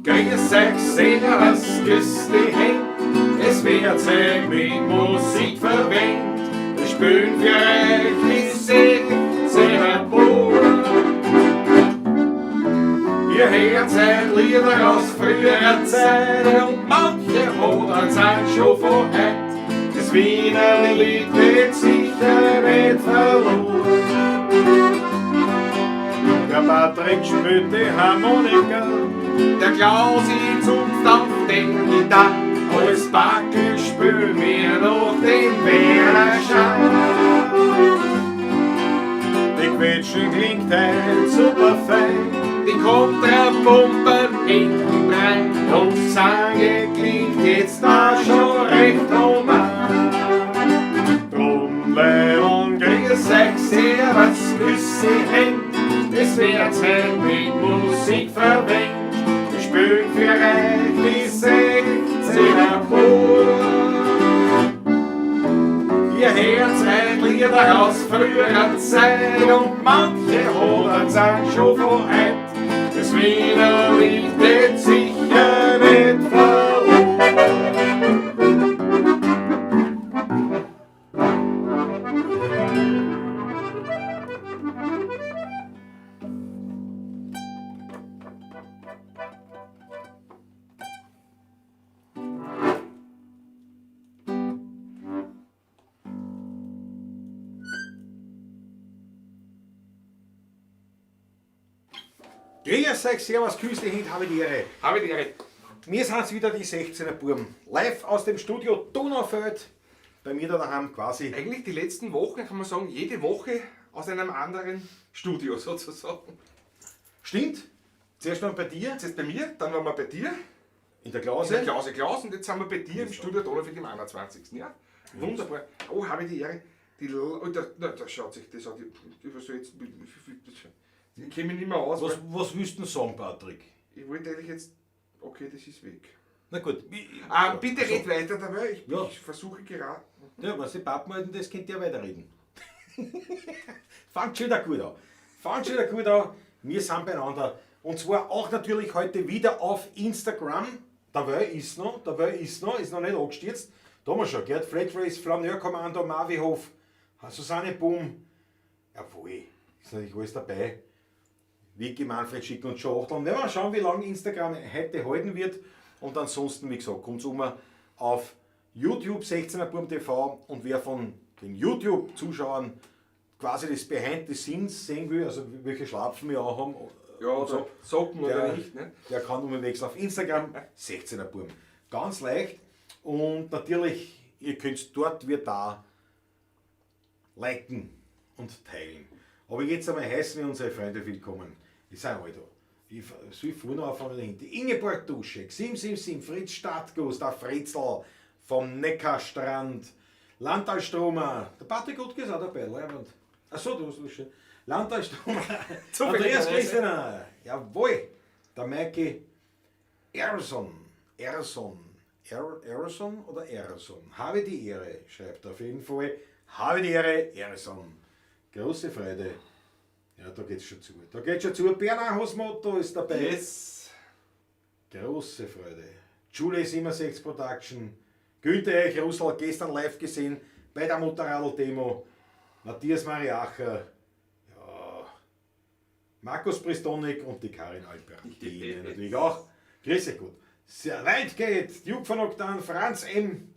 Grüß euch, Servus, grüß die Hand. Es wird sich mit Musik verwendet. Wir spielen für euch die Servus. Ihr hört seid Lieder aus früherer Zeit und manche Hodern sind schon von heute. Das Wiener Lied wird sicher nicht verloren. Der Patrick spielt die Harmonika, der Klausi zupft auf den Gitarre. Als Backel spülen wir noch den Wernerschein. Die Quetsche klingt halt super fein, die Kontrapumpen hinten rein. Und Sange klingt jetzt da schon recht normal. Drum und grüß euch, servus, Küsse hängt. Es wird Zeit mit Musik verwendet. Wir spielen für euch die 16er Pur. Ihr hört seid Lieder aus früherer Zeit und manche Hodern sind schon von heute. Das Wiener Lied wird sicher nicht verloren. Grüß euch, servus, Küsli, Hint, habe die Ehre. Habe die Ehre. Wir sind wieder die 16er Buben. Live aus dem Studio Donaufeld. Bei mir da daheim quasi. Eigentlich die letzten Wochen, kann man sagen, jede Woche aus einem anderen Studio sozusagen. Stimmt? Zuerst mal bei dir, Jetzt ist bei mir, dann waren wir bei dir, in der in der Klause. Klause Klaus und jetzt sind wir bei dir im Studio Donnerfeld im 21. Ja? Wunderbar. Oh, habe ich die Ehre. Da schaut sich das an. Was soll jetzt, ich kenne mich nicht mehr aus. Was willst du denn sagen, Patrick? Ich wollte eigentlich jetzt. Okay, das ist weg. Na gut. Bitte red weiter dabei. Ich versuche gerade. Ja, was die Pappen halten, das könnt ihr weiterreden. Fangt schon wieder gut an. Wir sind beieinander. Und zwar auch natürlich heute wieder auf Instagram. Der Well ist noch, ist noch nicht angestürzt. Da haben wir schon, Gerd Flatrace, Flaneurkommando, Marvihof, Susanne Boom. Jawohl, ist natürlich alles dabei. Vicky, Manfred Schick und Joe Achteln. Wir werden schauen, wie lange Instagram heute halten wird. Und ansonsten, wie gesagt, kommt es auf YouTube 16er.tv und wer von den YouTube-Zuschauern quasi das Behind the Scenes sehen will, also welche Schlapfen wir auch haben, Ja, oder Socken oder nicht. Ne? der kann umwechseln auf Instagram 16er Burm. Ganz leicht. Und natürlich, ihr könnt dort wie da liken und teilen. Aber jetzt einmal heißen wir unsere Freunde willkommen. Die sind alle da. Ich soll vorne anfangen dahinter. Ingeborg Duschek, 777, Fritz Stadtguss, der Fritzl vom Neckarstrand, Landtalstromer, der Patrick Gutke ist auch dabei, Leiband. Achso, du hast Duschek. Landtalstromer, Andreas Christener, jawohl, der Maike Erson, oder Erson, habe die Ehre, schreibt er auf jeden Fall, habe die Ehre, Erson. Große Freude. Ja, da geht's schon zu. Bernhard Hosmotto ist dabei. Yes. Große Freude. Julie 67 Production. Günther Erich Russell gestern live gesehen bei der Motorradl-Demo. Matthias Mariacher. Ja. Markus Pristonik und die Karin Albert. Die natürlich auch. Grüße gut. Sehr weit geht. Duke von Oktan, Franz M.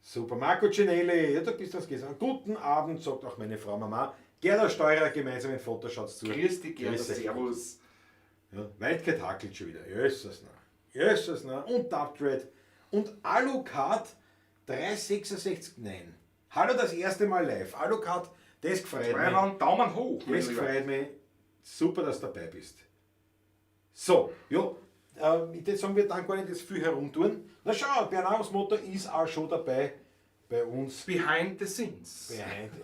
Super, Marco Cinelli, ja, da bist du das gesagt. Guten Abend, sagt auch meine Frau Mama. Gerda Steurer, gemeinsam in Fotoshots zu. Grüß dich, Gerda, servus. Ja, Weitkeit hakelt schon wieder. Jesus, na. Und Dubthread. Und Alucard 366, nein. Hallo, das erste Mal live. Alucard, das gefreut mich. Daumen hoch. Das gefreut mich. Super, dass du dabei bist. So, ja. Ich würde sagen, wir dann gar nicht jetzt viel herumtun. Na schau, Bernards Motto ist auch schon dabei bei uns. Behind the scenes.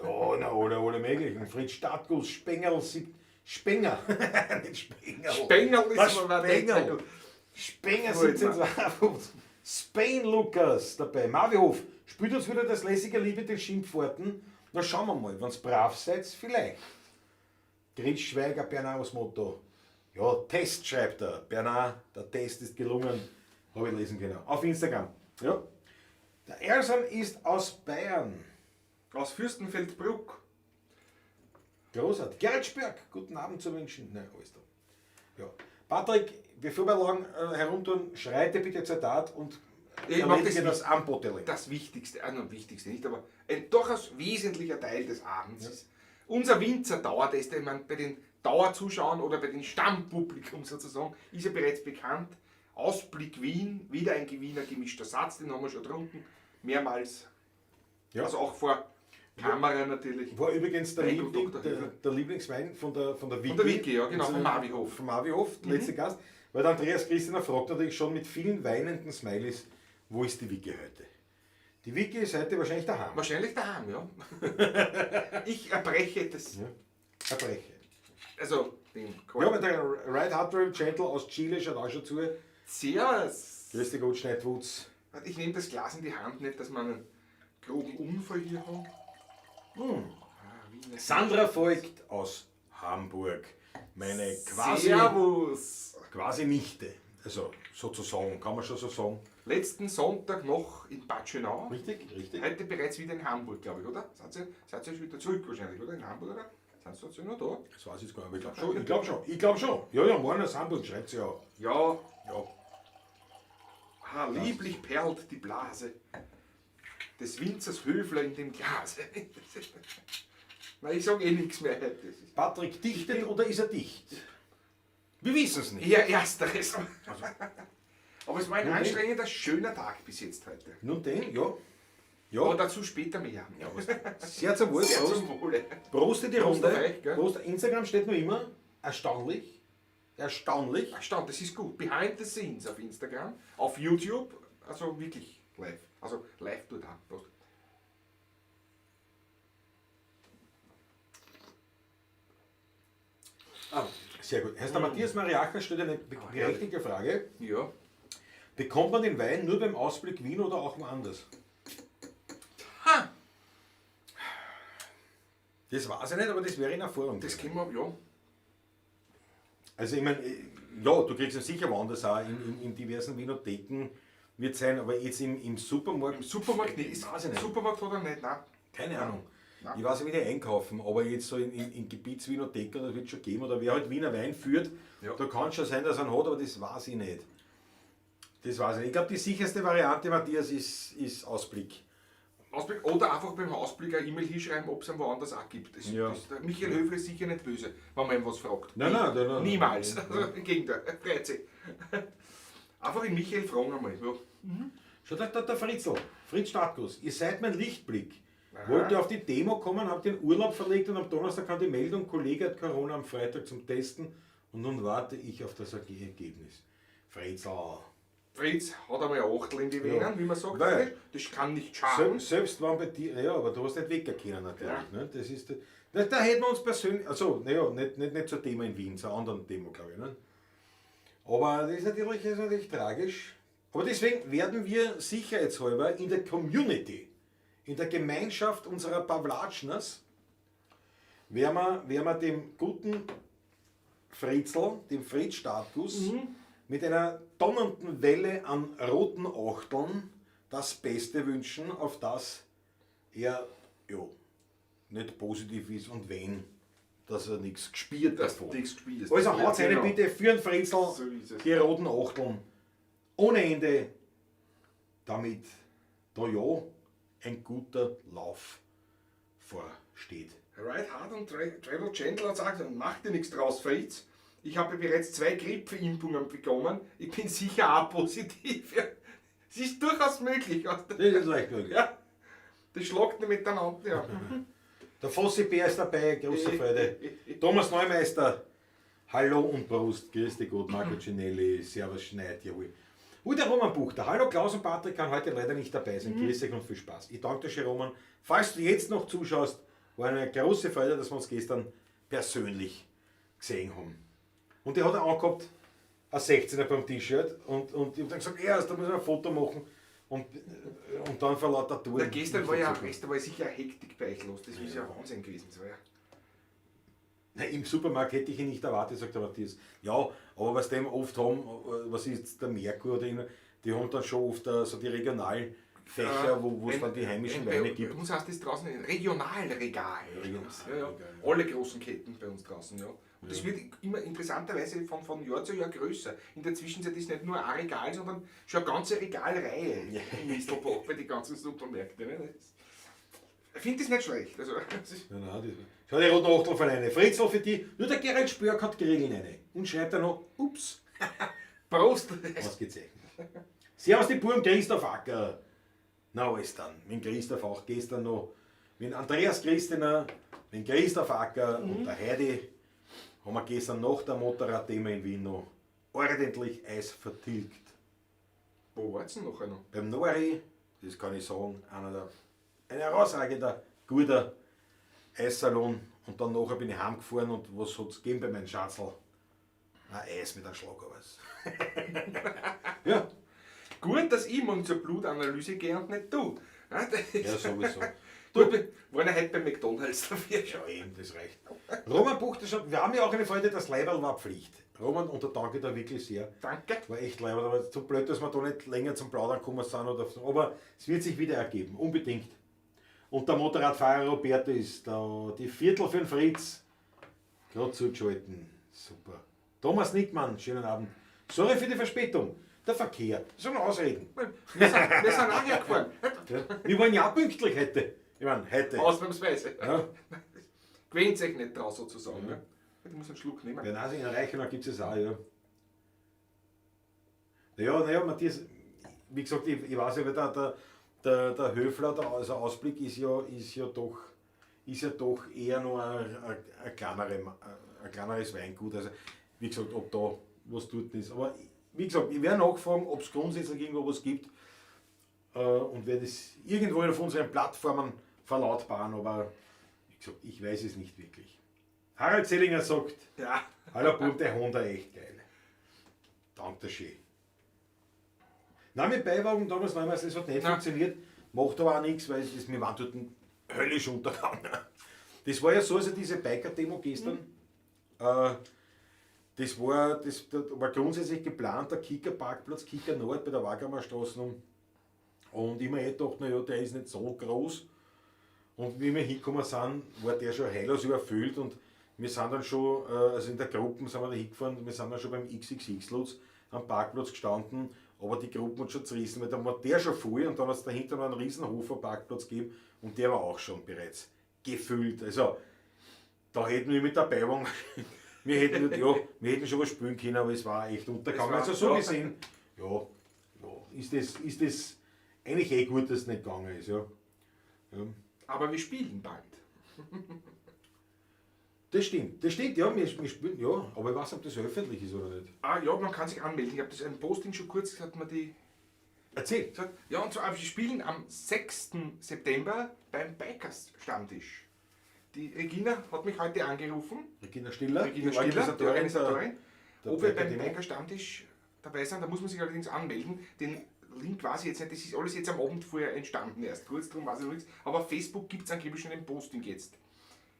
Alle möglichen. Fritz Stadtguss, Spenger, nicht Spenger. Spengel ist aber Spengel. Spenger 1752. Spain Lukas dabei. Marvihof spielt uns wieder das lässige Liebe den Schimpfworten. Na schauen wir mal, wenn es brav seid, vielleicht. Gritsch Schweiger, Bernards Motto. Ja, Test schreibt er. Bernard, der Test ist gelungen. Habe ich lesen können. Auf Instagram. Ja. Der Ersan ist aus Bayern. Aus Fürstenfeldbruck. Großartig. Gerrit Spörk, guten Abend zu wünschen. Nein, alles da. Ja. Patrick, bevor wir lang herumtun, schreite bitte zur Tat und Ich mag erledige das Anboteling. Das Wichtigste, Wichtigste nicht, aber ein durchaus wesentlicher Teil des Abends ist unser Winzer Dauertest, ich meine, bei den Dauerzuschauern oder bei den Stammpublikum sozusagen, ist ja bereits bekannt. Ausblick Wien, wieder ein Wiener gemischter Satz, den haben wir schon getrunken, mehrmals. Ja. Also auch vor Kamera natürlich. War übrigens der, Weingut Liebling, Dr. der Lieblingswein von der Wiki. Von der Wiki, ja genau, Also vom Marvihof. Vom Marvihof, der letzte Gast. Weil der Andreas Christianer fragt natürlich schon mit vielen weinenden Smileys, wo ist die Wiki heute? Die Wiki ist heute wahrscheinlich daheim. Wahrscheinlich daheim, ja. Ich erbreche das. Ja. Erbreche. Also, den Ja, aber der Right Heart Gentle aus Chile schaut auch schon zu. Servus. Grüß dich gut, Schneidwutz. Ich nehme das Glas in die Hand, nicht, dass wir einen groben Unfall hier haben. Wiener Sandra folgt aus Hamburg. Meine Servus. quasi Nichte. Also sozusagen, kann man schon so sagen. Letzten Sonntag noch in Bad Schönau. Richtig, richtig. Heute bereits wieder in Hamburg, glaube ich, oder? Seid ihr schon wieder zurück wahrscheinlich, oder? In Hamburg, oder? Seid ihr noch da? Das weiß ich jetzt gar nicht, aber ich glaube schon. Ich glaube schon. Ja, ja, morgen aus Hamburg schreibt sie ja. Ja. Ja. Lieblich perlt die Blase des Winzers Höfler in dem Glase. Nein, ich sage eh nichts mehr heute. Das ist Patrick dichtet oder ist er dicht? Wir wissen es nicht. eher Ersteres. Also, Aber es war ein Okay. anstrengender, schöner Tag bis jetzt heute. nun den, ja. Aber Ja, dazu später mehr. sehr zum Wohl. Sehr Prost. zum Wohle. Prost in die Prost Runde. auf euch, gell? Prost. Instagram steht noch immer. Erstaunlich. Erstaunlich. Erstaunt, das ist gut. Behind the scenes auf Instagram, auf YouTube, also wirklich live. Also live dort an. Prost. Sehr gut. Heißt der Matthias Mariacher stellt eine berechtigte Frage. Ja. Bekommt man den Wein nur beim Ausblick Wien oder auch woanders? Ha! Das weiß ich nicht, aber das wäre in Erfahrung. Das können wir, ja. Also ich meine, ja, du kriegst ihn sicher woanders auch, in diversen Winotheken wird sein, aber jetzt im Supermarkt, Im Supermarkt nicht. weiß ich nicht. Supermarkt oder nicht? Nein. Keine Ahnung. Nein. Ich weiß nicht, wie die einkaufen, aber jetzt so in Gebietswinotheken, das wird schon geben, oder wer halt Wiener Wein führt, Ja. da kann es schon sein, dass er einen hat, aber das weiß ich nicht. Das weiß ich nicht. Ich glaube, die sicherste Variante, Matthias, ist Ausblick. Ausblick, oder einfach beim Ausblick eine E-Mail hinschreiben, ob es einen woanders auch gibt. Ja. Der Michael Höfler ist sicher nicht böse, wenn man ihm was fragt. Nein. Niemals. Nein. Also, im Gegenteil, er freut sich. Einfach den Michael fragen einmal. Ja. Schau, der Fritzl, Fritz Stadtguss, ihr seid mein Lichtblick. Aha. Wollt ihr auf die Demo kommen, habt den Urlaub verlegt und am Donnerstag kam die Meldung, Kollege hat Corona am Freitag zum Testen und nun warte ich auf das Ergebnis. Fritzl. Fritz hat einmal ein Achtel in die Venen, Ja. wie man sagt. Weil- Das kann nicht schaden. Selbst wenn bei dir, ja, aber du hast nicht weggehen können natürlich. Ja. Ne? Das ist, da hätten wir uns persönlich, also naja, nicht zur Thema in Wien, zur anderen Demo, glaube ich. Ne? Aber das ist natürlich tragisch. Aber deswegen werden wir sicherheitshalber in der Community, in der Gemeinschaft unserer Pavlatschners, werden wir dem guten Fritzl, dem Fritz Stadtguss, mit einer donnernden Welle an roten Achteln das Beste wünschen, auf das er ja, nicht positiv ist und wenn, dass er nichts gespielt Das davon. nichts gespielt ist. Also Ja, haut eine genau. bitte für den Fritzl So ist es. die roten Achteln ohne Ende, damit da ja ein guter Lauf vorsteht. Ride Hard und Travel Gentle hat gesagt, mach dir nichts draus, Fritz. Ich habe bereits 2 Grippeimpfungen bekommen. Ich bin sicher auch positiv. Ja. Es ist durchaus möglich. Das ist leicht möglich. Ja. Das schlagt nicht miteinander. Ja. Der Fossi Bär ist dabei, große Freude. Thomas Neumeister, hallo und Prost, grüß dich gut, Marco Cinelli, Servus Schneid, jawohl. Der Roman Buchter, hallo Klaus und Patrick kann heute leider nicht dabei sein, grüß dich und viel Spaß. Ich danke dir schön, Roman. Falls du jetzt noch zuschaust, war eine große Freude, dass wir uns gestern persönlich gesehen haben. Und der hat auch angehabt, ein 16er beim T-Shirt und ich habe dann gesagt, erst, da müssen wir ein Foto machen und dann vor lauter Tour. Na, gestern war ja sicher eine Hektik bei euch los. Das ist ja Wahnsinn gewesen. Das war ja Nein, im Supermarkt hätte ich ihn nicht erwartet, sagt der Matthias. Ja, aber was die oft haben, was ist jetzt der Merkur oder immer, die haben dann schon oft so die regionalen Fächer, wo es dann die heimischen Weine gibt. Bei uns heißt das draußen ein Regionalregal. Ja. Alle großen Ketten bei uns draußen, ja. Und das wird immer interessanterweise von Jahr zu Jahr größer. In der Zwischenzeit ist nicht nur ein Regal, sondern schon eine ganze Regalreihe im Mistelbach bei den ganzen Supermärkten. Ne? Ich finde das nicht schlecht. Also, Nein, schau die roten Achtel von eine. Fritzl für die, nur der Gerald Spörk hat geregelt eine. Und schreibt dann noch, ups. Prost! Ausgezeichnet. Servus die Buben, Christoph Acker. Na, alles dann. Mit Christoph auch gestern noch. Mit Andreas Christener, mit Christoph Acker und der Heidi haben wir gestern nach der Motorradthema in Wien noch ordentlich Eis vertilgt. Wo war's denn noch einer? Beim Nori, das kann ich sagen, ein herausragender, guter Eissalon. Und dann nachher bin ich heimgefahren und was hat es gegeben bei meinem Schatzl? Ein Eis mit einem Schlagobers. Ja. Gut, dass ich morgen zur Blutanalyse gehe und nicht du. Ja, sowieso. Du, waren ja heute bei McDonalds dafür. Ja, eben, das reicht. Roman Buchter, wir haben ja auch eine Freude, das Leiberl war Pflicht. Roman, und da danke dir wirklich sehr. Danke. War echt Leiberl, aber so blöd, dass wir da nicht länger zum Plaudern kommen sind. Aber es wird sich wieder ergeben, unbedingt. Und der Motorradfahrer Roberto ist da, die Viertel für den Fritz. Gerade zugeschalten. Super. Thomas Nickmann, schönen Abend. Sorry für die Verspätung. Der Verkehr. Das soll man ausreden. Wir sind auch hergefahren. Ja. Wir waren ja auch pünktlich heute. Ich meine, heute. Ausnahmsweise. Ja. Gewöhnt sich nicht draus sozusagen. Ne? Ich muss einen Schluck nehmen. Ja, nein, in Reichenau gibt es auch, ja. Naja, Matthias, wie gesagt, ich weiß ja, weil der Höfler, also Ausblick ist ja doch eher nur ein kleineres Weingut. Also, wie gesagt, ob da was dort ist. Aber wie gesagt, ich werde nachfragen, ob es grundsätzlich irgendwo was gibt und werde es irgendwo auf unseren Plattformen verlautbaren, aber wie gesagt, ich weiß es nicht wirklich. Harald Zellinger sagt, Ja. hallo Bub, der Honda echt geil. Danke schön. Nein, mit Beiwagen damals damals, das hat nicht funktioniert, macht aber auch nichts, weil wir waren dort höllisch untergegangen. Das war ja so, also diese Biker-Demo gestern, das war grundsätzlich geplant, der Kicker-Parkplatz, Kicker Nord bei der Wagramer Straße. Und ich mir gedacht, naja, der ist nicht so groß. Und wie wir hingekommen sind, war der schon heillos überfüllt. Und wir sind dann schon, also in der Gruppe sind wir da hingefahren, wir sind dann schon beim XXX-Lutz am Parkplatz gestanden. Aber die Gruppe hat schon zerrissen, weil dann war der schon voll und dann hat es dahinter noch einen riesen Hofer-Parkplatz gegeben und der war auch schon bereits gefüllt. Also, da hätten wir mit der Beiwagen. Wir hätten schon was spielen können, aber es war echt untergegangen. Also so gesehen, ist das eigentlich eh gut, dass es nicht gegangen ist. Ja. Aber wir spielen bald. Das stimmt, ja, wir spielen, ja, aber ich weiß nicht, ob das öffentlich ist oder nicht. Ah ja, man kann sich anmelden. Ich habe das ein Posting schon kurz, hat man die Erzähl. gesagt. Ja, und zwar, wir spielen am 6. September beim Bikers Stammtisch. Die Regina hat mich heute angerufen. Regina Stiller, Die Organisatorin. der Ob wir beim Biker-Demo. Biker Stammtisch dabei sind, da muss man sich allerdings anmelden. Den Link weiß ich jetzt nicht, das ist alles jetzt am Abend vorher entstanden erst. Kurz darum weiß ich noch nichts. Aber auf Facebook gibt es angeblich schon ein Posting jetzt.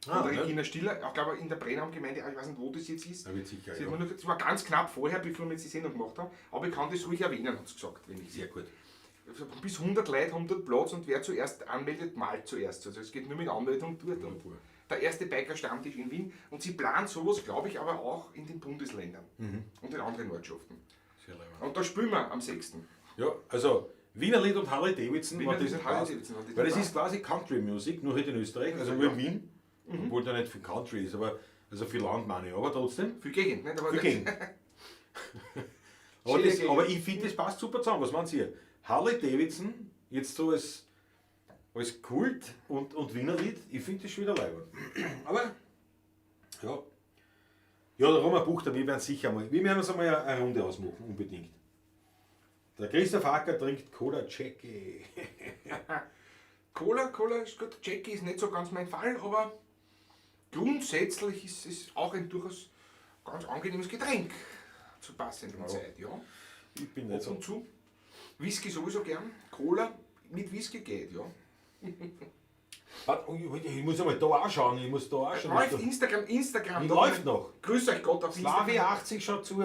Von der Regina Stiller, auch glaube ich in der Brennheim-Gemeinde, ich weiß nicht, wo das jetzt ist. Ja, wird sicher, Sie hat ja. mir nur, das war ganz knapp vorher, bevor wir jetzt die Sendung gemacht haben. Aber ich kann das ruhig erwähnen, hat sie gesagt. Wenn ich Sehr gut. Also bis 100 Leute haben dort Platz und wer zuerst anmeldet, malt zuerst. Also es geht nur mit Anmeldung dort. Und der erste Biker-Stammtisch in Wien. Und sie plant sowas, glaube ich, aber auch in den Bundesländern und in anderen Ortschaften. Sehr leibend. Und da spielen wir am 6. Ja, also Wiener Lied und Harley Davidson Wiener war Lied das und Harley Davidson war das weil das dabei. ist quasi Country Music, nur halt in Österreich, also nur in Wien. Obwohl der nicht für Country ist, aber also für Land meine ich, aber trotzdem. Für Gegend, nicht? Aber Für Gegend. aber ich finde, das passt super zusammen. Was meinen Sie? Harley Davidson, jetzt so als Kult und Wiener Lied, ich finde das schon wieder leibend. Aber, ja. Ja, der Roman Buchter, wir werden uns einmal eine Runde ausmachen, unbedingt. Der Christoph Acker trinkt Cola Jackie. Cola ist gut. Jackie ist nicht so ganz mein Fall, aber grundsätzlich ist es auch ein durchaus ganz angenehmes Getränk zur passenden Zeit, ja. Ich bin Ab nicht so. und zu. Whisky sowieso gern. Cola mit Whisky geht, ja. Ich muss einmal da auch schauen, ich muss da auch schauen. Läuft Instagram. Die läuft noch. Grüß euch Gott auf Slavi Instagram. 80 schaut zu.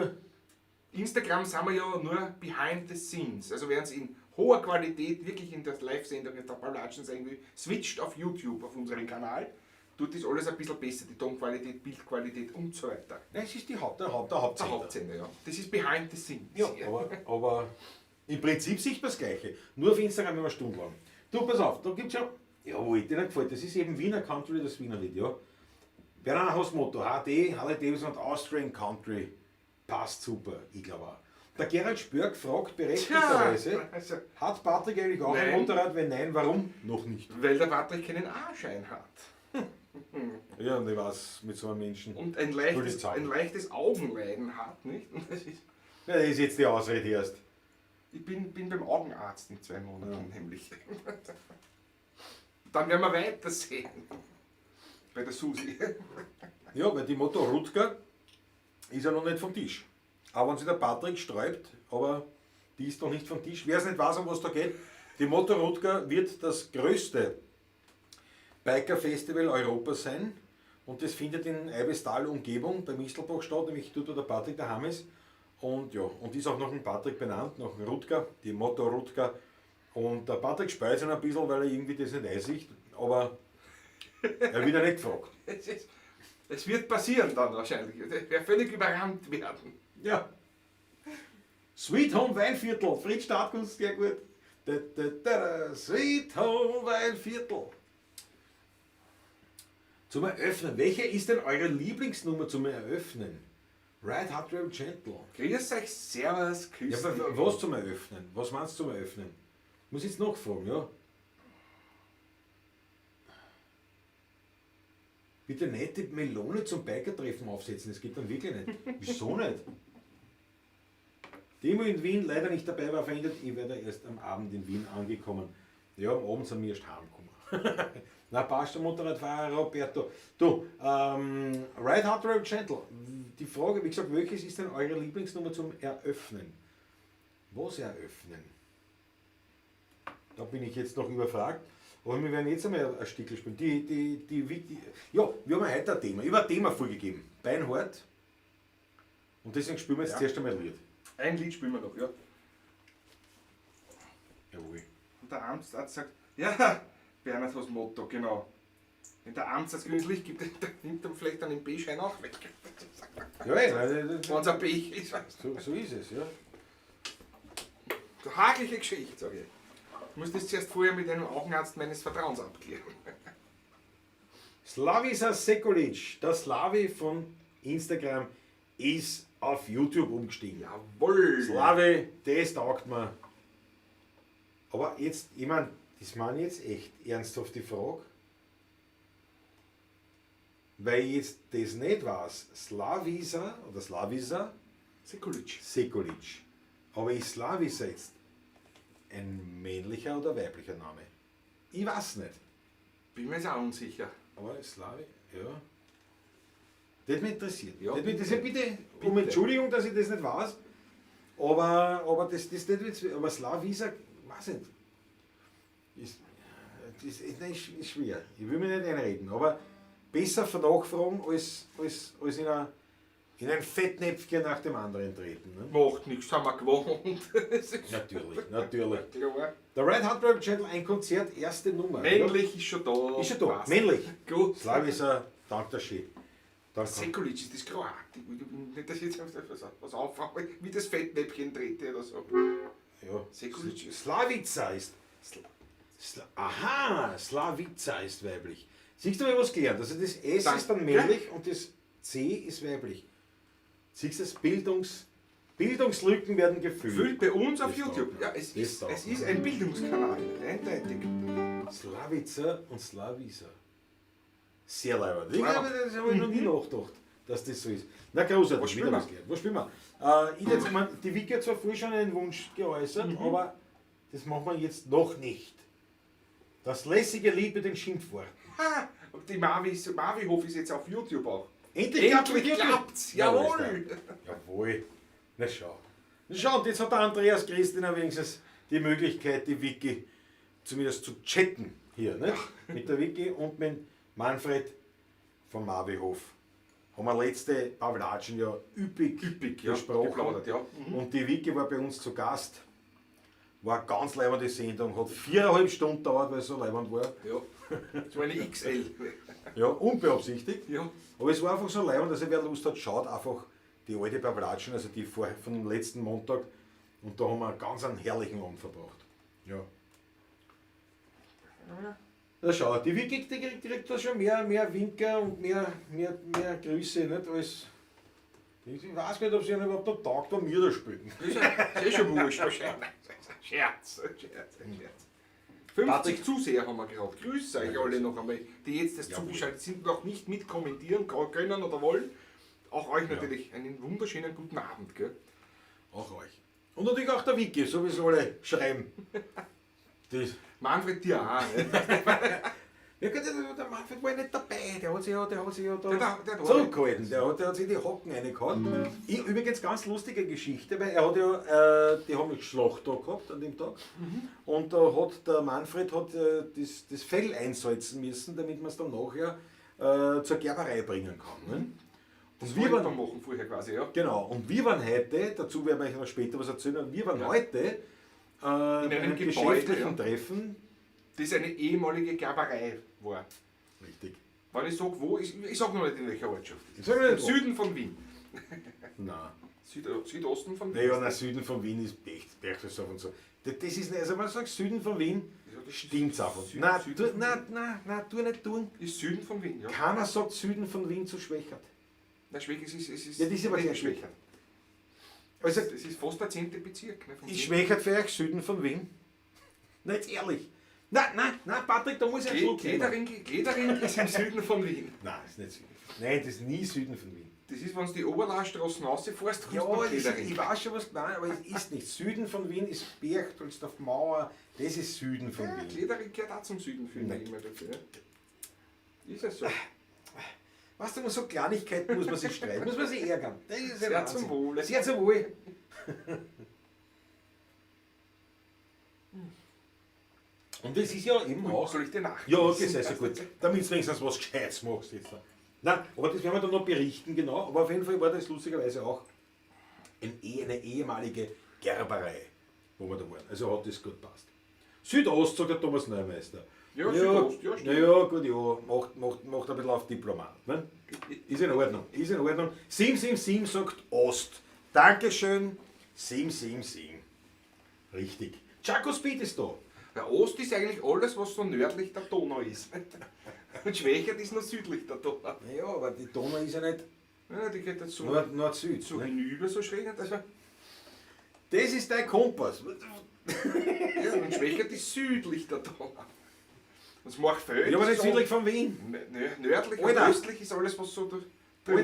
Instagram sind wir ja nur behind the scenes. Also wer es in hoher Qualität wirklich in der Live-Sendung der Palatschen sehen will, switcht auf YouTube auf unseren Kanal. Tut das alles ein bisschen besser, die Tonqualität, Bildqualität und so weiter. Nein, es ist der Der Hauptsender. Hauptsender, ja. Das ist behind the scenes. Ja, aber im Prinzip sieht man das Gleiche. Nur auf Instagram immer stundenlang. Du, pass auf, da gibt es ja. Jawohl, dir nicht gefällt. Das ist eben Wiener Country, das Wiener Lied, ja. Bernhard has Motto, HD, Harley Davidson und Austrian Country. Passt super, ich glaube auch. Der Gerald Spörk fragt berechtigterweise, Also, hat Patrick eigentlich auch ein Nein. Motorrad? Wenn nein, warum? Noch nicht. weil der Patrick keinen A-Schein hat. Ja, und ich weiß, mit so einem Menschen. Und Würde ich sagen. ein leichtes Augenleiden hat, nicht? Und das ist, Ja, das ist jetzt die Ausrede erst. ich bin beim Augenarzt in 2 Monaten nämlich. Dann werden wir weitersehen. Bei der Susi. Ja, weil die Motor Rutger ist ja noch nicht vom Tisch. Aber wenn sich der Patrick sträubt, aber die ist noch nicht vom Tisch. Wer es nicht weiß, um was da geht, die Motor Rutger wird das größte Biker-Festival Europas sein. Und das findet in Eibestal Umgebung bei Mistelbach statt, nämlich dort, wo der Patrick daheim ist. Und ja, und ist auch nach dem Patrick benannt, nach dem Rutger, die Motor Rutger. Und der Patrick speist ihn ein bisschen, weil er irgendwie das nicht einsieht, aber er wird ja nicht gefragt. Es wird passieren dann wahrscheinlich. Es wird völlig überrannt werden. Ja. Sweet Home Weinviertel, Fritz Startkunst, sehr gut. Sweet Home Weinviertel. Zum Eröffnen, welche ist denn eure Lieblingsnummer zum Eröffnen? Ride Hard Road Gentle. Grüß euch, Servus, Ja, Küss. aber was zum Eröffnen? Was meinst du zum Eröffnen? Muss ich jetzt nachfragen, ja? Bitte nicht die Melone zum Bikertreffen aufsetzen, das geht dann wirklich nicht. Wieso nicht? Demo in Wien leider nicht dabei war verändert, ich werde erst am Abend in Wien angekommen. Ja, am Abend sind wir erst heimgekommen. Na, passt der Motorradfahrer Roberto. Du, Ride Hard Road Gentle. Die Frage, wie gesagt, welches ist denn eure Lieblingsnummer zum Eröffnen? Was eröffnen? Da bin ich jetzt noch überfragt. Aber wir werden jetzt einmal ein Stückchen spielen. Ja, wir haben heute ein Thema. Ich habe ein Thema vorgegeben. Beinhart. Und deswegen spielen wir jetzt zuerst einmal ein Lied. Ein Lied spielen wir noch, ja. Jawohl. Und der Amtsarzt sagt, ja, Bernhard has Motto, genau. Wenn der Amtsarzt grünes Licht gibt, dann nimmt er vielleicht dann den B-Schein auch weg. Ja, Wenn es ein B ist. so ist es, ja. Eine hagliche Geschichte, sage ich. Ich muss das zuerst vorher mit einem Augenarzt meines Vertrauens abklären. Slavisa Sekulic, der Slavi von Instagram, ist auf YouTube umgestiegen. Jawohl! Slavi, das taugt mir. Aber jetzt, ich meine, das meine ich jetzt echt ernsthaft die Frage. Weil ich jetzt das nicht weiß. Slavisa oder Slavisa Sekulic. Sekulic. Aber ist Slavisa jetzt ein männlicher oder weiblicher Name? Ich weiß nicht. Bin mir jetzt auch unsicher. Aber Slavi, ja. Das mich interessiert. Ja, Das mich interessiert. Bitte um Bitte. Entschuldigung, dass ich das nicht weiß. Aber das nicht jetzt. Aber Slavisa, weiß nicht. Ist schwer. Ich will mich nicht einreden. Aber besser nachfragen, als in ein Fettnäpfchen nach dem anderen treten. Ne? Macht nichts, haben wir gewohnt. Natürlich. Klar. Der Red Hot Road Channel, ein Konzert, erste Nummer. Männlich ist schon da. Ist schon da. Passt. Männlich. Gut. Slavisa, dank der Schön. Sekulic ist das Kroat. Nicht, dass ich jetzt was auffällt, wie das Fettnäpfchen trete oder so. Ja. Sekulic ist. Slavica ist. Aha, Slavica ist weiblich. Siehst du, ich was gelernt? Also das S ist dann männlich und das C ist weiblich. Siehst du, das Bildungslücken werden gefüllt. Füllt bei uns auf Das YouTube. taugt Ja, mir. es Das ist taugt mir. ein Bildungskanal. Eindeutig. Slavica und Slavisa. Sehr leibend. Ich Wow. glaube, das habe ich noch nie nachgedacht, dass das so ist. Na großartig, Was wieder spielen wir? was gelernt. Was spielen wir? Ich jetzt, mein, die Wiki hat zwar früher schon einen Wunsch geäußert, aber das machen wir jetzt noch nicht. Das lässige Lied mit den Schimpfworten. Ha, und die Marvi-Hof ist jetzt auf YouTube auch. Endlich klappt's! Jawohl. Jawohl! Jawohl. Na schau. Na schau, und jetzt hat der Andreas Christina wenigstens die Möglichkeit, die Wiki zumindest zu chatten. hier, nicht? Mit der Vicky und mit Manfred vom Marwehof. Haben wir letzte Pavlatschen ja üppig besprochen. geplaudert, ja. Und die Vicky war bei uns zu Gast. War eine ganz leibende Sendung, hat 4,5 Stunden gedauert, weil es so leibend war. Ja, das war eine XL. Ja, unbeabsichtigt. Ja. Aber es war einfach so leibend, dass wer Lust hat, schaut einfach die alte Pavlatschen, also die von dem letzten Montag. Und da haben wir einen ganz herrlichen Abend verbracht. Ja. Na schau, die Vicky die kriegt da schon mehr Winker und mehr Grüße, nicht als. Ich weiß nicht, ob sie ihnen überhaupt noch taugt, wenn wir da spielen. Das ist ja schon wurscht. Scherz. 50 Zuseher haben wir gerade. Grüße euch alle noch einmal, die jetzt das zugeschaltet sind, noch nicht mitkommentieren können oder wollen. Auch euch natürlich einen wunderschönen guten Abend. Gell? Auch euch. Und natürlich auch der Vicky, so wie es alle schreiben. Das. Manfred, dir auch. Ne? Ja gut, der Manfred war ja nicht dabei, der hat sich ja da Der zurückgehalten, der hat sich die Hocken reingehauen. Übrigens ganz lustige Geschichte, weil er hat ja, die haben Schlacht da gehabt an dem Tag und da hat der Manfred das Fell einsalzen müssen, damit man es dann nachher zur Gerberei bringen kann. Ne? Und wir waren machen vorher quasi, ja. Genau, und wir waren heute, dazu werden wir euch noch später was erzählen, wir waren heute in einem geschäftlichen Treffen. Das eine ehemalige Gerberei war. Richtig. Wenn ich sage, wo, ich sage noch nicht in welcher Ortschaft. Im Süden von Wien. Nein. Südosten von Wien. Naja, nein, Süden von Wien ist Berchtesgaden und so. Das ist nicht, also wenn du sagst Süden von Wien, stimmt's einfach. Nein, tu nicht tun. Ist Süden von Wien, ja. Keiner sagt Süden von Wien zu Schwächert. Na, Schwächert ist Ja, das ist aber sehr Schwächert. Also, Das ist fast der 10. Bezirk. Ne, ist Schwächert für euch Süden von Wien? Na, jetzt ehrlich. Nein, Patrick, da muss ich einen Schluck nehmen. Gledering ist im Süden von Wien. Nein, das ist nicht Süden. Nein, das ist nie Süden von Wien. Das ist, wenn du die Oberlahrstraße rausfährst, kommst Ja, du nach ich Gledering. weiß schon was gemeint, aber es ist nicht. Süden von Wien ist Berchtolz auf Mauer, das ist Süden von Ja, Wien. Gledering gehört auch zum Süden für Nein. immer dafür. Ist es so? Weißt du, so Kleinigkeiten muss man sich streiten, muss man sich ärgern. Das ist Sehr Wahnsinn. zum Wohle. Sehr zum Wohl. Und das ist ja eben auch. Soll ich dir nach? Ja, okay, sei so gut. Damit du wenigstens was Gescheites machst jetzt. Nein, aber das werden wir dann noch berichten, genau. Aber auf jeden Fall war das lustigerweise auch eine ehemalige Gerberei, wo wir da waren. Also hat das gut passt. Südost, sagt der Thomas Neumeister. Ja, Südost, ja, stimmt. Ja, gut, ja, macht ein bisschen auf Diplomat. Ne? Ist in Ordnung, ist in Ordnung. 777 sagt Ost. Dankeschön, 777. Richtig. Chaco Speed ist da. Der Ost ist eigentlich alles, was so nördlich der Donau ist. Und Schwächert ist noch südlich der Donau. Ja, aber die Donau ist ja nicht Ja, die geht jetzt so, Nord-Süd. so Ne? hinüber, so schräg. Also, Das ist dein Kompass. ja, und Schwächert ist südlich der Donau. Das macht Feld. Ja, aber nicht südlich von Wien. Nördlich und Alter. östlich ist alles, was so drin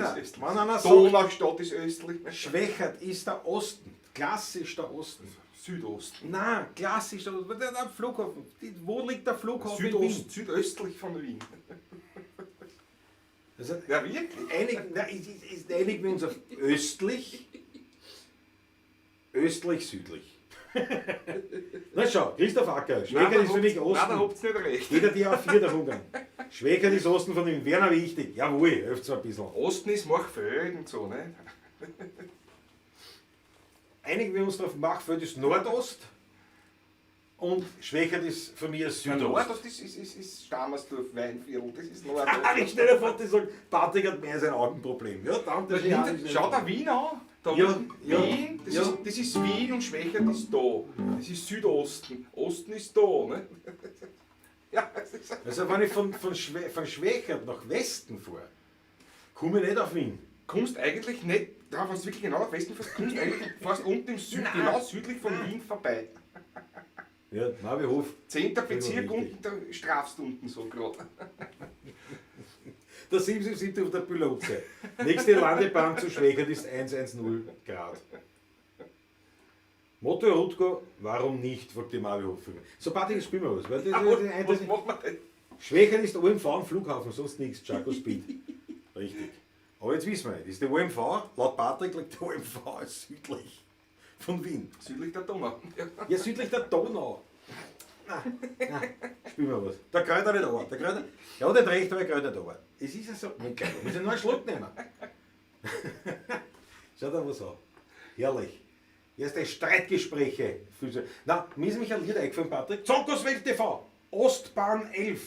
Alter, ist. wenn einer sagt, Donaustadt ist östlich. Schwächert ist der Osten. Klassisch der Osten. Südosten. Nein, klassisch der Osten. Der Flughafen. Wo liegt der Flughafen in Wien? Südöstlich von Wien. Also, Ja, wirklich? einigen wir uns auf östlich, südlich. Na schau, Christoph Acker, Schwächert ist für mich Nein, da Osten. habt ihr nicht recht. Jeder dir auf 4 der Hunger. Schwächert ist Osten von Wien. Werner wichtig. Jawohl, hilft so ein bisschen. Osten ist Machfeld und so, ne? Einigen wir uns darauf, Machfeld ist Nordost und Schwächert ist von mir Der Südost. Nordost ist Stammersdorf, Weinviertel, das ist Nordost. Ich stelle dir vor, die sagen, Patrick hat mehr sein Augenproblem. Ja, dann, das ist Schau da Wien an. Da Ja, Wien, ja. Das ist Wien und Schwächert ist da. Das ist Südosten. Osten ist da, ne? Ja, das ist Also wenn ich von Schwächert nach Westen fahre, komme ich nicht auf Wien. kommst eigentlich nicht, da wenn du wirklich genau nach Westen fährst, kommst eigentlich fast unten im Süden, genau südlich von Wien vorbei. Ja, Marwehof. 10. Bezirk richtig. unten, da strafst du unten so gerade. Der 777 auf der Pilotse. Nächste Landebahn zu Schwächert ist 110 Grad. Motto Rutko, warum nicht, fragt die Marwehof. So, Patrick, spielen wir was. Weil das, Was macht man denn? Schwächert ist OMV ein Flughafen, sonst nichts, Chaco Speed. Richtig. Aber jetzt wissen wir, das ist der OMV, laut Patrick liegt der OMV südlich von Wien. Südlich der Donau. Ja. Ja, südlich der Donau. Nein, spiel mal was. Der gehört er nicht runter. Der gehört, er hat nicht recht, aber er gehört nicht runter. Es ist ja so. Ich muss ja noch einen Schluck nehmen. Schau dir was an. Herrlich. Erste Streitgespräche. Na, mir ist mich ein Lied eingefallen, Patrick. Zonkos Welt TV. Ostbahn 11.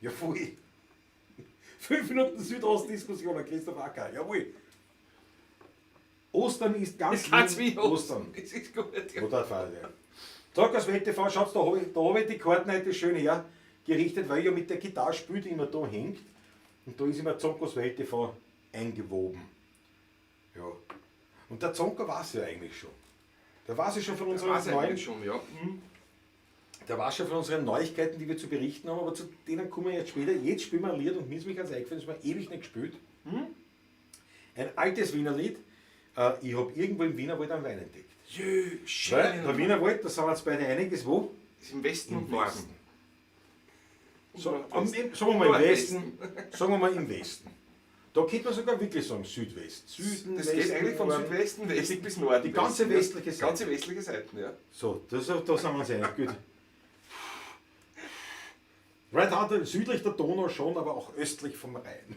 Ja, voll. 5 Minuten Südost-Diskussion, Christoph Acker. Jawohl. Ostern ist ganz wie Ostern. Es ist gut. Ja. Oder Fall, ja. Zonkos Welt TV, schaut, da habe ich die Karten heute schön hergerichtet, weil ja mit der Gitarre spielt, die immer da hängt. Und da ist immer Zonkos Welt TV eingewoben. Ja. Und der Zonko weiß ja eigentlich schon. Der weiß ja schon von unseren neuen. Schon, ja. Der weiß schon von unseren Neuigkeiten, die wir zu berichten haben, aber zu denen kommen wir jetzt später. Jetzt spielen wir ein Lied und mir ist mich ganz eingefallen, das haben wir ewig nicht gespielt. Ein altes Wiener Lied. Ich habe irgendwo im Wienerwald einen Wein entdeckt. Jö, schön. Weil der Wienerwald, da sind wir jetzt beide einiges, wo? Ist im Westen Im und Norden. Westen. So, Nordwesten. sagen wir mal im Westen. Sagen wir mal im Westen. Da könnte man sogar wirklich sagen Südwest. Süden, Das Westen, geht eigentlich von Norden. Südwesten, Westen bis Norden. Die ganze westliche Die Seite. ganze westliche Seite, ja. So, da sind wir uns einig. Gut. Right Hand, südlich der Donau schon, aber auch östlich vom Rhein.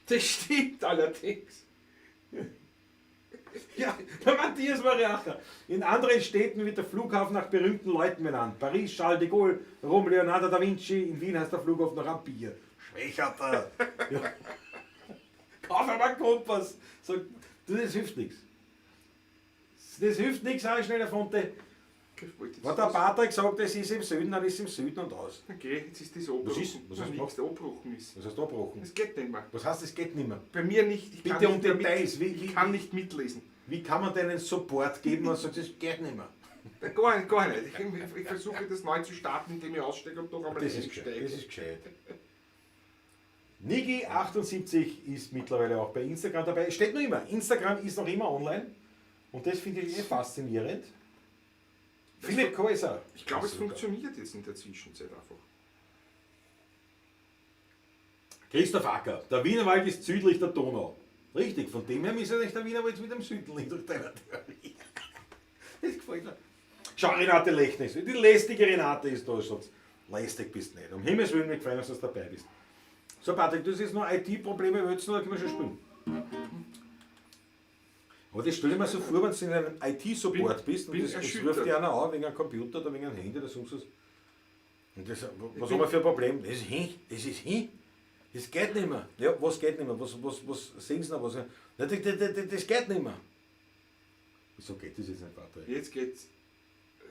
Das stimmt allerdings. Ja, der Matthias Mariacher. In anderen Städten wird der Flughafen nach berühmten Leuten benannt. Paris, Charles de Gaulle, Rom, Leonardo da Vinci. In Wien heißt der Flughafen nach einem Bier. Schwächerter. Ja. Kauf einmal einen Kompass. Sag, du, das hilft nichts. Das hilft nichts, sag ich schnell, Herr Fonte. Wenn der Patrick sagt, es ist im Süden, dann ist es im Süden und aus. Okay, jetzt ist das Abbruch. Was ist? Was hast du gemacht? Abbruchen ist. Was hast du abgebrochen? Das geht nicht mehr. Was heißt, es geht nicht mehr? Bei mir nicht. Ich Bitte kann um nicht mehr Details. Ich kann nicht mitlesen. Wie kann man denn einen Support geben und sagt, es geht nicht mehr? Gar nicht. Ich versuche das neu zu starten, indem ich aussteige und doch einmal Das ist gescheit. einsteige. Das ist gescheit. Nigi78 ist mittlerweile auch bei Instagram dabei. Steht noch immer. Instagram ist noch immer online. Und das finde ich faszinierend. Philipp Kaiser. Ich glaube, es funktioniert jetzt in der Zwischenzeit einfach. Christoph Acker. Der Wienerwald ist südlich der Donau. Richtig, von dem her müsste nicht der Wienerwald mit dem Süden liegen durch deine Theorie. Das gefällt mir. Schau, Renate Lechner ist. Die lästige Renate ist da, sonst lästig bist du nicht. Um Himmels Willen, mir gefallen, dass du dabei bist. So, Patrick, das ist noch IT-Probleme, willst du noch, da können wir schon spielen. Aber das stell dir mal so vor, wenn du in einem IT-Support bist und das ruft dir einer an wegen einem Computer oder wegen einem Handy oder sonst was. Und das, was haben wir für ein Problem? Das ist hin, das ist hin. Das geht nicht mehr. Ja, was geht nicht mehr? Was sehen Sie noch? Was? Das geht nicht mehr. Wieso geht das jetzt nicht, Patrick? Jetzt geht's.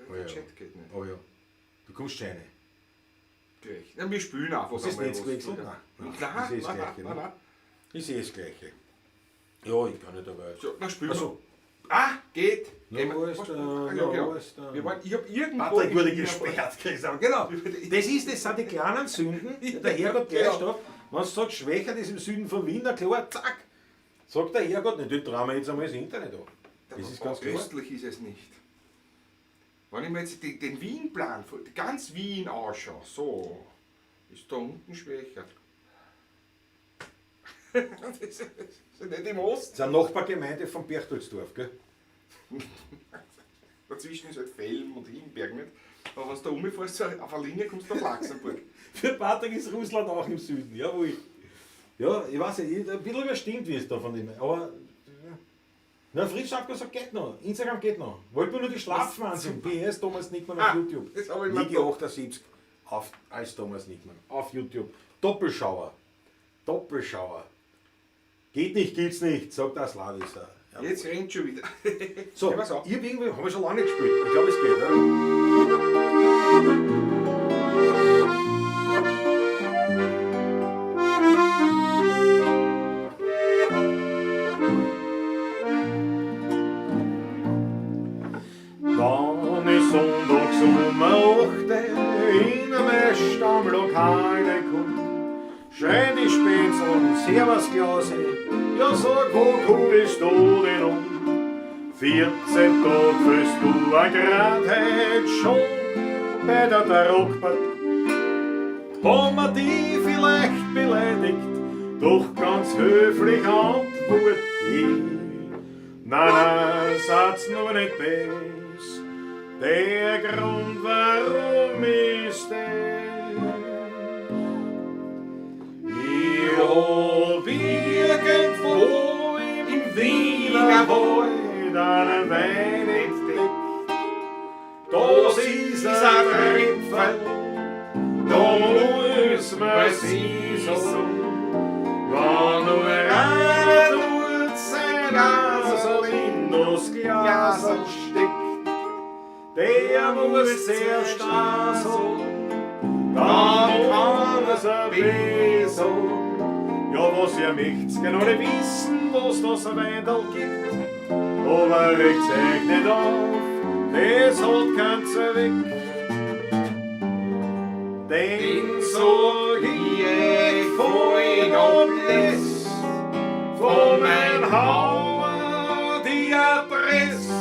Oh Der ja. Chat geht nicht. Oh ja. Du kommst schon rein. Gleich. Ja, wir spielen einfach. Was ist einmal Netz gewechselt? Ja. Nein. Nein, Ich sehe das Gleiche. nein. Ich sehe das Gleiche. Ja, ich kann nicht dabei. So, dann spielen wir. Also, Geht. na, Gehen wir. wo ist der? Ja, Na, genau. wo ist der? Ich habe irgendwo. Patrick wurde in- gesperrt, Christian. Genau. Das sind die kleinen Sünden. Der Herrgott gleich da. Wenn du sagst, Schwächert ist im Süden von Wien, na klar, zack. Sagt der Herrgott nicht, das trauen wir jetzt einmal das Internet an. Das ist ganz klar. Östlich ist es nicht. Wenn ich mir jetzt den Wien-Plan, ganz Wien anschaue, so, ist da unten schwächer. Das ist nicht im Osten. Das ist eine Nachbargemeinde von Berchtoldsdorf, gell? Dazwischen ist halt Felm und Himberg nicht. Aber wenn du da rumfährst, so auf eine Linie kommst du nach Laxenburg. Für Patrick ist Russland auch im Süden, jawohl. Ja, ich weiß nicht, ein bisschen überstimmt wie es da von dem. Aber. Na, Fritz Schafka sagt, geht noch. Instagram geht noch. Wollt mir nur die Schlafwahnsinn. PS Thomas Nickmann auf YouTube. Das habe ich mir Niki 78 als Thomas Nickmann auf YouTube. Doppelschauer. Doppelschauer. Geht nicht, gibt's nicht, sagt das Ladisser. Jetzt rennt schon wieder. So, Ja, was auch. ich hab irgendwie, haben wir schon lange nicht gespielt. Ich glaube, es geht, oder? Dann ist sonntags um 8 in einem Stammlokal gekommen. Schön die Spätzl und Servusglase, ja sag, wo kugelst du denn um? 14 Tage fühlst du ein Grad schon bei der Tarockbad. Haben wir die vielleicht beleidigt, doch ganz höflich antwort ich. Nein, seid's nur nicht bös, Der Grund, warum ist ich hab irgendwo im Wiener Wald einen Wein entdeckt. Das ist ein Tripfel, da muss man sie so. Wenn nur einer tut sein Gasel in das Glasel steckt, der muss zuerst ansagen, dann kann es ein Beso. Ja, was ihr möcht's genau nicht wissen, was das ein Weindl gibt, aber ich zeig nicht auf, das hat keinen Zweck. Den sag ich voll ablässt, von mein Hauer die Adresse.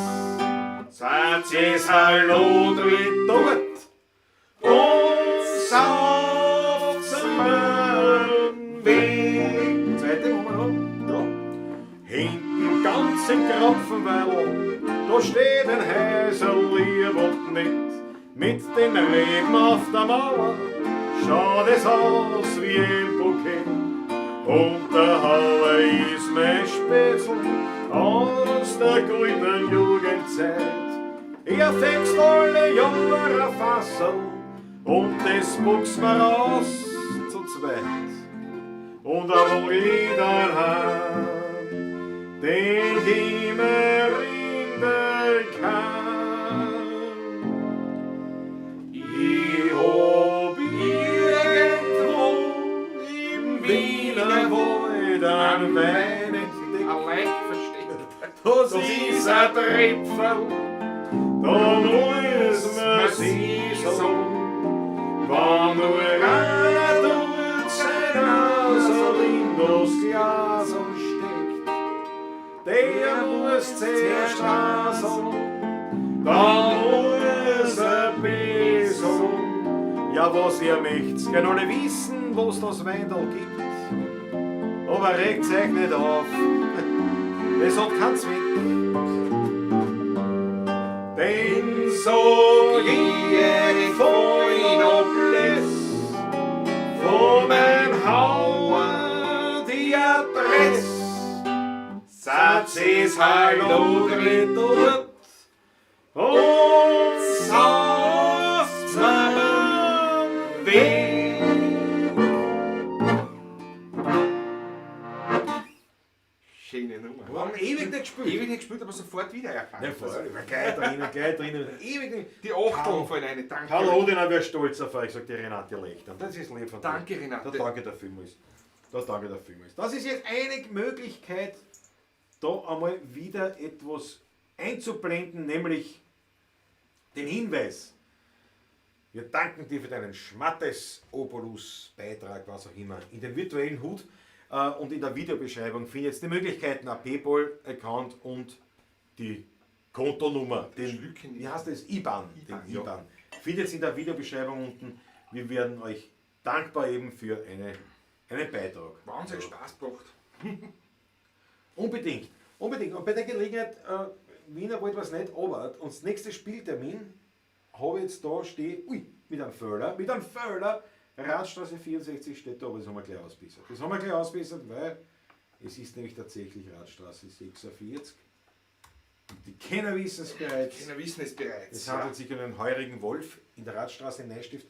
Sagt es Hallo drin dort und sauft's meinen Weg. Zweite Nummer noch. Ja. Hinten ganz im Krapfenwell, da steht ein Häsel lieb und nett. Mit den Reben auf der Mauer schaut es aus wie ein Bouquet. Und der Hauer ist mein Spätzl aus der grünen Jugendzeit. Er fängst alle Jahre Fassel und das buchst mir raus zu zweit. Und wo ich dann heim, denk ich mir in der Kahn. Ich hab irgendwo im Wiener Wald einen Wein entdeckt. Allein versteht. Das ist ein Tripfel, da muss man sie so. Wenn nur einer tut sein Hasel in das Glas steckt, der muss zuerst ansagen, dann muss er Beso. Ja, was ihr möcht's, genau nicht wissen, was das Weindl gibt, aber regt's euch nicht auf, es hat keinen Zweck. Den sag ich fein ablässt, von mein Hauer die Adresse. Satz es Hallo drin dort und sauft's meinen Weg. Schöne Nummer. Wir haben ewig nicht gespielt. Ewig nicht gespielt, aber sofort wieder erkannt. Ja, voll. Gleich drinnen. Ewig nicht. Die Achtung von eine Danke. Karl Odener wäre stolz auf euch, sagt die Renate Lechter. Das ist lieb von dir. Danke, Renate. Das danke der vielmals. Das ist jetzt eine Möglichkeit, da einmal wieder etwas einzublenden, nämlich den Hinweis. Wir danken dir für deinen Schmattes, Obolus, Beitrag, was auch immer, in den virtuellen Hut und in der Videobeschreibung findet ihr die Möglichkeiten, ein PayPal-Account und die Kontonummer, den, wie heißt das? IBAN. Den ja. IBAN. Findet ihr in der Videobeschreibung unten. Wir werden euch dankbar eben für einen Beitrag. Wahnsinn, Spaß gemacht. Unbedingt. Und bei der Gelegenheit, Wiener Wald was nicht, aber und das nächste Spieltermin habe ich jetzt da stehen, mit einem Föller, Radstraße 64 steht da, aber das haben wir gleich ausbessert. Weil es ist nämlich tatsächlich Radstraße 46. Die Kenner wissen es bereits. Es handelt sich um einen heurigen Wolf in der Radstraße in Neustift.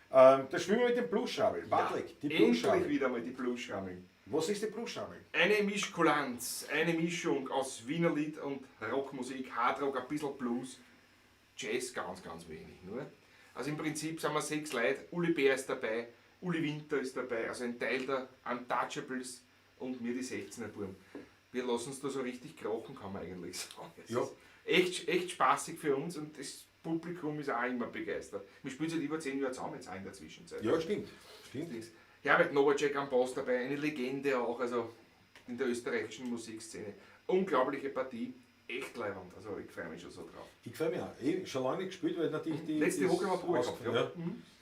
Da schwimmen wir mit dem Bluesschabel. Patrick, die Endlich Bluesschabel. wieder mal die Bluesschabel. Was ist die Bluesschabel? Eine Mischkulanz, eine Mischung aus Wienerlied und Rockmusik, Hardrock, ein bisschen Blues, Jazz ganz, ganz wenig. Nur. Also im Prinzip sind wir 6 Leute, Uli Bär ist dabei, Uli Winter ist dabei, also ein Teil der Untouchables und mir die 16er Buben. Wir lassen uns da so richtig krochen, kann man eigentlich sagen. Es Ja. ist echt spaßig für uns und das Publikum ist auch immer begeistert. Wir spielen seit über 10 Jahren zusammen jetzt auch in der Zwischenzeit. Ja, stimmt. Herbert Nowacek am Bass dabei, eine Legende auch, also in der österreichischen Musikszene. Unglaubliche Partie, echt leibend, also ich freue mich schon so drauf. Ich freue mich auch. Schon lange nicht gespielt, weil natürlich die. Letzte Woche haben wir Probe gehabt, ja.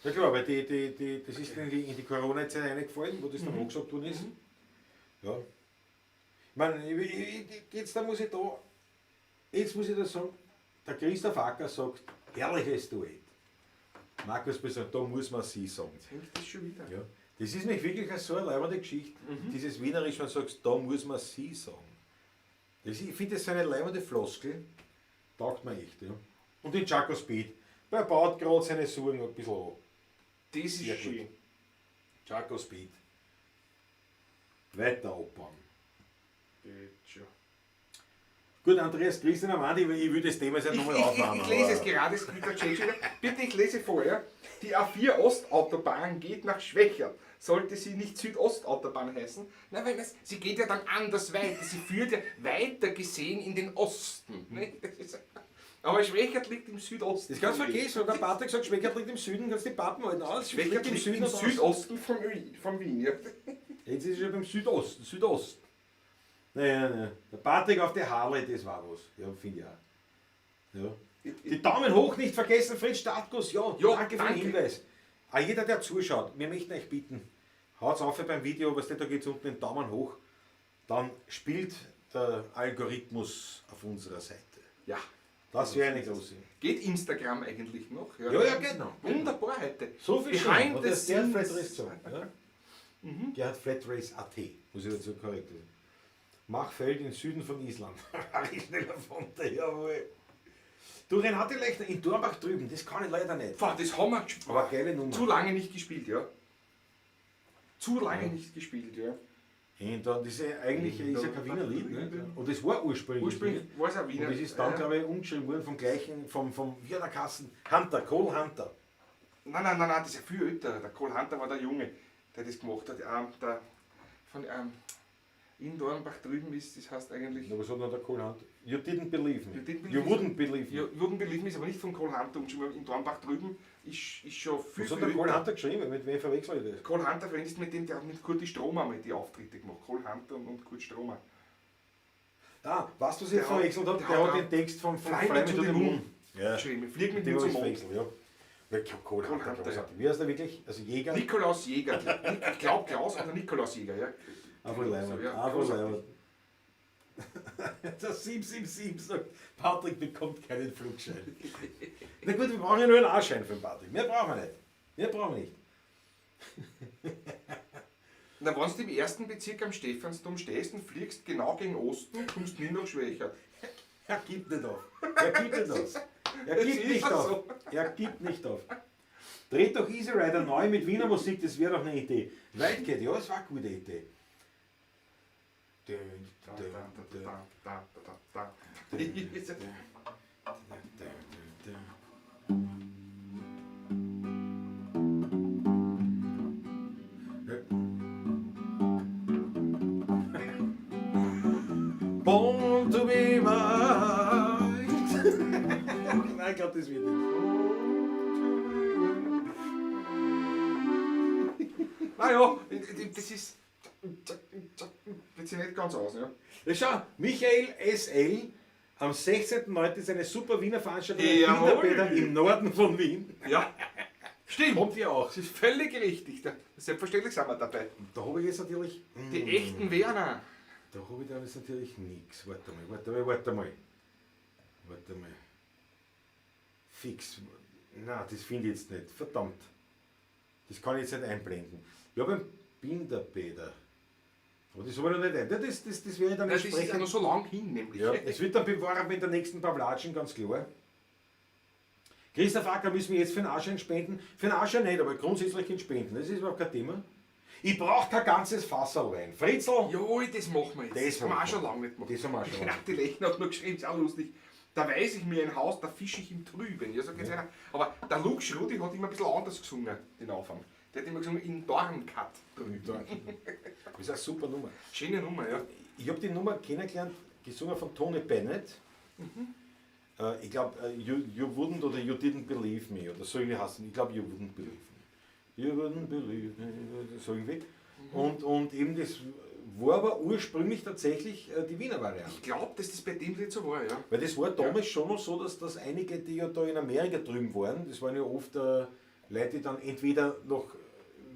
Ja klar, weil das ist in die Corona-Zeit reingefallen, wo das dann angesagt worden ist. Ja. Ich meine, jetzt muss ich da sagen, der Christoph Acker sagt, Herrliches Duett. Markus Besson, da muss man sie sagen. Jetzt hängt das schon wieder. Ja. Das ist nicht wirklich so eine leibende Geschichte. Dieses Wienerisch, wenn du sagst, da muss man sie sagen. Ich finde das so eine leibende Floskel. Taugt mir echt. Ja. Und den Chaco Speed. Der baut gerade seine Sorgen ein bisschen an. Das ist Sehr gut. schön. Chaco Speed. Weiter abbauen. Geht schon. Gut, Andreas Christian Amandi, ich will das Thema jetzt nicht nochmal aufmachen. Ich lese es aber- gerade, es gibt der Chat schon wieder. Bitte, ich lese vorher. Die A4 Ostautobahn geht nach Schwächert. Sollte sie nicht Südostautobahn heißen? Na, weil sie geht ja dann anders weiter. Sie führt ja weiter gesehen in den Osten. Ne? Das ist, aber Schwächert liegt im Südosten. Das kannst du vergessen, und der Patrick sagt, Schweckert liegt im Süden, kannst du die Pappen halten aus. Schwächert liegt im und aus. Südosten von Wien. Ja. Jetzt ist es schon beim Südosten. Naja. Der Patrick auf der Harley, das war was. Ja, finde ich auch. Ja. Die Daumen hoch nicht vergessen, Fritz Startguss. Ja, Ja, danke für den danke. Hinweis. Auch jeder, der zuschaut, wir möchten euch bitten, haut's auf beim Video, was da geht unten den Daumen hoch. Dann spielt der Algorithmus auf unserer Seite. Ja. Das wäre eine große. Geht Instagram eigentlich noch? Ja, geht noch. Wunderbar heute. So viel Behind schon. the Das ist der scenes. Flatrace so. Ja? Gerhard Flatrace.at, muss ich dazu korrekt sagen. Machfeld im Süden von Island. Harry schneller von der, jawohl. Du, Renate Lechner, in Dornbach drüben, das kann ich leider nicht. Boah, das haben wir gespielt. Aber geile Nummer. Zu lange nicht gespielt, ja. Zu lange Ja. nicht gespielt, ja. Und dann, das ist ja eigentlich ist ja kein Wiener Lied, ne? Und das war ursprünglich. Ursprünglich nicht. war es ein Wiener. Und das ist dann, glaube ich, umgeschrieben worden vom gleichen, vom wie der Kassen, Hunter, Cole Hunter. Nein, das ist ja viel älter. Der Cole Hunter war der Junge, der das gemacht hat. Der von in Dornbach drüben ist, das heißt eigentlich. Aber was hat denn der Cole Hunter? You didn't believe me. You didn't believe You me. wouldn't believe me. Ja, Würden believe me ist aber nicht von Cole Hunter umgeschrieben. In Dornbach drüben ist schon viel, Was hat viel der Cole älter. Hunter geschrieben? Mit wem verwechsel ich das? Cole Hunter verwendet mit dem, der hat mit Kurti Stromer mal die Auftritte gemacht. Cole Hunter und Kurt Stromer. Ah, weißt du, was ich jetzt Der hat- verwechselt habe? der Der hat hat auch den Text von Fly Fly Me Me to to the the Moon. Moon. Ja, Geschrieben. Flieg mit den mir habe zum ich Mond. verwechselt, ja. Weil ich glaube, Cole Cole Hunter, Hunter, großartig. ja. Wie heißt der wirklich? Also Jäger? Nikolaus Jäger. Ich glaube Klaus oder Nikolaus Jäger, ja. Einfach Leibwand. Ja, Einfach großartig. Leibwand. Der 777 sagt, Patrick bekommt keinen Flugschein. Na gut, wir brauchen ja nur einen A-Schein für den Patrick. Mehr brauchen wir nicht. Mehr brauchen wir nicht. Na, wenn du im ersten Bezirk am Stephansdom stehst und fliegst genau gegen Osten, kommst du nie noch schwächer. Er gibt nicht auf. Er gibt nicht auf. Er gibt ist nicht ja auf. so. Er gibt nicht auf. Dreht doch Easy Rider neu mit Wiener Musik, das wäre doch eine Idee. Wildcat, ja, das war eine gute Idee. Born to be mine. Nein, ich glaube, das wird nicht. Naja, das ist. Geht sich nicht ganz aus, ja. Ja, schau, Michael SL, am 16.09. ist eine super Wiener Veranstaltung in Jawohl. Winterbäder im Norden von Wien. Ja, stimmt. Kommt ihr auch? Das ist völlig richtig. Selbstverständlich sind wir dabei. Da habe ich jetzt natürlich. Die echten Werner. Da habe ich da jetzt natürlich nichts. Warte mal. Fix. Nein, das finde ich jetzt nicht. Verdammt. Das kann ich jetzt nicht einblenden. Ich habe einen Binderbäder. Aber das habe ich noch nicht ein. Das wäre dann Das ist ja entsprechend. noch so lang hin, nämlich. Ja, es wird dann beworben mit der nächsten Pavlatschen, ganz klar. Christoph Acker müssen wir jetzt für einen Arschein spenden. Für einen Arschein nicht, aber grundsätzlich in Spenden. Das ist überhaupt kein Thema. Ich brauche kein ganzes Fasserl Wein. Fritzl, Jawohl, das machen wir jetzt. Das haben wir auch machen schon wir. lange nicht gemacht. Das haben wir auch schon lange. Die Lechner hat noch geschrieben, ist auch lustig. Da weiß ich mir ein Haus, da fische ich im Trüben. Ja, sagt jetzt einer. Aber der Luke Schrudi hat immer ein bisschen anders gesungen, den Anfang. Der hat immer gesungen, in Dornkat drüben. das ist eine super Nummer. Schöne Nummer, ja. Ich habe die Nummer kennengelernt, gesungen von Tony Bennett. Ich glaube, you wouldn't oder you didn't believe me oder so irgendwie heißt es. Ich glaube, you wouldn't believe me. You wouldn't believe me, so irgendwie. Und eben das war aber ursprünglich tatsächlich die Wiener Variante. Ich glaube, dass das bei dem Lied so war, ja. Weil das war damals schon noch so, dass einige, die ja da in Amerika drüben waren, das waren ja oft Leute, die dann entweder noch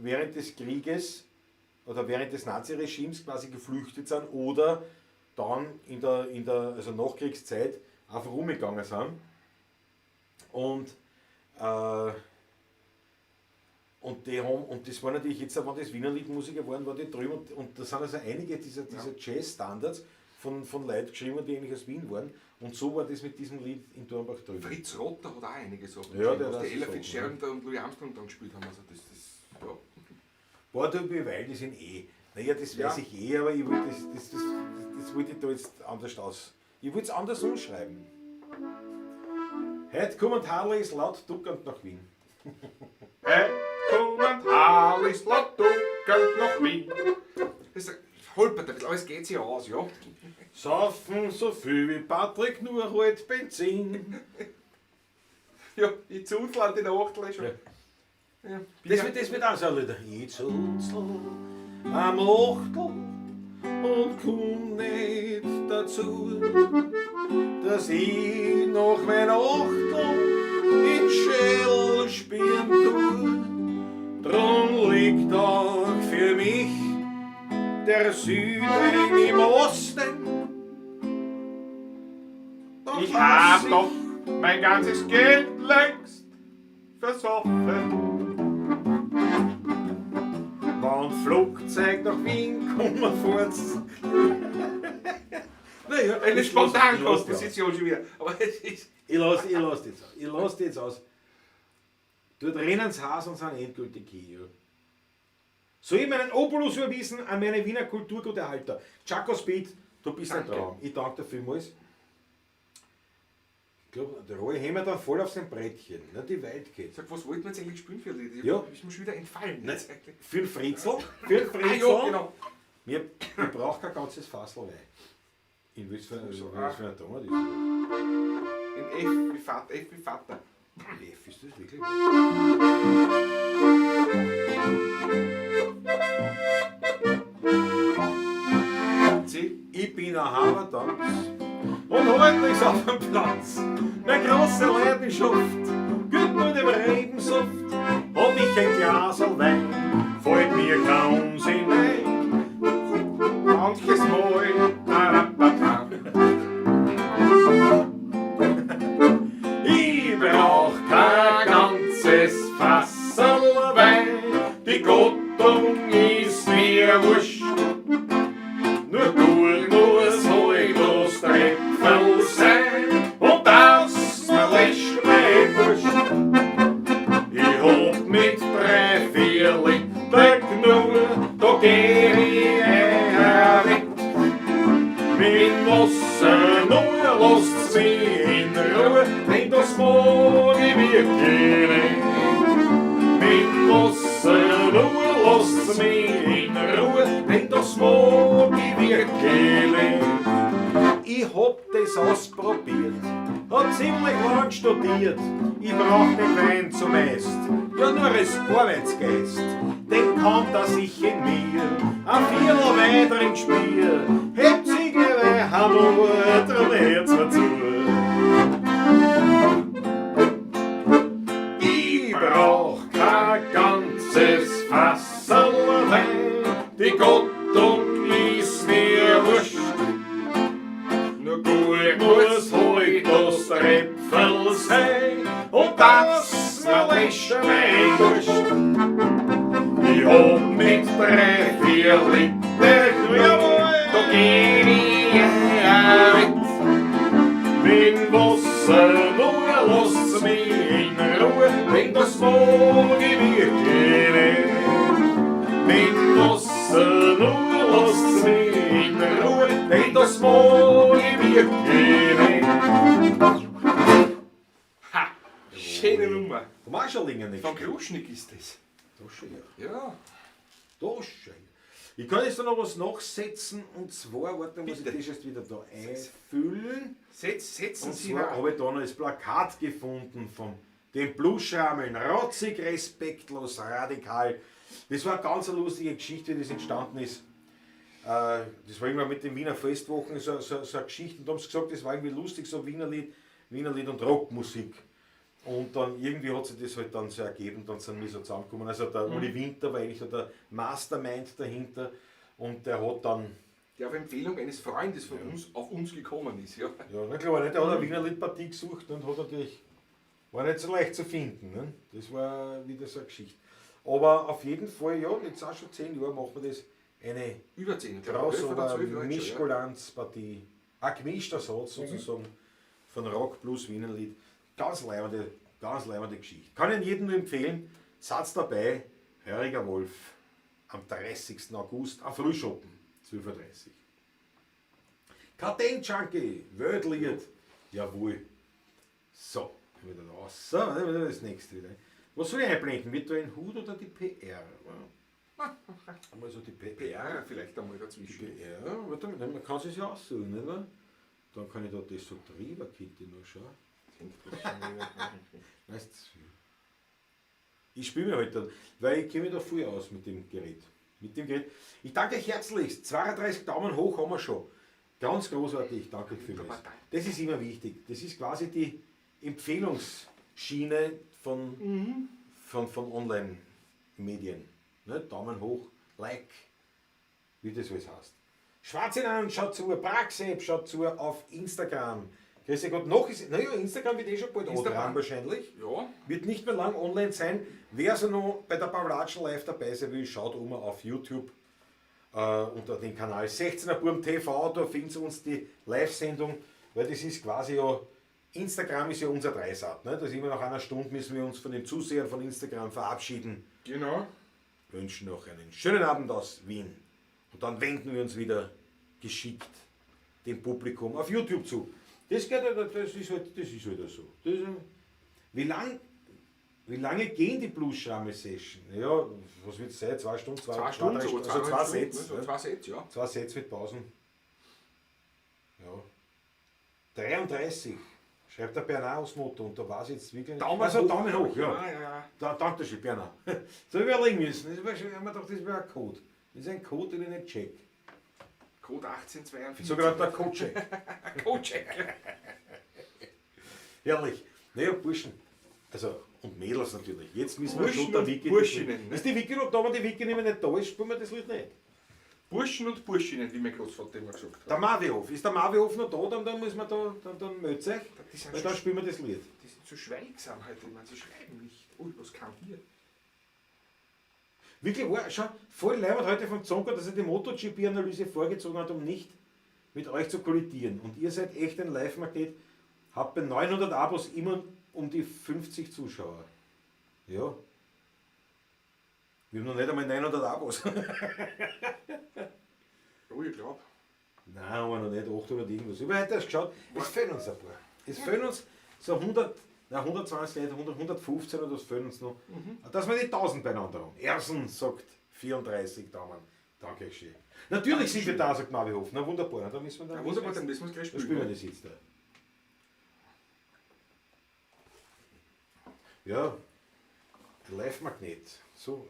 während des Krieges oder während des Naziregimes quasi geflüchtet sind oder dann in der also Nachkriegszeit einfach rumgegangen sind. Und das war natürlich jetzt, wenn das Wiener Liedmusiker waren, war die drüben und da sind also einige dieser Jazz-Standards von Leuten geschrieben, die eigentlich aus Wien waren. Und so war das mit diesem Lied in Dornbach drüben. Fritz Rotter hat auch einige Sachen Ja, geschrieben, der was die hat Ella so Fitzgerald und Louis Armstrong dann gespielt haben. Also das ja. Barthelby, weil die sind naja, das weiß ich aber ich wollte das wollte ich da jetzt anders aus. Ich wollte es anders umschreiben. Heute kommt Harleys laut duckend nach Wien. Kommt Harleys laut duckend nach Wien. Das holpert ein bisschen, aber es geht sich aus, ja. Saufen so viel wie Patrick, nur halt Benzin. Ja, ich zuzle die Nachtel schon. Ja. Das wird auch so ein Lied. Ich zuzle am Achtel und komm nicht dazu, dass ich noch mein Achtel in Schell spielen tue. Drum liegt auch für mich der Süden im Osten. Ich hab doch mein ganzes Geld längst versoffen. Wenn Flugzeug nach Wien kommen fährt. Naja, Eine Spontankomposition schon wieder. Aber es ist. Ich lass die jetzt aus. Dort rennen sie Haus und sind endgültig hier. Soll ich meinen Obolus überwiesen an meine Wiener Kulturguterhalter? Chaco Speed, du bist ein Danke. Traum. Ich danke dir vielmals. Ich glaube, der Roy haben wir dann voll auf sein Brettchen, ne, die Wildcat. Sag, was wollten wir jetzt eigentlich spielen für Lied? Ja. Ist mir schon wieder entfallen. Nein. Jetzt eigentlich. Für den Fritzl. Für den Fritzl. Ja, genau. Ich brauche kein ganzes Fassel Wein. In was für ein Ton das ist. In F wie Vater. F wie Vater. F ist das wirklich? C. Ich bin ein Habertanz und heute ist auf dem Platz meine große Leidenschaft. Gut mit dem Rebensaft hab ich ein Glas Wein, fällt mir kaum Sinn ein. Manches Mal. Tarapapa. Ich brauch kein ganzes Fassel Wein, die Gottung ist mir wurscht. Nur gut muss halt das Trepferl sein und das mir lässt mein Wurscht. Ich hab mit 3-4 Liter genug, da geh ich weg. Mit Wasser nur lasst's mich in Ruhe, denn das mag ich wirklich nicht. Mit Wasser nur lasst's mich in Ruhe, denn das mag ich wirklich nicht. Ich hab das ausprobiert, hab ziemlich lang studiert. Ich brauch den Wein zum Est, ja nur als Arbeitsgeist. Den kann das ich in mir, ein Viertel Wein drin spiel. Hebt sich Wein, Hammer, drum Herz dazu. Ich brauch kein ganzes Fassel Wein, die Gottung ist mir wurscht. Nur gut muss heut das Trepferl sein und das mir lässt mein Wurscht. Ich hab mit 3-4 Liter jawohl, da geh ich mit. Mit Wasser nur lasst's mich in Ruhe, denn das mag ich wirklich nicht. Mit Wasser nur lasst's mich in Ruhe, denn das mag ich wirklich nicht. Ha! Schöne Nummer. Vom Ascherlingen nicht. Von Kruschnik ist das. Das schon, ja. Ja. Das schon. Ich kann jetzt da noch was nachsetzen und zwar, warte, muss ich Bitte. das jetzt wieder da einfüllen. Setzen Und Sie zwar mal. habe ich da noch das Plakat gefunden von den Bluschrammeln. Rotzig, respektlos, radikal. Das war eine ganz lustige Geschichte, wie das entstanden ist. Das war irgendwann mit den Wiener Festwochen so eine Geschichte. Und da haben sie gesagt, das war irgendwie lustig, so Wienerlied und Rockmusik. Und dann irgendwie hat sich das halt dann so ergeben, dann sind wir so zusammengekommen. Also der Uli Winter war eigentlich so der Mastermind dahinter und der hat dann, Der auf Empfehlung eines Freundes von uns auf uns gekommen ist. Ja. ja na klar, nicht, der hat eine Wienerliedpartie gesucht und hat natürlich War nicht so leicht zu finden. Ne? Das war wieder so eine Geschichte. Aber auf jeden Fall, ja, jetzt auch schon 10 Jahre machen wir das. Eine Über 10, glaube ich. 11 oder 12 Jahre schon, ja. Mischkulanzpartie. Ein gemischter Satz sozusagen von Rock plus Wienerlied. Ganz leibende Geschichte. Kann ich jedem nur empfehlen. Satz dabei, Höriger Wolf am 30. August am Frühschoppen, 12.30 Uhr. Karten-Junkie, Weltlied. Jawohl. So, wieder raus. So, das nächste wieder. Was soll ich einblenden? Wird da ein Hut oder die PR? Einmal so die PR. Ja, vielleicht einmal Die dazwischen. PR, warte mal, man kann es ja aussuchen, nicht wahr? Dann kann ich da das so drüber kitten noch schauen. Weißt du, ich spiele mir heute, halt weil ich kenne mich da viel aus mit dem Gerät. Ich danke euch herzlichst. 32 Daumen hoch haben wir schon. Ganz großartig, danke für das. Das ist immer wichtig. Das ist quasi die Empfehlungsschiene von Online-Medien. Ne? Daumen hoch, Like, wie das alles heißt. Schwarzen an, schaut zu, Praxapp, schaut zu auf Instagram. Grüß Gott, noch ist, naja, Instagram wird schon bald dran wahrscheinlich. Ja. Wird nicht mehr lang online sein. Wer so noch bei der Paulatschen live dabei sein will, schaut auf YouTube unter dem Kanal 16er Burm TV, da findet ihr uns die Live-Sendung, weil das ist quasi ja, Instagram ist ja unser Dreisat. Ne? Da ist immer nach einer Stunde müssen wir uns von den Zusehern von Instagram verabschieden. Genau. Wünschen noch einen schönen Abend aus Wien. Und dann wenden wir uns wieder geschickt dem Publikum auf YouTube zu. Das ist halt so. Wie lange gehen die Blues-Schrammel-Session? Ja, was wird es sein? 2 Stunden? 2 Stunden, also 2 Sätze. So 2 Sätze, ja. 2 Sätze mit Pausen. Ja. 33. Schreibt der Bernard aufs Motto und da war es jetzt wirklich. Daumen hoch, ja. Ja. Dankeschön, Bernard. So überlegen müssen. Das wäre ein Code. Das ist ein Code, den ich nicht check. Code 1842. Sogar der Code-Check. Code-Check. Herrlich. Naja, Burschen. Also, und Mädels natürlich. Jetzt müssen wir Burschen schon der und Wiki. Burschinnen, ne? Ist die Wiki noch da, wenn die Wiki nicht mehr da ist, spielen wir das Lied nicht. Burschen und Burschinnen, wie mein Großvater immer gesagt hat. Der Marvihof. Ist der Marvihof noch da, dann müssen wir da, dann meldet euch. Die sind, Weil dann spielen wir das Lied. die sind so schweigsam heute, ich meine, sie schreiben nicht. Ui, was kam hier? Wirklich wahr, schau, voll leibend heute vom Zonka, dass er die MotoGP-Analyse vorgezogen hat, um nicht mit euch zu kollidieren. Und ihr seid echt ein Live-Magnet, habt bei 900 Abos immer um die 50 Zuschauer. Ja. Wir haben noch nicht einmal 900 Abos. Oh, ich glaube. Nein, haben wir noch nicht, 800 irgendwas. Ich habe heute erst geschaut, es fehlen uns ein paar. Es fehlen uns so 120 Leute, 115 oder das fehlen uns noch. Dass wir die 1000 beieinander haben. Ersen sagt 34 Daumen. Danke euch schön. Natürlich sind wir da, sagt Marvihof. Na wunderbar, na, dann müssen wir da. Ja, wunderbar, dann müssen wir es gleich Da spielen. spielen wir das jetzt da. Ja, Live-Magnet. So,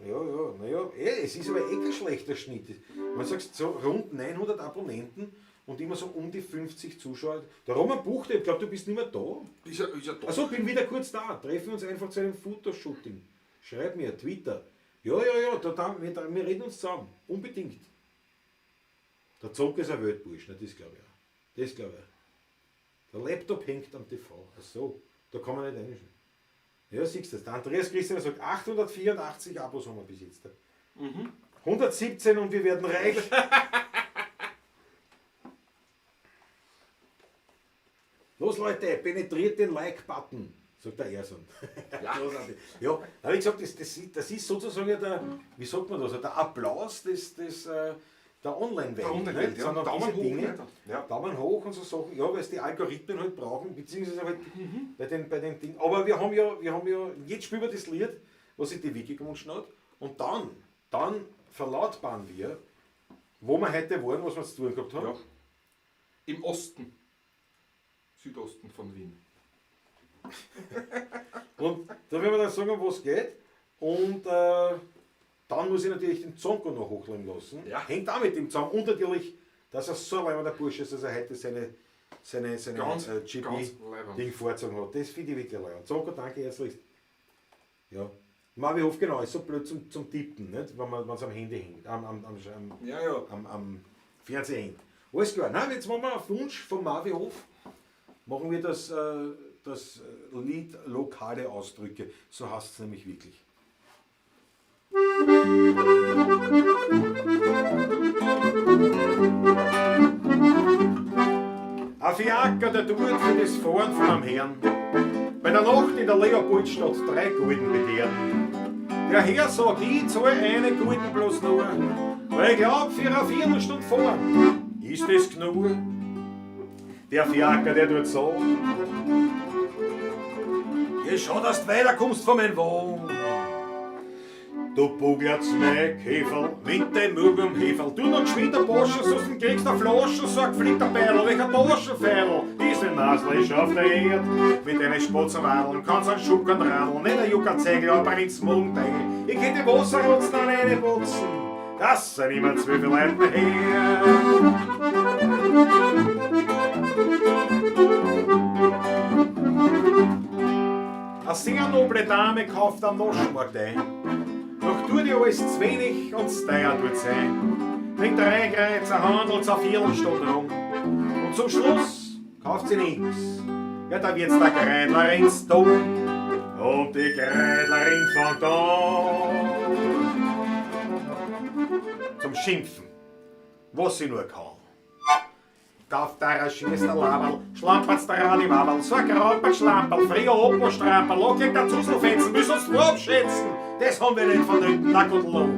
naja, es ist aber kein schlechter Schnitt. Man sagt so rund 900 Abonnenten und immer so um die 50 Zuschauer. Der Roman Buchter, ich glaube, du bist nicht mehr da. Ist er da? Achso, bin wieder kurz da. Treffen wir uns einfach zu einem Fotoshooting. Schreib mir, Twitter. Ja, wir reden uns zusammen. Unbedingt. Der Zonk ist ein Weltbursch, ne? Das glaube ich auch. Der Laptop hängt am TV. Achso, da kann man nicht reinschauen. Ja, siehst du das. Der Andreas Christian sagt, 884 Abos haben wir bis jetzt. 117 und wir werden reich. Los Leute, penetriert den Like-Button, sagt der Erson. Ja. Ja, aber wie gesagt, das ist sozusagen der, wie sagt man das, der Applaus der Online-Welt. Der Online-Welt, ja. Sondern Daumen diese hoch, Dinge, ne? Ja. Daumen hoch und so Sachen, ja, weil es die Algorithmen halt brauchen, beziehungsweise halt bei den Dingen. Aber wir haben ja, jetzt spielen wir das Lied, was sich die Wiki gewünscht hat, und dann verlautbaren wir, wo wir heute waren, was wir zu tun gehabt haben. Ja. Im Osten. Südosten von Wien. Und da werden wir dann sagen, um was geht. Und dann muss ich natürlich den Zonko noch hochladen lassen. Ja. Hängt auch mit dem zusammen. Und natürlich, dass er so lange der Bursche ist, dass er heute seine Ganz GP-Ding leibend. vorgezogen hat. Das finde ich wirklich leibend. Zonko, danke herzlich. Ja. Marvihof, genau, ist so blöd zum Tippen, nicht? Wenn man es am Handy hängt, am Fernseher hängt. Alles klar. Nein, jetzt machen wir auf Wunsch von Marvihof, machen wir das das Lied lokale Ausdrücke, so heißt es nämlich wirklich. Ein Fiaker, der tut für das Fahren von einem Herrn bei der Nacht in der Leopoldstadt 3 Gulden begehren. Der Herr sagt, ich zahle eine Gulden bloß nur, weil ich glaub, für eine Viertelstunde fahren ist das genug. Der Fiaker, der tut so, ja, schau, dass du weiterkommst von meinem Wagen. Du bugelst mein Käferl mit dem Mug am Heferl. Du noch geschwind ein Porsche, sonst kriegst du eine Flasche, so ein geflickter Beidl, welcher Taschenfeidl. Diese Nasel ist auf der Erde, mit deinen Spatzenwadeln kannst du einen Schuckern radeln, nicht ein Juckerzegel, aber ins Mundteil. Ich hätte Wasserrotzen an eine putzen, das sind immer 12 Leute her. Eine sehr noble Dame kauft am Naschmarkt ein. Doch tut ihr alles zu wenig und zu teuer tut sein. Bringt 3 Kreuzer, handelt eine Viertelstunde rum. Und zum Schluss kauft sie nix. Ja, da wird's der Kreidlerin dumm. Und die Kreidlerin fängt an zum Schimpfen, was sie nur kann. Kauft der schießt der Laberl, schlampert's der Radiwabel, so ein Grauper Schlamperl, früher Opo-Stramperl, lockig der Zuselfetzen, müssen uns nur abschätzen. Das haben wir nicht vernünftig, na gut Lob.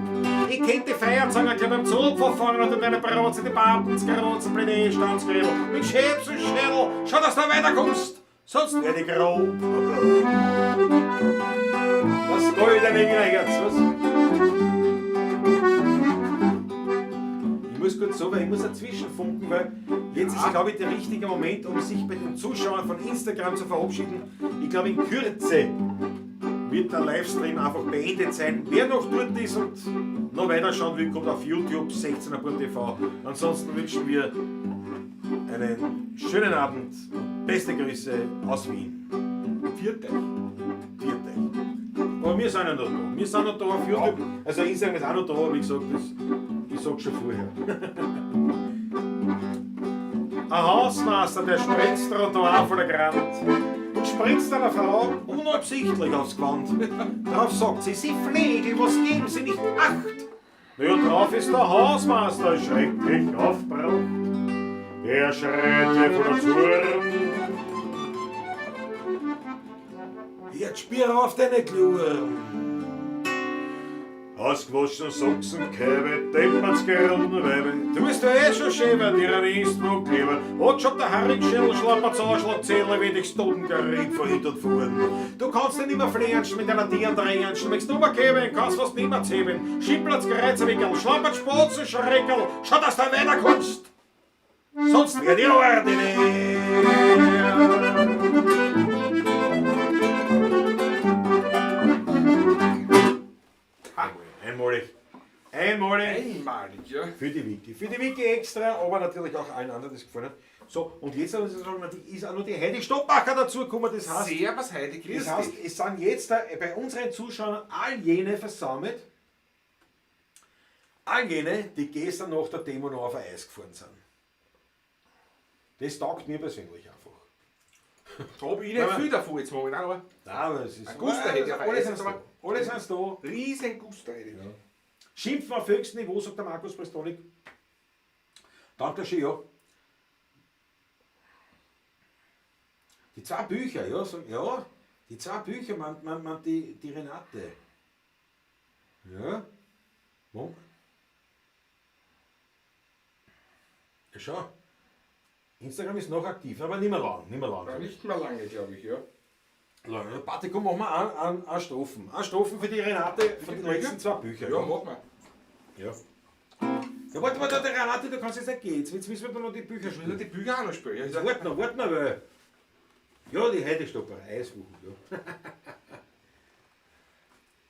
Ich kennt die Feierzanger gleich beim Zug verfahren und in deine Bratze, die Beamten, das Karotzen, Pläne, Stanzgrädel, mit Schäbs und Schädel, schau, dass du weiterkommst, sonst werde ich grob. Das goldene Herz, was? Ich muss kurz so, weil ich muss dazwischen funken, weil jetzt ist, glaube ich, der richtige Moment, um sich bei den Zuschauern von Instagram zu verabschieden. Ich glaube, in Kürze wird der Livestream einfach beendet sein. Wer noch dort ist und noch weiter schauen will, kommt auf YouTube 16er.tv. Ansonsten wünschen wir einen schönen Abend. Beste Grüße aus Wien. Vierte. Aber wir sind ja noch da. Wir sind noch da auf YouTube. Also Instagram ist auch noch da, wie gesagt, ich sag's schon vorher. Ein Hausmeister, der spritzt Trottoir von der Grand und spritzt einer Frau unabsichtlich aufs Gewand. Darauf sagt sie, Sie Flegel, was geben Sie nicht Acht? Ja, drauf ist der Hausmeister schrecklich aufgebracht. Er schreit von der Zorn. Jetzt spiel auf deine Kluren. Ausgewaschene Socken, Käbe, deppert's gerundene Weibe. Du bist ja eh schon schäber, dir ein Innsbruck lieber. Hat schon der Harringschell, schlappert's Anschlagzähler, wie dich Stundengerät verhindert fuhren. Du kannst nicht immer flänschen mit deiner Tier und Dränschen. Möchtest du mal kämen, kannst was nimmer zähmen. Schimplert's Gereizerwickel, schlappert Spatzen, Schreckerl. Schau, dass du weiterkommst. Sonst wird die ordinär. Einmalig, ja. für die Wiki extra, aber natürlich auch allen anderen, das gefallen hat. So, und jetzt ist auch noch die Heidi Stoppacher dazu gekommen, das heißt, Servus Heidi, grüß dich. es sind jetzt bei unseren Zuschauern all jene versammelt, all jene, die gestern nach der Demo noch auf Eis gefahren sind. Das taugt mir persönlich einfach. Da habe ich nicht viel davon jetzt momentan, aber Nein, aber es ist ein Guster hätte ich auf alles Eis, sind da. Alle sind da. riesen Guster hätte ich. Ja. Schimpfen auf höchstem Niveau, sagt der Markus Prestonik. Danke schön, ja. Die 2 Bücher, ja, ja, die 2 Bücher, man die Renate. Ja, Moment. Ja, schau. Instagram ist noch aktiv, aber nicht mehr lang. Ja, nicht mehr lange, glaube ich, ja. Lange. Patti, komm, machen wir einen Strophen. Einen Strophen für die Renate, für die letzten 2 Bücher. Ja, mach mal. Ja. Ja, warte mal, der Renate, du kannst jetzt nicht gehen. Jetzt müssen wir noch die Bücher Ich will spielen. die Bücher auch noch spielen. Ja, Ja, warte mal, weil. Ja, die Heidestopper, Eiswuchen, ja.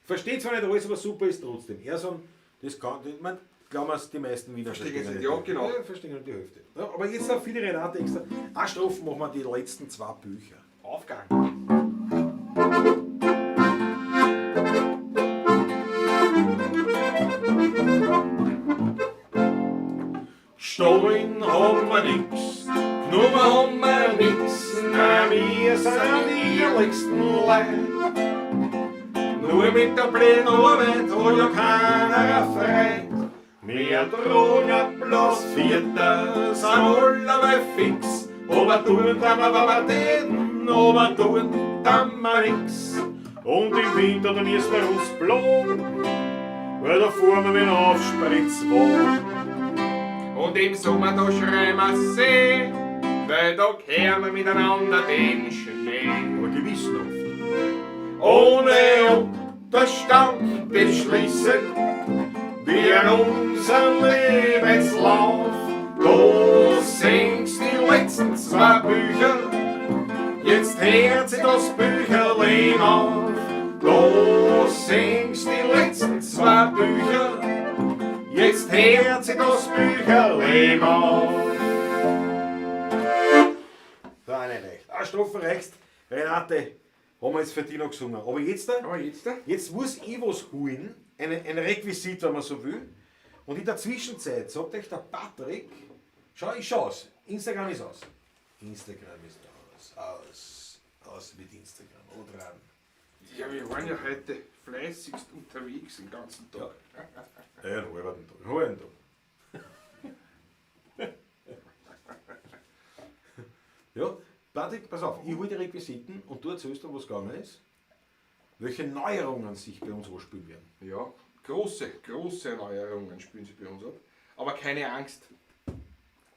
Versteht zwar nicht alles, aber super ist trotzdem. Er sagt, das kann, man glauben es die meisten Wiener Verstehen sie, nicht. ja, genau. Ja, verstehen nur die Hälfte. Ja, aber jetzt auch für die Renate extra. Eine Strophe machen wir die letzten 2 Bücher. Aufgang. Stollen haben wir nix, genommen haben wir nix. Na, wir sind die ehrlichsten Leute. Nur mit der blöden Arbeit hat ja keiner Freude. Wir drohen bloß Vierter, sind allerweil fix. Aber tun dann wir täten, aber tun dann wir nix. Und im Winter, da müssen wir uns plagen, weil da fahren wir wieder auf Spritzwagen. Und im Sommer, da schreien wir See, weil da kehren wir miteinander den Schnee. Aber gewissenhaft. Ohne Unterstand beschließen wir unseren Lebenslauf. Da singst die letzten 2 Bücher, jetzt hört sich das Bücherlein auf. Da singst die letzten 2 Bücher, jetzt hört sich das Bücherlein auf. Da auch nicht recht. Eine Strophe reichst. Renate, haben wir jetzt für dich noch gesungen. Aber jetzt muss ich was holen, ein Requisit, wenn man so will. Und in der Zwischenzeit sagt euch der Patrick, schau, ich schau's. Instagram ist aus. Instagram ist aus mit Instagram. Oder ran. Ja, wir waren ja heute fleißigst unterwegs den ganzen Tag. Ja, einen halben Tag. Ja, Patrick, pass auf, ich hole die Requisiten und du erzählst dir, was gegangen ist. Welche Neuerungen sich bei uns anspielen werden. Ja, große Neuerungen spielen sie bei uns ab. Aber keine Angst,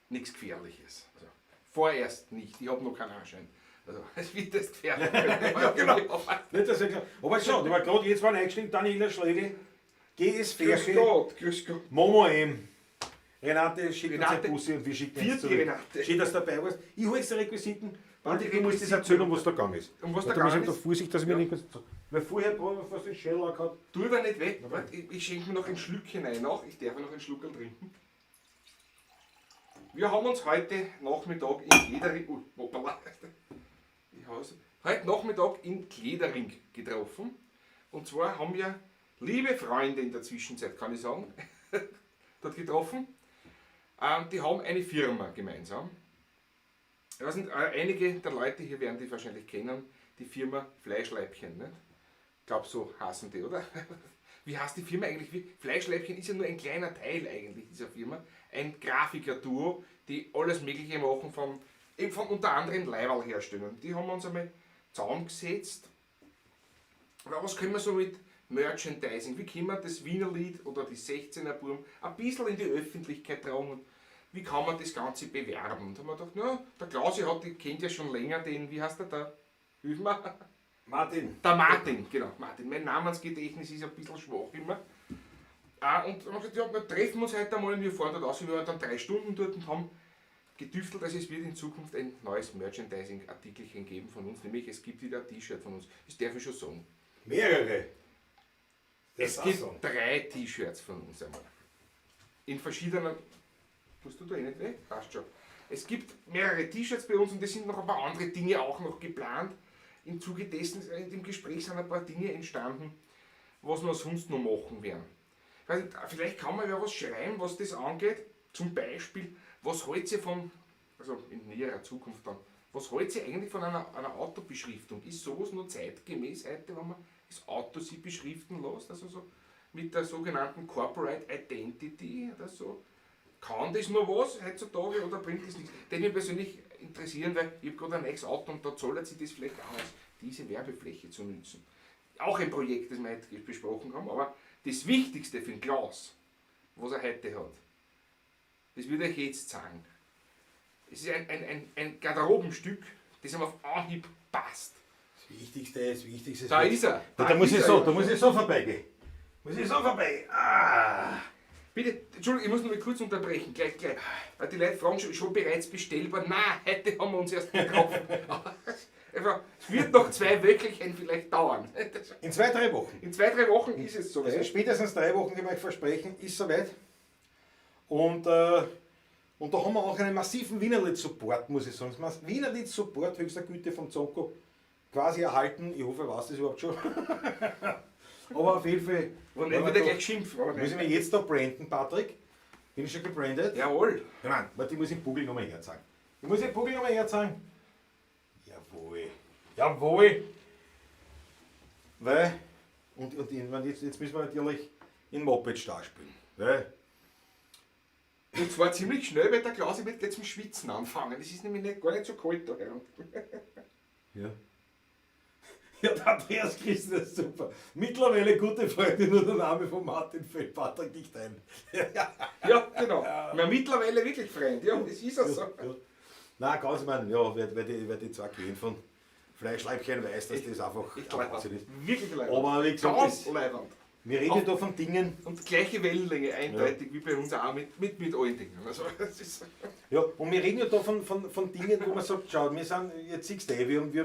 nichts Gefährliches. Also, vorerst nicht, ich habe noch keinen Anschein. Also, es wird jetzt gefährlich. Ja, genau. Nicht, dass ich glaub, aber schau, war gerade jetzt waren eingestiegen, Daniela Schlegel, GS Ferche, Grüß Gott. Momo M. Renate schickt uns Renate, ein Bussi und wir schicken uns vierte zurück. Renate. Schön, dass du dabei warst. Ich hole jetzt die Requisiten. Und die Du musst das Requisiten- erzählen, um was da gegangen ist. Um was da Und da muss ich gegangen da ist? Vorsicht, dass ich mir Ja. nicht... Weil vorher, bevor du den Scheller hat, Tu da nicht weg. Ich schenke mir noch ein Schlückchen ein. Ich darf noch einen Schluckerl trinken. Wir haben uns heute Nachmittag in Gledering, heute Nachmittag in Gledering getroffen. Und zwar haben wir liebe Freunde in der Zwischenzeit, kann ich sagen, dort getroffen. Die haben eine Firma gemeinsam. Ich weiß nicht, einige der Leute hier werden die wahrscheinlich kennen, die Firma Fleischleibchen. Nicht? Ich glaube, so heißen die, oder? Wie heißt die Firma eigentlich? Fleischleibchen ist ja nur ein kleiner Teil eigentlich dieser Firma. Ein Grafiker-Duo, die alles Mögliche machen, eben von unter anderem Leiberl herstellen. Die haben uns einmal zusammengesetzt. Was können wir so mit Merchandising, wie können wir das Wiener Lied oder die 16er Burm ein bisschen in die Öffentlichkeit tragen und wie kann man das Ganze bewerben? Und da haben wir gedacht, na, der Klausi kennt ja schon länger den, wie heißt der da? Hilf mir. Martin. Der Martin, genau, Martin. Mein Namensgedächtnis ist ein bisschen schwach immer. Und dann haben wir gesagt, ja, wir treffen uns heute einmal und wir fahren dort aus. Wir waren dann 3 Stunden dort und haben getüftelt, also es wird in Zukunft ein neues Merchandising-Artikelchen geben von uns, nämlich es gibt wieder ein T-Shirt von uns. Das darf ich schon sagen. Mehrere. Es gibt 3 T-Shirts von uns einmal. In verschiedenen. Tust du da eh nicht weh? Passt schon. Es gibt mehrere T-Shirts bei uns und es sind noch ein paar andere Dinge auch noch geplant. Im Zuge dessen, in dem Gespräch sind ein paar Dinge entstanden, was wir sonst noch machen werden. Ich weiß nicht, vielleicht kann man ja was schreiben, was das angeht. Zum Beispiel, was hält ihr von, also in näherer Zukunft dann, was hält ihr eigentlich von einer Autobeschriftung? Ist sowas nur zeitgemäß heute, wenn man das Auto sich beschriften lässt? Also so mit der sogenannten Corporate Identity oder so? Kann das noch was heutzutage oder bringt das nichts? Das mich persönlich interessieren, weil ich habe gerade ein neues Auto und da zahlt sich das vielleicht aus, diese Werbefläche zu nutzen. Auch ein Projekt, das wir heute besprochen haben, aber das Wichtigste für den Klaus, was er heute hat, das würde ich jetzt sagen. Es ist ein Garderobenstück, das ihm auf Anhieb passt. Das Wichtigste. Da ist er. Da muss ist ich er. so vorbeigehen. Bitte, Entschuldigung, ich muss noch mal kurz unterbrechen, gleich. Weil die Leute fragen schon bereits bestellbar. Nein, heute haben wir uns erst getroffen. Aber es wird noch 2 Wöchelchen vielleicht dauern. In 2-3 Wochen. In 2-3 Wochen ist es so. Also spätestens 3 Wochen, kann ich euch versprechen, ist soweit. Und da haben wir auch einen massiven Wienerlied-Support, muss ich sagen. Das Wienerlied-Support höchster Güte vom Zonko quasi erhalten. Ich hoffe, er weiß das überhaupt schon. Aber auf jeden Fall. Und nicht wieder gleich schimpfen. Muss ich mir jetzt da branden, Patrick? Bin ich schon gebrandet? Jawohl. Ja, Mann, warte, ich muss den Pugel nochmal herzeigen. Jawohl. Jawohl. Weil, jetzt müssen wir natürlich in Moped-Start spielen. Weil, Und zwar ziemlich schnell, weil der Klausi wird gleich zum Schwitzen anfangen. Es ist nämlich gar nicht so kalt da. ja. Ja, der Andreas Christen ist super. Mittlerweile gute Freunde, nur der Name von Martin fällt Patrick nicht ein. Ja, genau. Na, mittlerweile wirklich Freund, ja, das ist auch so. Ja. Nein, ganz ich meine, ja, wer die zwei gehen von Fleischleibchen weiß, dass das einfach Ich ein leid Wahnsinn ist. wirklich leibend. Aber wie gesagt, Ganz leibend. wir reden ja da von Dingen. Und gleiche Wellenlänge eindeutig wie bei uns auch mit allen Dingen. Also, das ist Ja, und wir reden ja da von Dingen, wo man sagt, schau, wir sind, jetzt siehst du, wir sind ja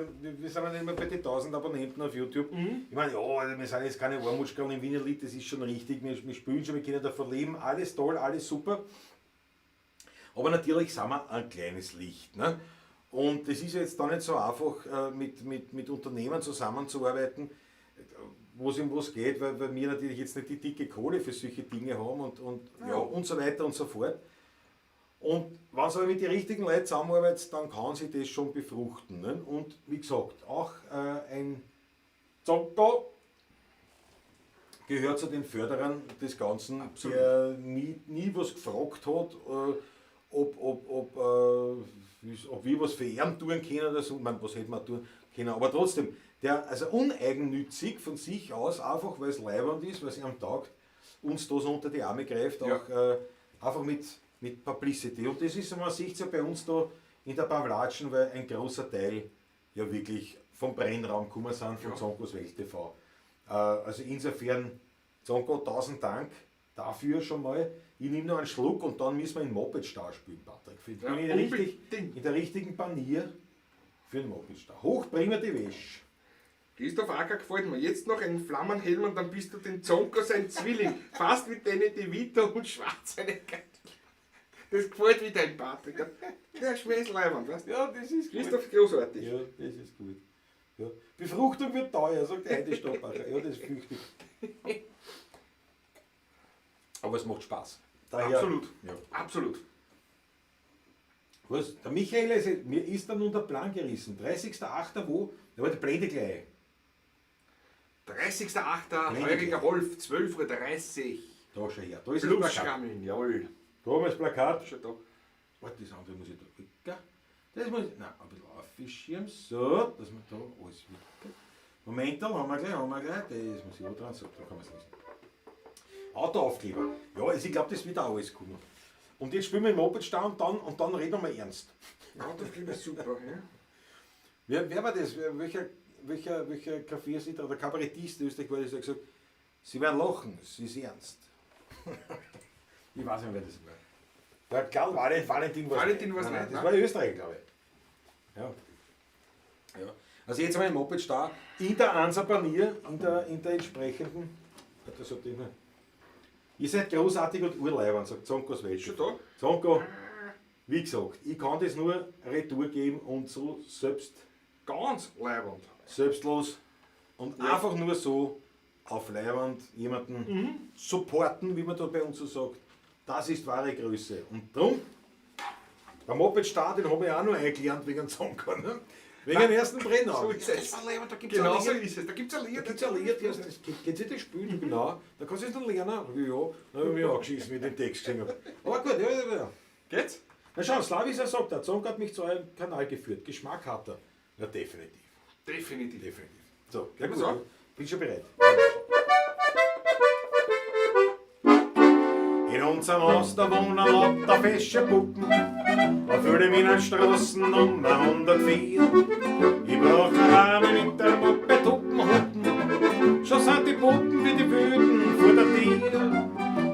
nicht mehr bei den 1000 Abonnenten auf YouTube. Ich meine, ja, wir sind jetzt keine Armutschkerl im Wiener Lied, das ist schon richtig, wir spielen schon, wir können davon leben, alles toll, alles super. Aber natürlich sind wir ein kleines Licht. Ne? Und das ist jetzt da nicht so einfach, mit Unternehmen zusammenzuarbeiten, wo es um was geht, weil wir natürlich jetzt nicht die dicke Kohle für solche Dinge haben und so weiter und so fort. Und wenn du aber mit den richtigen Leuten zusammenarbeitest, dann kann sich das schon befruchten. Ne? Und wie gesagt, auch ein Zonko gehört zu den Förderern des Ganzen, Absolut. der nie was gefragt hat, ob wir was für ihn tun können oder so. Ich meine, was hätten wir tun können, aber trotzdem, der also uneigennützig von sich aus, einfach weil es leibend ist, weil es ihm taugt, uns da so unter die Arme greift, Ja. auch einfach mit Publicity. Und das ist, man sieht es ja bei uns da in der Pavlatschen, weil ein großer Teil ja wirklich vom Brennraum gekommen sind, von Ja. Zonkos Welt TV. Also insofern, Zonko, 1000 Dank dafür schon mal. Ich nehme noch einen Schluck und dann müssen wir in Moped-Star spielen, Patrick. Bin Ja, ich unbedingt. in der richtigen Panier für den Moped-Star. Hochprimitive Wäsche. Christoph Acker gefällt mir. Jetzt noch einen Flammenhelm und dann bist du den Zonko sein Zwilling. Fast mit denen die Vita und Schwarz eine Geil. Das gefällt wie dein Patrick. Der schmeißt leibend, weißt du? Ja, das ist gut. Christoph großartig. Ja, das ist gut. Ja. Befruchtung wird teuer, sagt Heidi Stoppacher. Ja, das fürchte ich. Aber es macht Spaß. Daher, Absolut. Ja. Absolut. Was? Der Michael, mir ist da nun der Plan gerissen. 30.08. wo? Da war die Blende gleich. 30.08. Heuriger Wolf, 12.30 Uhr. Da schau her. Da ist das Plakat. Blutsschrammeln, jawohl. Da haben wir das Plakat. Schon da. Warte, das andere muss ich da wicken. Das muss ich, nein, ein bisschen aufschirmen. So, dass wir da alles wicken. Moment, haben wir gleich. Das muss ich auch dran. So, da kann man es lesen. Autoaufkleber. Ja, also ich glaube, das wird auch alles kommen. Und jetzt spielen wir im Moped-Star und dann reden wir mal ernst. Autofilm ist super. Ja? Wer war das? Welcher Kaffeesitter oder Kabarettist in Österreich war das, der gesagt, Sie werden lachen, es ist ernst. Ich weiß nicht, wer das war. Der Karl Valentin war es Valentin war's Nein, nicht, das ne? war Österreich, glaube ich. Ja. Also jetzt haben wir im Moped-Star in der Ansa-Panier, in der entsprechenden. Das hat immer. Ihr seid großartig und urleibend, sagt Zonkos Welt. Schon da? Zonko, wie gesagt, ich kann das nur Retour geben und so Ganz leibend. selbstlos und Ja. einfach nur so auf Leiband jemanden supporten, wie man da bei uns so sagt. Das ist wahre Größe. Und darum, der Moped-Star, den habe ich auch noch eingelernt wegen Zonko. Ne? Wegen dem ersten Brenner. So ist es. Da gibt Genau so ist es. Da gibt es ein Da Lied. gibt es ein Lied, das geht sich das spielen, genau. Da kannst du es dann lernen. Ja, da habe ich mich angeschissen, wie ich den Text gesehen habe. Aber gut, ja. Geht's? Na schau, Slavis sagt, der Zonko hat mich zu eurem Kanal geführt. Geschmack hat er. Ja, definitiv. Definitiv. So, ja Gib gut, uns an. bin schon bereit. In unserem Haus, da wohnen lauter fesche Puppen. Auf viele meiner Straßen Nummer 104. Ich brauch einen Rahmen mit der Moppe Tuppenhutten. Schon sind die Puppen wie die Wüten vor der Tür.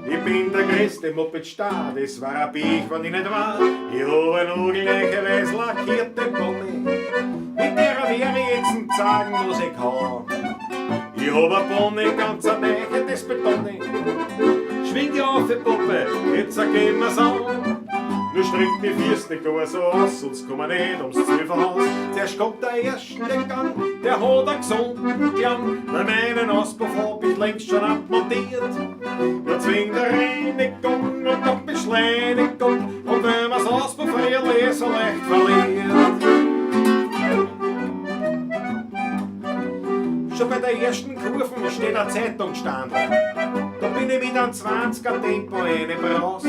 Ich bin der größte Moped-Star, das war ein Bieg, wenn ich nicht war. Ich habe eine ungleiche weiß lackierte Bonne. Mit der wäre ich jetzt ein zagenlose K. Ich hab eine Bonne, ganz eine Neiche des Betone. Schwing die auf, Puppe, jetzt gehen wir's an. Nur streckt die Füße nicht gar so aus, sonst kommen wir nicht ums Zwölferhaus. Zuerst kommt der erste Gang, der hat einen gesunden Klang. Bei meinen Auspuff hab ich längst schon abmontiert. Nur zwingt der Reinigung und noch Beschleunigung. Und wenn man's Auspuff so leicht verliert. Schon bei der ersten Kurve steht eine Zeitung gestanden. Da bin ich wieder ein 20er Tempo reingebrast.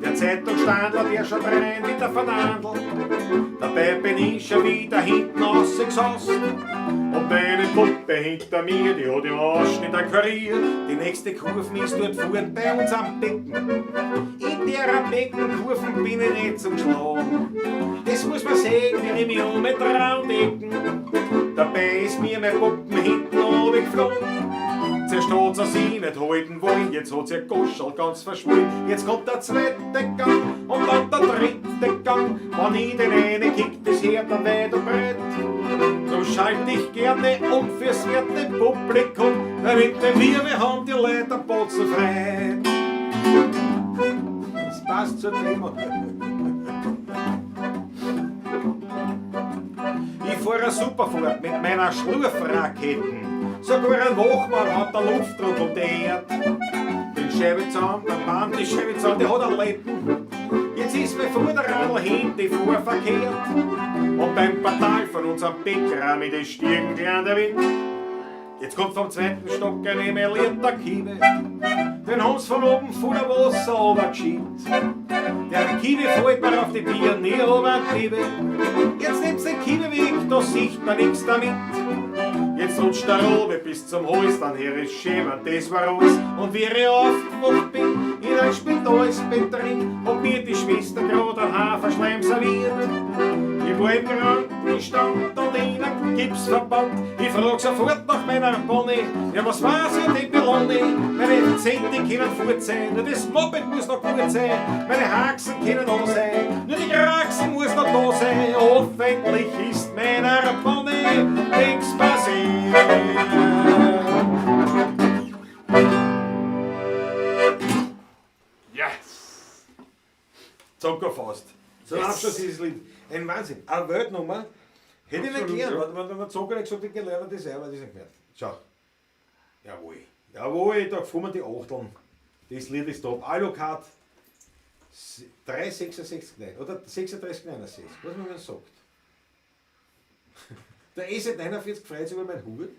Der Zeitungsstandler, der schaut rein wie der Vernadel. Dabei bin ich schon wieder hinten rausgesaust. Und meine Puppe hinter mir, die hat im Arsch nicht akkuriert. Die nächste Kurve ist dort vorn bei uns am Becken. In der Beckenkurve bin ich nicht zum Schlagen. Das muss man sehen, wie ich mich um mit Traumdecken. Dabei ist mir mein Puppen hinten runtergeflogen. Zuerst hat sie sich nicht halten wollen, jetzt hat sie ein Goschel ganz verschwunden. Jetzt kommt der zweite Gang und dann der dritte Gang. Wenn ich den einen kick, das Herd dann weiter breit. So schalte ich gerne um fürs werte Publikum, damit wir haben die Leute Botzen frei. Das passt zum Thema. Ich fahre super fort mit meiner Schlurfraketen. Sogar ein Wachmann hat der Luftdruck um die Erde. Den Scheibenzaun, der Mann, die Scheibenzaun, der hat ein Leppen. Jetzt ist mein Vorderradl hinten vorverkehrt. Und beim Portal von unserem Bäcker mit den Stiegen gern der Wind. Jetzt kommt vom zweiten Stock eine melierte Kiebe. Den haben sie von oben voller Wasser runtergeschiebt. Der Kiebe fällt mir auf die Bier nie runter, Kiebe. Jetzt nimmt den Kiebe weg, da sieht man nichts damit. Jetzt rutscht der Robe bis zum Hals, dann her ist schön, das war alles. Und wie ich aufgewacht bin, in ein Spitalsbett drin, hat mir die Schwester gerade einen Haferschleim serviert. Ich war im Krankenstand und in einem Gipsverband. Ich frag sofort nach meiner Bonnie, ja was war's ja die Melone? Meine Zähne können fort sein, nur das Moped muss noch gut sein. Meine Haxen können da sein, nur die Kraxen muss noch da sein. Hoffentlich ist meiner Bonnie nichts passiert. Yes! Zuckerfaust. So ein Yes. Abschluss dieses Lied. Ein Wahnsinn. Eine Weltnummer. Hätte ich nicht Absolut, gelernt. ja. Wenn man Zucker nicht gesagt hat, gelernt hat, das aber das nicht gelernt. Schau. Jawohl. Jawohl, da gefunden die Achteln. Das Lied ist top. Alucard 366, nein, oder 3669, was man mir sagt. Der EZ49 freut sich über meinen Hut.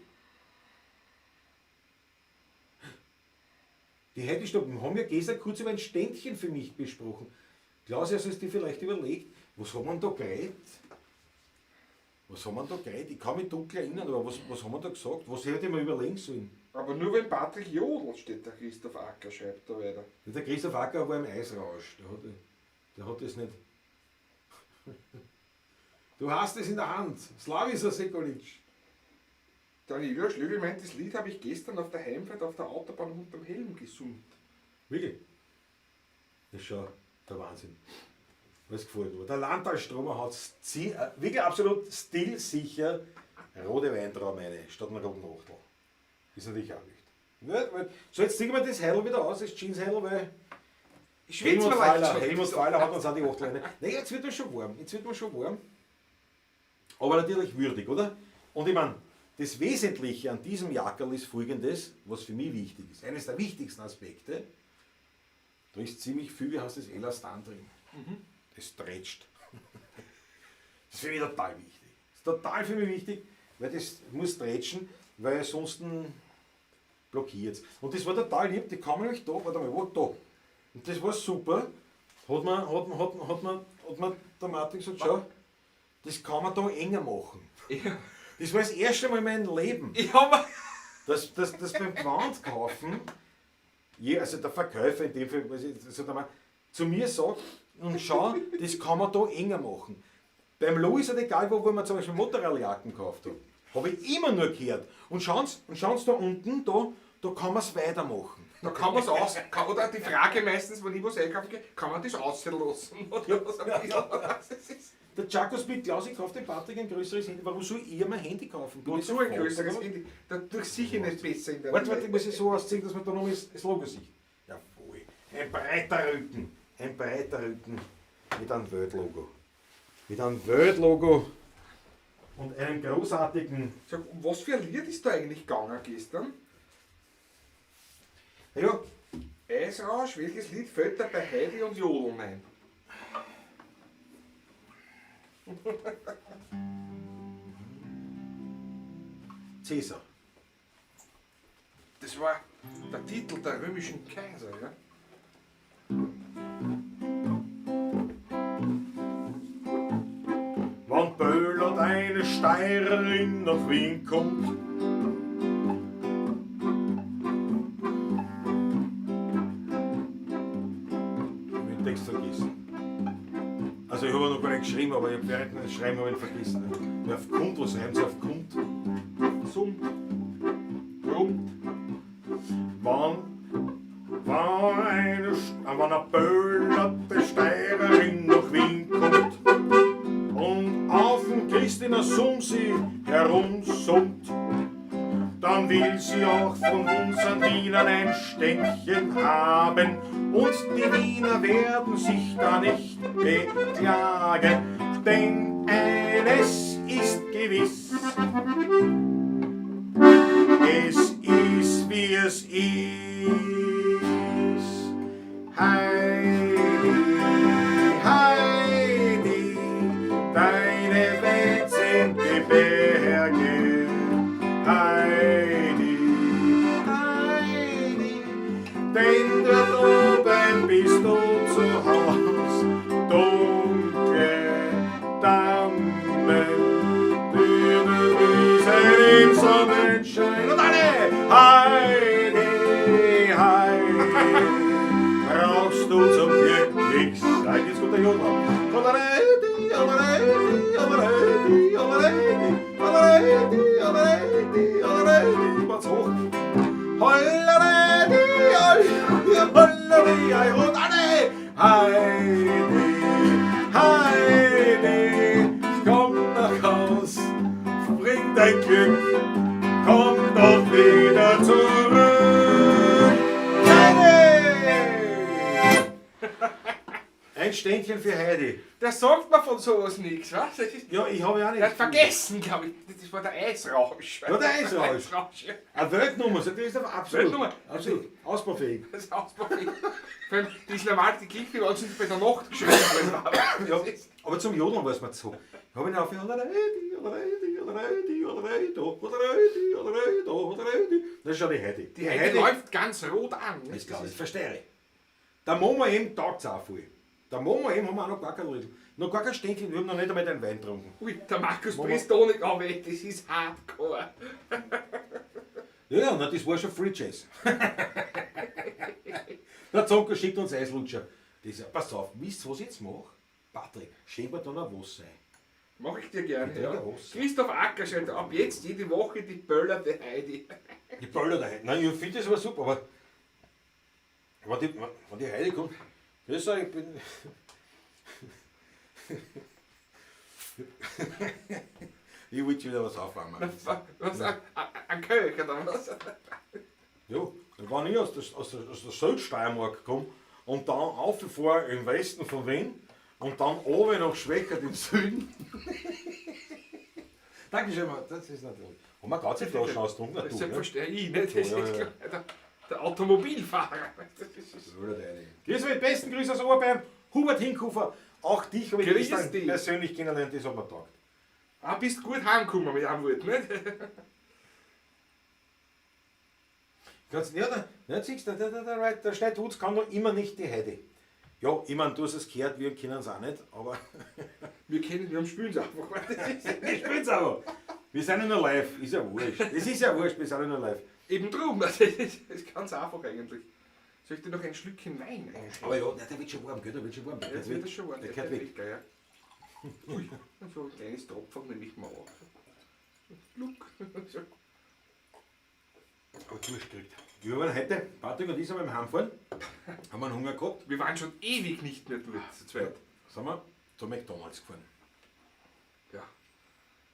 Die heute stoppen, haben ja gestern kurz über ein Ständchen für mich besprochen. Klaus, hast du dir vielleicht überlegt, was haben wir da geredet? Was haben wir da geredet? Ich kann mich dunkel erinnern, aber was haben wir da gesagt? Was hätte ich mir überlegen sollen? Aber nur wenn Patrick jodelt, steht der Christoph Acker, schreibt da weiter. Der Christoph Acker war im Eisrausch. Der hat das nicht. Du hast es in der Hand. Slavisa Sekolic. Der Julius Schlögl meint, das Lied habe ich gestern auf der Heimfahrt auf der Autobahn unterm Helm gesummt. Wirklich? Das ist schon der Wahnsinn. Was gefällt mir. Der Landtalstromer hat wirklich absolut stilsicher rote Weintrauben rein, statt einer roten Achtel. Ist natürlich auch nicht. So, jetzt ziehen wir das Heidel wieder aus, das Jeans-Heidel, weil Ich schwitze mir Helmut Feiler hat uns auch die Achtel rein. Nein, jetzt wird mir schon warm. Jetzt wird mir schon warm. Aber natürlich würdig, oder? Und ich meine, das Wesentliche an diesem Jackerl ist folgendes, was für mich wichtig ist. Eines der wichtigsten Aspekte, da ist ziemlich viel, wie heißt das, Elastan drin. Das stretcht. Das ist für mich total wichtig. Das ist total für mich wichtig, weil das muss stretchen, weil sonst blockiert es. Und das war total lieb, die kann man euch da, warte mal, wo da? Und das war super. Hat man der Martin gesagt, schau, das kann man da enger machen. Ja. Das war das erste Mal in meinem Leben, Aber dass beim Gewand kaufen, also der Verkäufer in dem Fall, also zu mir sagt, und schau, das kann man da enger machen. Beim Louis hat egal wo man zum Beispiel Motorradjacken gekauft hat, habe ich immer nur gehört. Und schauen Sie da unten, da kann man es weitermachen. da kann man es oder die Frage meistens, wenn ich was einkaufen gehe, kann man das aussehen lassen? Oder was ein bisschen. Der Jaco Speed Klaus, ich kaufe dem Patrick ein größeres Handy. Warum soll ich mein Handy kaufen? Bin ich Wozu ein so größeres fad, oder? Handy? Dadurch sicher nicht besser in der Warte, ich muss es so ausziehen, dass man da noch das Logo sieht. Jawohl. Ein breiter Rücken. Ein breiter Rücken mit einem Weltlogo. Mit einem Weltlogo und einem großartigen. Sag, um was für ein Lied ist da eigentlich gegangen gestern? Ja, Eisrausch, welches Lied fällt da bei Heidi und Jodeln ein? Cäsar. Das war der Titel der römischen Kaiser, ja? Wann böllert eine Steirerin nach Wien kommt, den Text vergessen. Also ich habe noch gar nicht geschrieben, aber ich habe während des Schreiben habe ich ihn vergessen. Ja, auf Kund, was reimt sie auf Kund? Summt. Brummt. Wann eine böllerte Steirerin nach Wien kommt und auf dem Christina Sumsi herumsummt, dann will sie auch von unseren Wienern ein Ständchen haben und die Wiener werden sich da nicht beklagen, denn eines ist gewiss, es ist wie es ist. Heidi, Heidi, deine Welt sind die Berge. Heidi, Heidi, denn dort oben bist du zu Haus. Dunkle Dammen, über Wiesen im Sonnenschein. Und alle, Heidi, Heidi, brauchst du zum Glück nix. Nein, jetzt kommt der Jodler. Macht's hoch. Heidi, Heidi, komm nach Haus, bring dein Glück, komm doch wieder zurück. Ein Ständchen für Heidi. Der sagt mir von sowas nichts, was? Das ist, Ja, ich habe ja auch nicht. der hat vergessen, glaube ich. Das war der Eisrausch. Ja, der Eisrausch. Ja. Eine Weltnummer, das ist aber absolut. Weltnummer. Absolut. Ausbaufähig. Das ist ausbaufähig. Vor allem, die ist normal, die klingt wie als bei der Nacht geschrieben. Ja, aber zum Jodeln weiß man so. Ich habe ihn auf das ist schon die Heidi. Die Heidi läuft ganz rot an. Das ist klar, das verstehe ich. Der Momo eben taugt es auch viel. Der Momo eben haben wir auch noch gar kein Rüssel. Noch gar kein Ständchen, wir haben noch nicht einmal den Wein getrunken. Ui, der Markus Bristonik, aber das ist hardcore. Ja, na, das war schon Free Jazz. Der Zonko schickt uns Eislutscher. Das, pass auf, wisst ihr, was ich jetzt mache? Patrick, schenk mir da noch Wasser ein. Mach ich dir gerne, Ich ja. trinke Wasser. Christoph Acker schreibt ab jetzt jede Woche die böllerte Heidi. Die Böller da hinten. Nein, ich finde das aber super, aber wenn die Heidi kommt, ich sage, ich bin. Ich wollte schon wieder was aufwärmen. Was, ein Köch oder was? Ja, wenn ich aus der Südsteiermark komme und dann auffahren im Westen von Wien und dann oben nach Schweckert im Süden. Dankeschön, das ist natürlich. Haben wir gerade die Flaschen ausgetrunken? Das ist selbstverständlich ich, nicht? Das ist klar. Der Automobilfahrer. Das ist Grüß mit besten Grüßen aus Oberbayern, Hubert Hinkofer. Auch dich habe ich Grüß gestern dich. persönlich kennengelernt, das hat mir getaugt. bist gut heimgekommen mit einem Wort, nicht? Ja, siehst du, der Schneidhutz kann noch immer nicht die Heidi. Ja, ich meine, du hast es gehört, wir kennen es auch nicht, aber. Wir spielen es einfach. Wir spielen es aber. Wir sind ja nur live, ist ja wurscht. Das ist ja wurscht, wir sind ja nur live. Eben drum, das ist ganz einfach eigentlich. Soll ich dir noch ein Schlückchen Wein einschenken? Aber ja, der wird schon warm, gell? Der wird schon warm. Jetzt wird das schon warm. Der gehört weg. Ja. Ui, so ein kleines Tropfen nehme ich mal auf. Look. So. Aber durchgekriegt. Wir waren heute, Patrick und ich sind beim Heimfahren, haben einen Hunger gehabt. Wir waren schon ewig nicht mehr dort zu zweit. Sind wir zu McDonalds gefahren. Ja.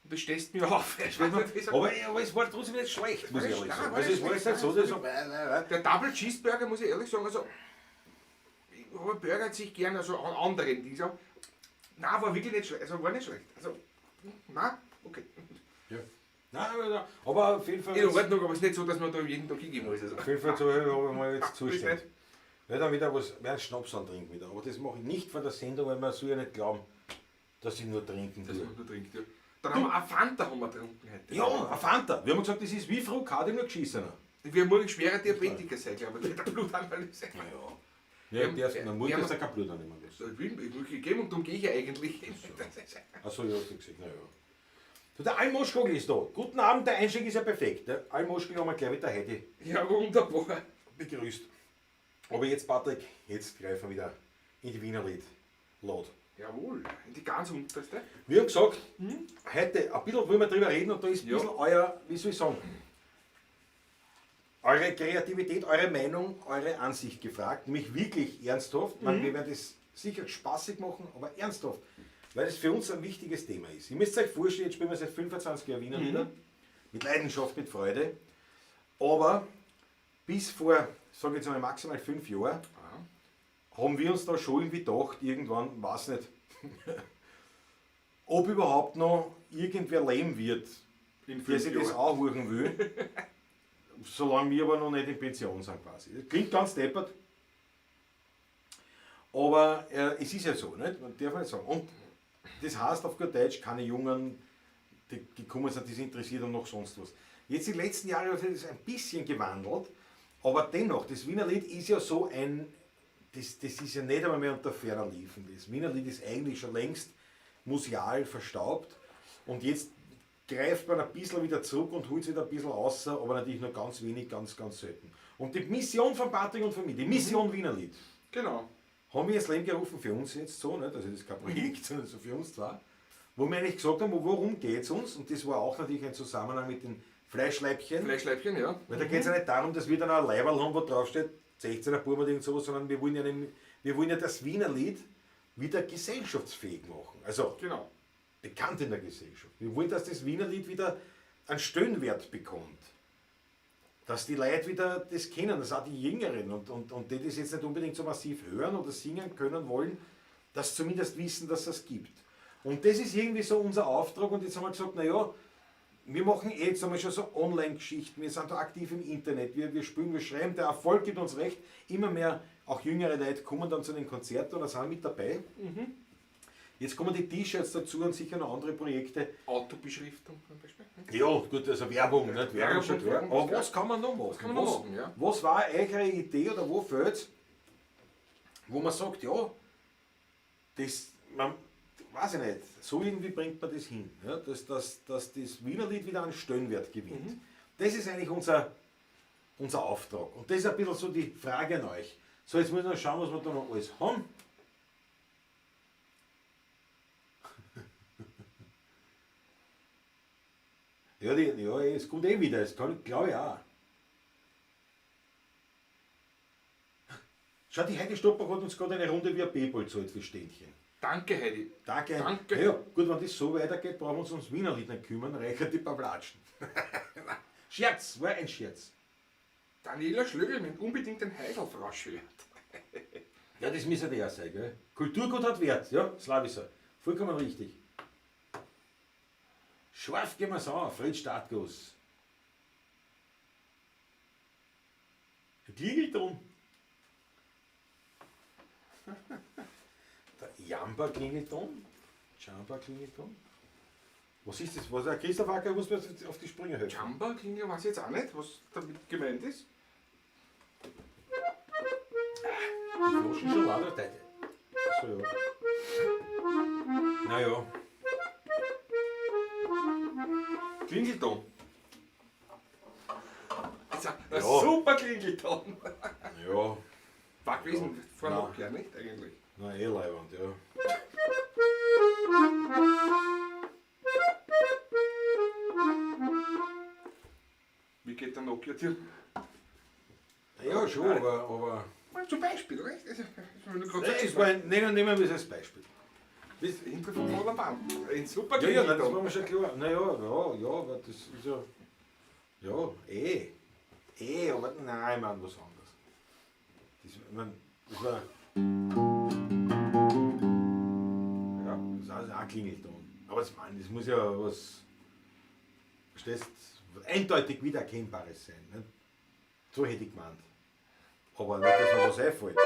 Und das stehst mir auf. Aber es war trotzdem nicht schlecht, muss ich ehrlich sagen. Also es war jetzt nicht so, dass so. Der Double Cheeseburger, muss ich ehrlich sagen, also ich habe Burger an sich gerne, also an anderen, die so. Nein, war wirklich nicht schlecht. Also war nicht schlecht. Also, nein, okay. Ja. Nein, aber auf jeden Fall. In Ordnung, aber es ist nicht so, dass man da jeden Tag hingehen muss. Also. Auf jeden Fall habe ich mal jetzt Ach, Zustand. nicht. Ich dann wieder einen Schnaps antrinken wieder. Aber das mache ich nicht von der Sendung, weil man soll ja nicht glauben, dass ich nur trinken Das tue. man da trinkt, ja. Dann haben wir eine Fanta getrunken heute. Ja, eine Fanta. Wir haben gesagt, das ist wie Frau Kadi nur geschissener. Ich werde morgen schwerer Diabetiker sein, glaube ich, mit der Blutanalyse. Ja, man muss das ja kein Blut annehmen. Ich will geben und darum gehe ich ja eigentlich. Achso, ja, hast du gesagt, naja. So, der Almoschkogel ist da. Guten Abend, der Einstieg ist ja perfekt. Der Almoschkogel haben wir gleich mit der Heidi Ja, wunderbar. begrüßt. Aber jetzt, Patrick, jetzt greifen wir wieder in die Wiener Lied. Laut. Jawohl, die ganz unterste. Wir haben gesagt, heute ein bisschen wollen wir drüber reden und da ist ein Ja. bisschen euer, wie soll ich sagen, eure Kreativität, eure Meinung, eure Ansicht gefragt. Nämlich wirklich ernsthaft. Wir werden das sicher spaßig machen, aber ernsthaft. Weil das für uns ein wichtiges Thema ist. Ihr müsst euch vorstellen, jetzt spielen wir seit 25 Jahren Wiener Lieder. Mit Leidenschaft, mit Freude. Aber bis vor, sage ich jetzt mal maximal 5 Jahren, haben wir uns da schon irgendwie gedacht, irgendwann, weiß nicht, ob überhaupt noch irgendwer leben wird, In der 5 sich das Jahren. auch holen will, solange wir aber noch nicht in Pension sind quasi. Das klingt ganz deppert, aber es ist ja so, nicht? Man darf nicht sagen. Und das heißt auf gut Deutsch, keine Jungen, die gekommen sind, die sind interessiert und noch sonst was. Jetzt die letzten Jahre hat sich das ein bisschen gewandelt, aber dennoch, das Wiener Lied ist ja so ein, das ist ja nicht einmal mehr unter ferner Liefen. Das Wiener Lied ist eigentlich schon längst museal verstaubt und jetzt greift man ein bisschen wieder zurück und holt sich wieder ein bisschen raus, aber natürlich nur ganz wenig, ganz, ganz selten. Und die Mission von Patrick und von mir, die Mission Wiener Lied, Genau. haben wir ins Leben gerufen für uns jetzt so, nicht? Also das ist kein Projekt, sondern so für uns zwar, wo wir eigentlich gesagt haben, worum geht es uns? Und das war auch natürlich ein Zusammenhang mit den Fleischleibchen. Fleischleibchen, ja. Weil da geht es ja nicht darum, dass wir dann ein Leiberl haben, wo drauf steht, 16er Bub oder irgend sowas, sondern wir wollen ja das Wiener Lied wieder gesellschaftsfähig machen. Also Genau. bekannt in der Gesellschaft. Wir wollen, dass das Wiener Lied wieder einen Stellenwert bekommt. Dass die Leute wieder das kennen, dass auch die Jüngeren und die das jetzt nicht unbedingt so massiv hören oder singen können wollen, dass zumindest wissen, dass es gibt. Und das ist irgendwie so unser Auftrag und jetzt haben wir gesagt, naja, wir machen jetzt einmal schon so Online-Geschichten, wir sind da aktiv im Internet, wir spielen, wir schreiben, der Erfolg gibt uns recht, immer mehr, auch jüngere Leute kommen dann zu den Konzerten oder sind mit dabei. Jetzt kommen die T-Shirts dazu und sicher noch andere Projekte. Autobeschriftung zum Beispiel. Ja, gut, also Werbung, nicht? Werbung schon klar. Werbung, Aber was kann man noch machen? Was kann man noch machen, ja? Was war eure Idee oder wo fällt es, wo man sagt, ja, das, man, weiß ich nicht, so irgendwie bringt man das hin, ja, dass das Wiener Lied wieder einen Stellenwert gewinnt. Das ist eigentlich unser Auftrag. Und das ist ein bisschen so die Frage an euch. So, jetzt müssen wir schauen, was wir da noch alles haben. Ja, es kommt eh wieder, das kann, glaube ich auch. Schau, die Heidi Stopper hat uns gerade eine Runde wie ein P-Ball gezahlt für Ständchen. Danke, Heidi. Danke. Danke. Ja, gut, wenn das so weitergeht, brauchen wir uns ums Wiener Lied nicht kümmern, reichen die Pavlatschen. Scherz, war ein Scherz. Daniela Schlögl mit unbedingt ein Heidelfrausch-Shirt. Ja, das müsste ja sein, gell? Kulturgut hat Wert, ja, Slavischer. Vollkommen richtig. Scharf gehen wir's an, Fred Startguss. Klingelton. Der Jamba Klingelton. Jamba Klingelton. Was ist das? Was, Christoph Acker muss mir auf die Sprünge helfen. Jamba klingt ja, weiß ich jetzt auch nicht, was damit gemeint ist. Flaschen Schokolade oder Teite? So, ja. Naja. Klingelton. Das ist ein Ja. super Klingelton. Ja. War gewesen, vor Nein. noch nicht eigentlich. Na, eh leibend, ja. Wie geht der Nokia-Tier? Ja, schon, aber Zum Beispiel, recht? Das nehmen wir das als Beispiel. Das, Hinter vom Vorderbahn. Ein super ja, ja, nein, das Klingelton. war mir schon klar. Naja, ja, aber das ist ja. Ja, aber nein, ich meine was anderes. Das war. Ja, das ist auch Klingelton. Aber das muss ja was. Verstehst eindeutig wiedererkennbares sein. Nicht? So hätte ich gemeint. Aber nicht, dass mir was einfällt.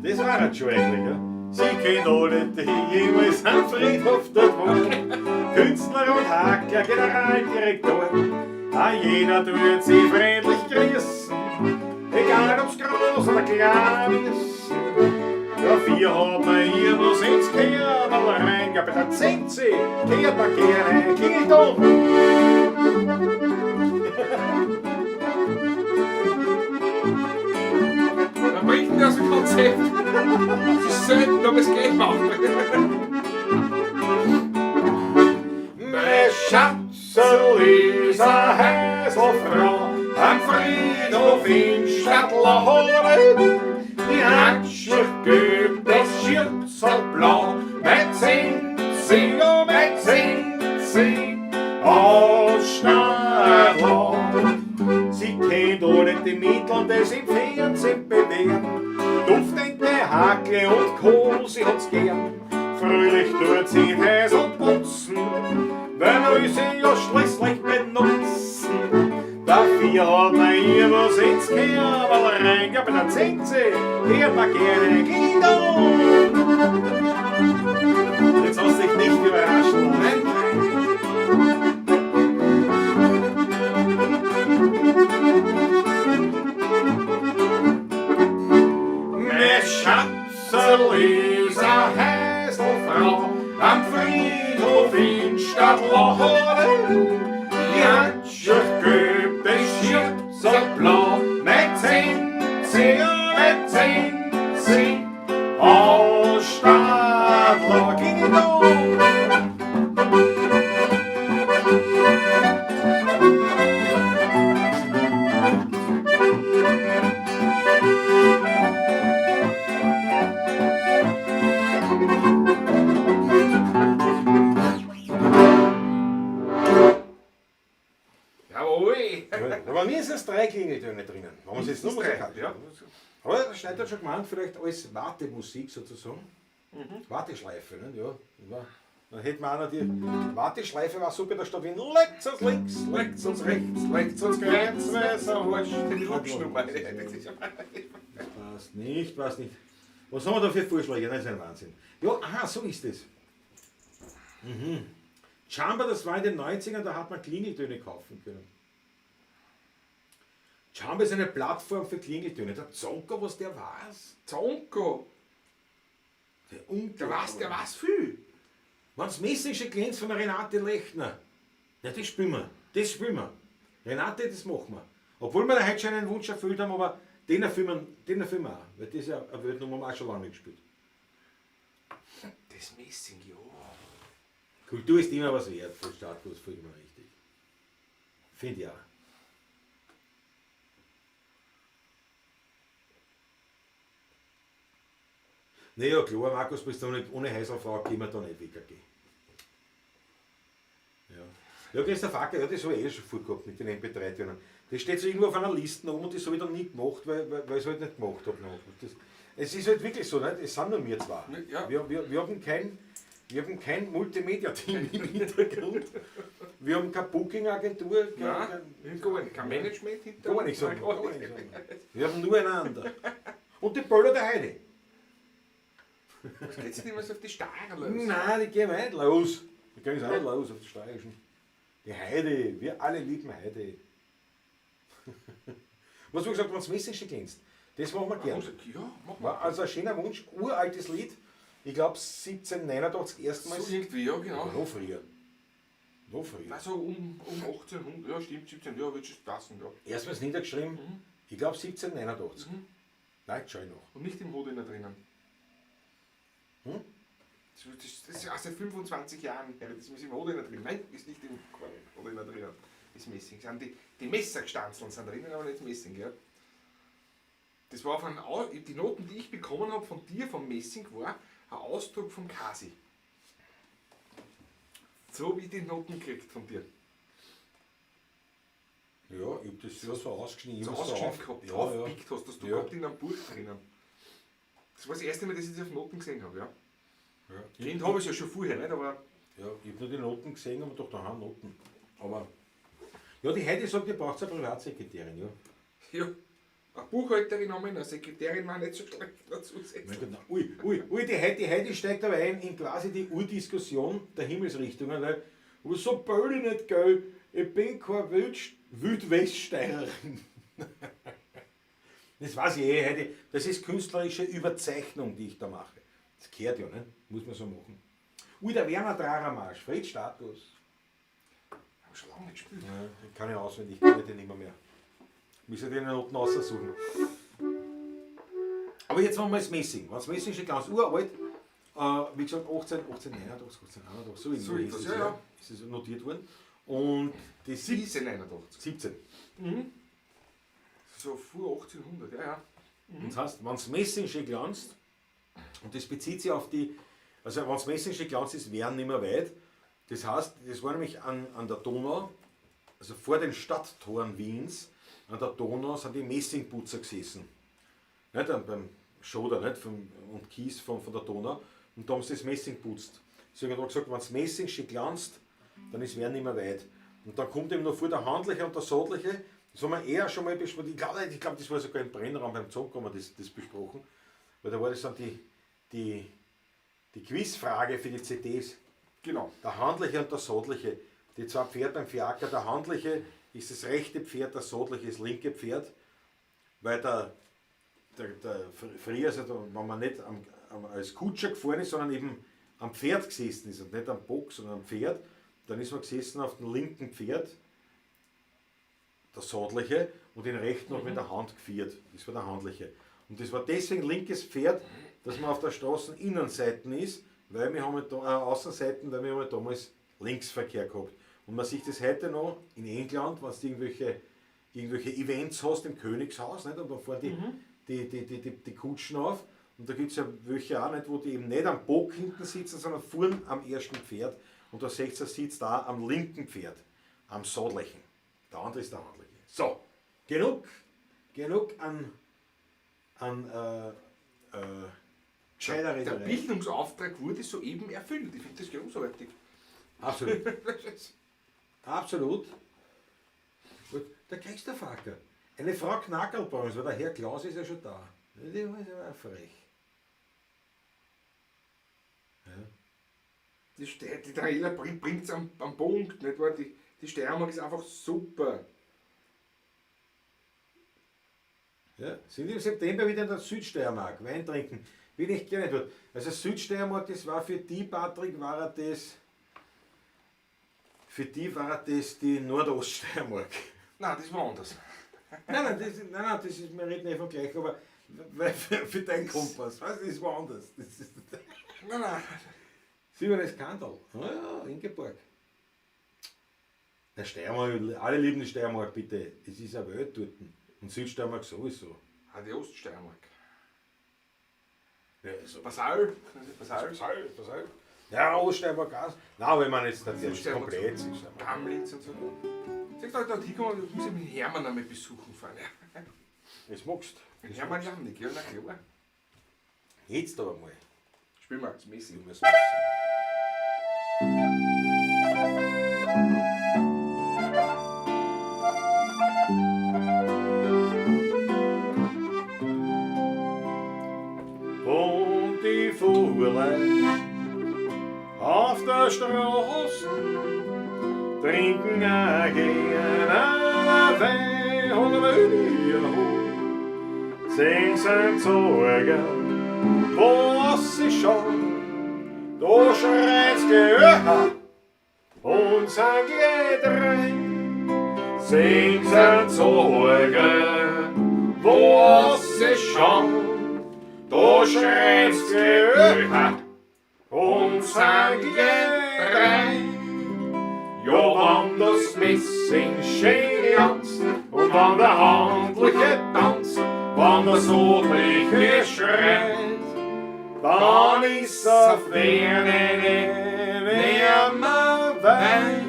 Das war es schon eigentlich, ja. Sie kennen alle, die jemals am Friedhof dort waren. Künstler und Hackler, Generaldirektor. Jeder tut sie friedlich grüßen, egal ob's groß oder klein ist. Dafür hat man hier was ins Kehrl rein, ja bitte singt sie, kehrt man gerne, klingelt um. Man bringt ihn aus dem Konzept. Es ist selten, aber es geht auch. Mein Schatzel ist eine Häselfrau am Friedhof in Stadtlerhorn. Die Handschuhe gibt das Schürzel blau, mit singt sie, oh, mit singt sie, aus Stadtler. Sie kennt alle die Mittel, das im Fernsehen bewähren. Duftende Hackle und Kohl, sie hat's gern. Fröhlich tut sie Häs und putzen, weil wir sie ja schließlich benutzen. Dafür hat man ihr was ins Kerbel rein, ja, aber dann singt sie, hört man gerne, geht um. Jetzt hast du dich nicht überraschen lassen. Mein Schatzel ist eine Häselfrau am Friedhof in Stadtlerhorn. Die Handschuhe gibt es Schürzel blau, mit singt sie, mit singt sie, aus Stadtler ging um. Aber mir ist es 3 Klingeltöne drinnen. Wenn man es jetzt nur Musik hat. Ja. Aber der Schneider hat schon gemeint, vielleicht als Wartemusik sozusagen. Warteschleife, ne? Ja. Dann hätten wir auch noch die Warteschleife, war super, da steht wie rechts uns links, rechts uns rechts, rechts uns Grenzwässer, Horsch. Die Rutschnummer. Passt nicht. Was haben wir da für Vorschläge? Das ist ein Wahnsinn. Ja, aha, so ist es. Jamba, das war in den 90ern, da hat man Klingeltöne kaufen können. Jamba ist eine Plattform für Klingeltöne. Der Zonko, was der weiß. Zonko. Der weiß viel. Wenn das Messische glänzt von der Renate Lechner, ja, das spielen wir. Renate, das machen wir. Obwohl wir da heute schon einen Wunsch erfüllt haben, aber den erfüllen wir auch. Weil das ist ja eine Weltnummer, die wir auch schon lange nicht gespielt. Das Messing, ja. Kultur ist immer was wert, für Status, für immer richtig. Finde ich auch. Naja, klar, Markus, bist du nicht ohne Häuserfrau, können wir da nicht weggehen. Ja, Christoph Acker, ja, das habe ich eh schon vorgehabt mit den MP3-Tönen. Das steht so irgendwo auf einer Liste oben und das habe ich dann nie gemacht, weil ich es halt nicht gemacht habe. Es ist halt wirklich so, nicht? Es sind nur wir zwei. Ja. Wir haben kein Multimedia-Team im Hintergrund. Wir haben keine Booking-Agentur. Kein Management hinter. Gar nicht so. Wir haben nur einander. Und die Böller der Heide. Was geht sich nicht mehr so auf die Steiger los? Nein, die gehen nicht los. Die gehen auch nicht los auf die Steirischen. Die Heide, wir alle lieben Heide. Was du gesagt, wenn das Messische glänzt, das machen wir gern. Ja, machen wir. War also ein schöner Wunsch, uraltes Lied. Ich glaube 1789 erstmals. So irgendwie, ja, genau. Noch früher. Also um 1800, ja stimmt, 17, ja, wird schon passen, ja. Erstmals niedergeschrieben, ich glaube 1789. Nein, schau ich noch. Und nicht im Hodener drinnen. Das ist seit 25 Jahren, das ist im Hodener drin. Nein, ist nicht im Hodener drinnen. Das Messing. Die Messergestanzeln sind drinnen, aber nicht das Messing. Ja. Das war die Noten, die ich bekommen habe von dir, vom Messing, war ein Ausdruck vom Kasi. So wie ich die Noten gekriegt von dir. Ja, ich habe das so ausgeschnitten. So ausgeschnitten gehabt, draufgepickt hast, dass du gehabt in einem Buch drinnen. Das war das erste Mal, dass ich das auf Noten gesehen habe, ja. Kind habe ich es ja schon vorher, nicht? Aber ja, ich habe nur die Noten gesehen und dachte, aha, Noten. Aber ja, die Heidi sagt, ihr braucht eine Privatsekretärin, ja. Ja, eine Buchhalterin haben wir, eine Sekretärin war nicht so schlecht dazu setzen. Ui, die Heidi steigt aber ein in quasi die Urdiskussion der Himmelsrichtungen, weil Aber so böll ich nicht, gell? Ich bin kein Wildweststeirerin. Das weiß ich eh heute. Das ist künstlerische Überzeichnung, die ich da mache. Das gehört ja, ne? Muss man so machen. Ui, der Werner Draramarsch, Friedstatus. Hab ich schon lange nicht gespielt. Ja, den kann ich auswendig, kann ich den nicht mehr. Müssen den Noten aussuchen. Aber jetzt machen wir das Messing. Wenn das Messing schon ganz uralt, wie gesagt 1889, 1881, so So ist etwas, es, ja. ist es notiert worden. Und das ist 1781. 17. So vor 1800, ja. Und das heißt, wenn das Messing schon glanzt, und das bezieht sich auf die, also wenn das Messing schon glanzt ist, wären nicht mehr weit. Das heißt, das war nämlich an der Donau, also vor den Stadttoren Wiens, an der Donau sind die Messingputzer gesessen. Nicht beim Schoder nicht, und Kies von der Donau. Und da haben sie das Messing putzt. Sie haben gesagt, wenn das Messing schon glanzt, dann ist wer nicht mehr weit. Und dann kommt eben noch vor der Handliche und der Sodliche. Das haben wir eher schon mal besprochen. Ich glaube, das war sogar im Brennraum beim Zug, haben wir das besprochen. Weil da war das dann die Quizfrage für die CDs. Genau. Der Handliche und der Sodliche. Die zwei Pferde beim Fiaker. Der Handliche ist das rechte Pferd, der Sodliche ist das linke Pferd. Weil früher, also wenn man nicht als Kutscher gefahren ist, sondern eben am Pferd gesessen ist und nicht am Bock, sondern am Pferd, dann ist man gesessen auf dem linken Pferd, der Sodliche, und den rechten hat mit der Hand geführt. Das war der Handliche. Und das war deswegen linkes Pferd, dass man auf der Straßeninnenseite ist, weil wir haben Außenseiten, weil wir haben damals Linksverkehr gehabt. Und man sieht das heute noch in England, wenn du irgendwelche Events hast im Königshaus, nicht? Und dann fahren die Kutschen auf. Und da gibt es ja welche auch nicht, wo die eben nicht am Bock hinten sitzen, sondern vorn am ersten Pferd. Und der 16 sitzt da am linken Pferd, am Sodlichen. Der andere ist der Handliche. So, genug an gescheiter Der Rederei. Bildungsauftrag wurde soeben erfüllt. Ich finde das großartig. Absolut. Absolut. Gut, der kriegst du Facker. Eine Frau Knackerl bei uns, weil der Herr Klaus ist ja schon da. Die ist aber frech. Ja. Die Trailer bringt es am Punkt. Nicht wahr? Die Steiermark ist einfach super. Ja, sind im September wieder in der Südsteiermark. Wein trinken. Bin ich gerne dort. Also Südsteiermark, das war für die, Patrick, war das die Nordoststeiermark. Nein, das war anders. Nein, das ist, wir reden nicht von gleich, aber für deinen Kompass, weißt du, das war anders. Das ist, Nein. sieh mal das Kandel. Ja, Ingeborg. Der Steiermark, alle lieben die Steiermark, bitte. Es ist eine Welt dort. Und Südsteiermark sowieso. Ah, die Oststeiermark. Ja, so. Basal. Ja, Oststeiermark auch. Nein, aber ich meine jetzt das Südsteiermark komplett. so. Südsteiermark. Ramlitz und so. Sag doch, dort hinkommen, ich muss ja mit Hermann einmal besuchen fahren. Ja. Das magst du. Hermann Jannik, ja, na klar. Jetzt aber mal. Spiel mal das Messi. Du musst wissen. Und die Fuhrlein auf der Straße trinken gerne Wein oder Bier. Singen sie Zeugen, was sie schon, da schreit's Gehör und sind gedrängt. Singen sie Zeugen, was sie schon, da schreit's Gehör und sind gedrängt. Ja, wenn das Messing schön glänzt und wenn der Handliche tanzt, wenn der Sodliche schreit, dann ist auf Werne nimmer weit.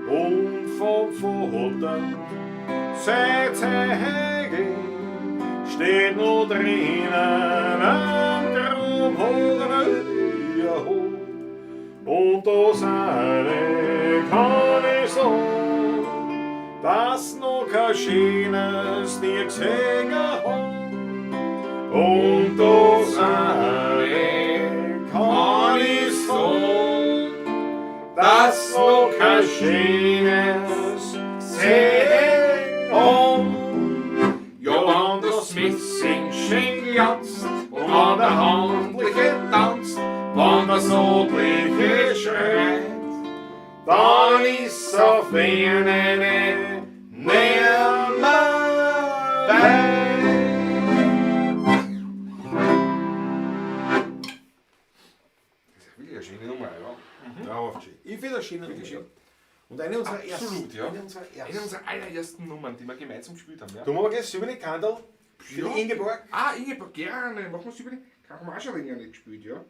Und vom Futter seit Zeigen steht noch drinnen ein grobhohener hoch. Und das eine kann ich sagen, das noch kein Schönes nie gesehen hab. Und da sage kann ich sagen, dass noch kein Schönes gesehen hab. Ja, wenn das Messing schön glänzt und wenn der Handliche tanzt, wenn das Notliche schreit, dann ist auf Ferne nimmer weit. Das ist wirklich eine schöne Nummer, ja. Traumhaft schön. Ich finde das schön. Wirklich schön. Und eine unserer Absolut, ersten. ja. Eine unserer Eine ersten. unserer allerersten Nummern, die wir gemeinsam gespielt haben. Ja. Du machst jetzt silberne Kandel für die Ingeborg. Ah, Ingeborg, gerne. Machen wir es über die. Haben wir auch schon länger nicht gespielt, ja.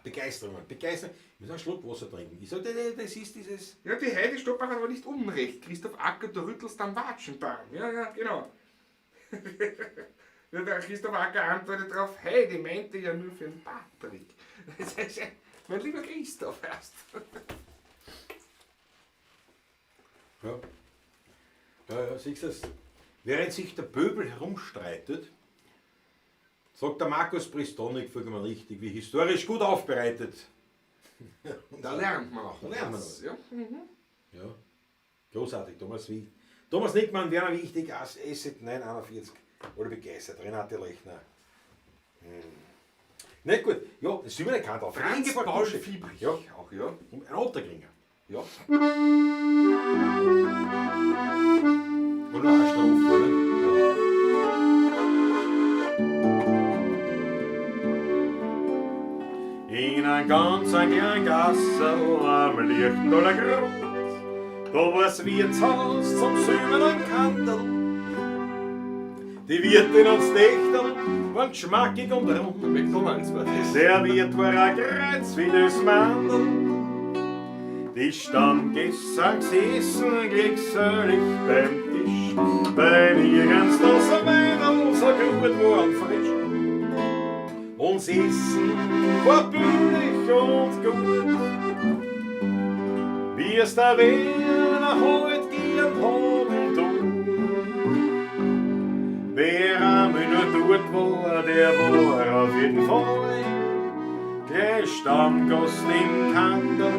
Begeisterung, Begeisterung. Ich muss einen Schluck Wasser trinken. Ich sag dir, das ist dieses. Ja, die Heidi Stopper hat aber nicht unrecht. Christoph Acker, du rüttelst am Watschenbaum. Ja, ja, genau. Ja, der Christoph Acker antwortet darauf, Heidi meinte ja nur für den Patrick. Das ist ja, mein lieber Christoph erst. Ja. Ja, siehst du das? Während sich der Pöbel herumstreitet, sagt der Markus Pristonik vollkommen richtig, wie historisch gut aufbereitet. Da lernt man auch. Da lernt man was, was. ja. Ja, großartig. Thomas Nickmann, Werner Wichtig, Asset 941. Oder begeistert, Renate Lechner. Nicht gut. Ja, das silberne Kandel. Franz Paul Fiebrich Ja, auch, ja. und ein Otterklinger. Ja. Oder eine Strophe, oder? In ein ganz kleinen Gassel am Lichtendaler Grund, da war's Wirtshaus zum silbernen Kandel. Die Wirtin und das Dächterl waren geschmackig und rund. McDonalds war das. Der Wirt war ein Kreuz wie das Mandel. Die Stammgäste gesessen glückselig beim Tisch, weil nirgends das Mädel so gut war und frisch. Und das Essen war billig und gut, wie es der Werner heute gern haben tut. Wer einmal nur dort war, der war auf jeden Fall gleich Stammgast im Kandel,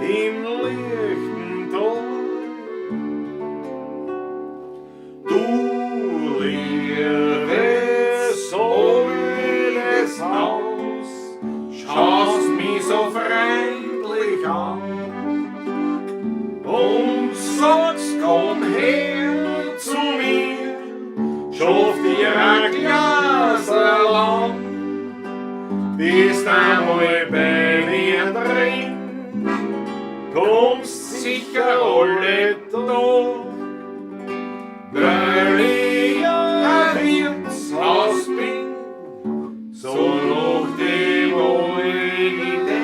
im Lichtental. Du liebes altes Haus, schaust mich so freundlich an und sagst, komm her zu mir, schaff dir ein Glas lang, bist einmal bei mir drin, kommst sicher alle Tag, weil ich ein Wirtshaus bin, so noch dem alten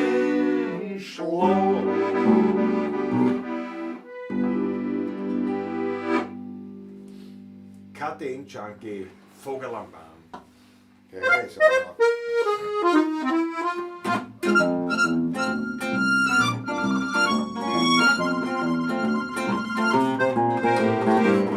Schlag. KTM Junkie, Vogel am Baum. Okay, so.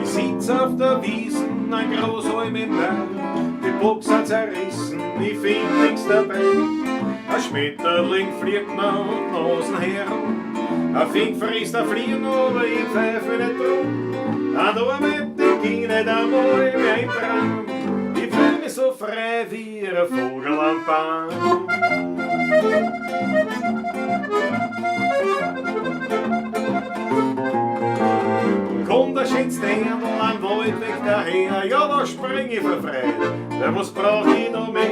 Ich sitz auf der Wiesen, ein Großhalm im Wald, die Box hat zerrissen, ich find nix dabei. Ein Schmetterling fliegt mir und Nasen herum, ein Fink frisst ein Fliegen, aber ich pfeife nicht drum. Ein Arm mit dem Kinn nicht einmal wie ein Traum, ich fühl mich so frei wie ein Vogel am Baum. Kommt der schönste Händel am Waldweg daher, ja, da spring ich verfreit. Ja, was brauch ich noch mehr?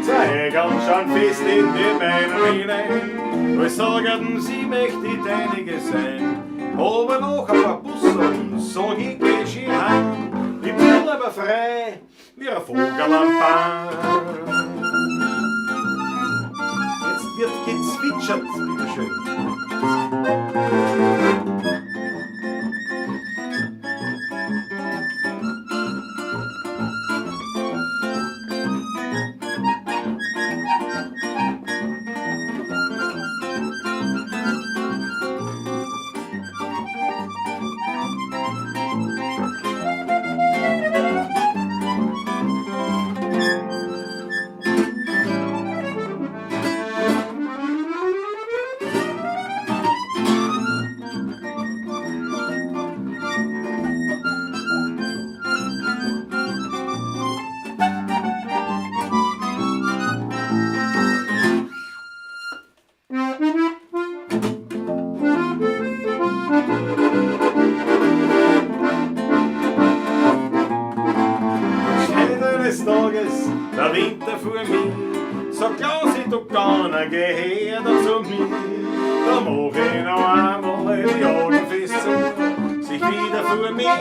Zwei ganz schön fest in die Beine hinein. Weil sagten sie, möchte ich deinige sein. Aber noch ein paar Bussen, sag ich, geh schon heim. Ich bin aber frei, wie ein Vogel am Baum. Jetzt wird gezwitschert, bitteschön. mach ich noch einmal die Augen fest zu, sich wieder vor mir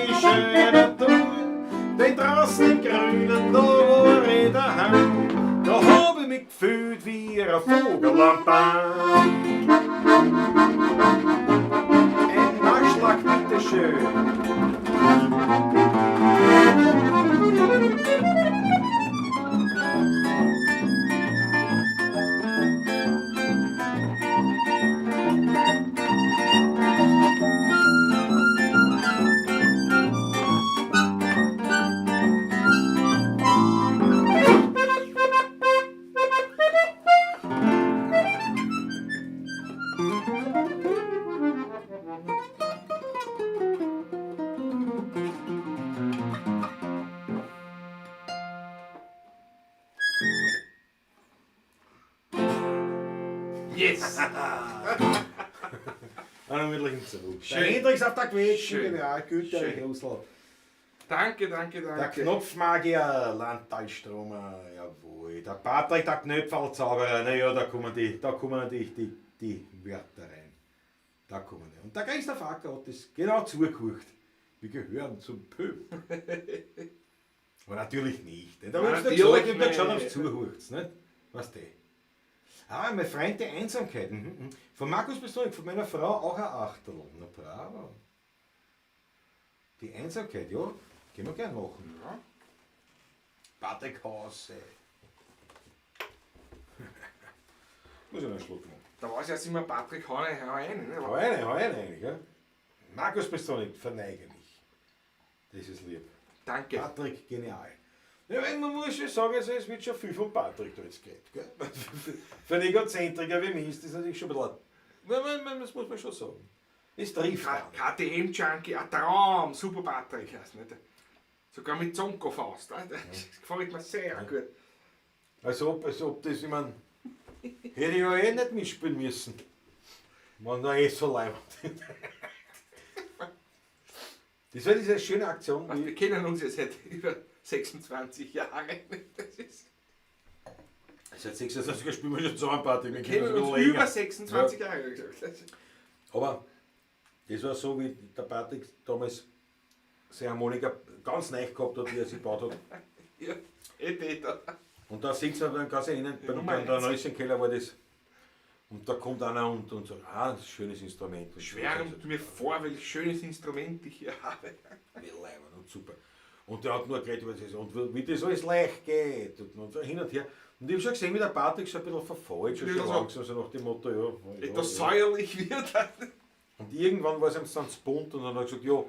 die schöne Natur. Denn draußen im Grünen, da war ich daheim, da hab ich mich gefühlt wie ein Vogel am Baum. Ein Nachschlag, bitteschön. Yes! Einen gemütlichen Zug. Schön. Der Hendrix auf der Quetsch, Schön. ja, Güter, Schön. Russland. Danke, danke, Der danke. Knopfmagier, Landtalstromer, jawohl. Der Patrick, der Knöpferlzauberer, naja, da kommen natürlich die Wörter rein. Da kommen die. Und der Christoph Acker hat das genau zugehört. Wir gehören zum Pöbel. Aber natürlich nicht. Da Nein, willst du natürlich gesagt, ich hab nicht. geschaut, ob du zuhörst, nicht? Weißt du? Ah, mein Freund, die Einsamkeit. Von Markus Bestonik, von meiner Frau auch ein Achtel. Na bravo. Die Einsamkeit, ja, können wir gerne machen. Ja. Patrick Hause. Muss ich noch einen Schluck machen. Da weiß ich jetzt immer Patrick hau rein. Ne? Hau eine eigentlich, ja. Markus Bestonik, verneige mich. Das ist lieb. Danke. Patrick, genial. Ja, weil man muss schon sagen, also es wird schon viel von Patrick da jetzt geredet. Gell? Für einen Egozentriker wie mich ist das natürlich schon ein bisschen. Das muss man schon sagen. Es trifft auch. KTM-Junkie, ein Traum. Super Patrick. Nicht? Sogar mit Zonko-Faust. Das gefällt mir sehr gut. Als ob das, ich meine, hätte ich ja eh nicht mitspielen müssen. Wenn da eh so leibend. Das war diese schöne Aktion. Wir kennen uns jetzt seit über 26 Jahren. Das ist, Seit 26 Jahren spielen wir schon zusammen, Patrick. wir kennen uns über 26 Jahre. Wie gesagt. Aber das war so, wie der Patrick damals seine Harmonika ganz neu gehabt hat, wie er sie gebaut hat. Ja, Täter. Und da singt er dann ganz erinnern, Ja, bei Nummer der eins. Neuschen-Keller war das. Und da kommt einer und sagt, das ist ein schönes Instrument. Und Schwärmt mir vor, welches schönes Instrument ich hier habe. Wie leibend und super. Und der hat nur geredet über das und wie das alles leicht geht und so hin und her. Und ich habe schon gesehen, wie der Patrick so ein bisschen verfällt, schon Ja, so. langsam, so nach dem Motto, ja. Etwas säuerlich wird. Und irgendwann war es ihm dann zu bunt und dann hat er gesagt, ja,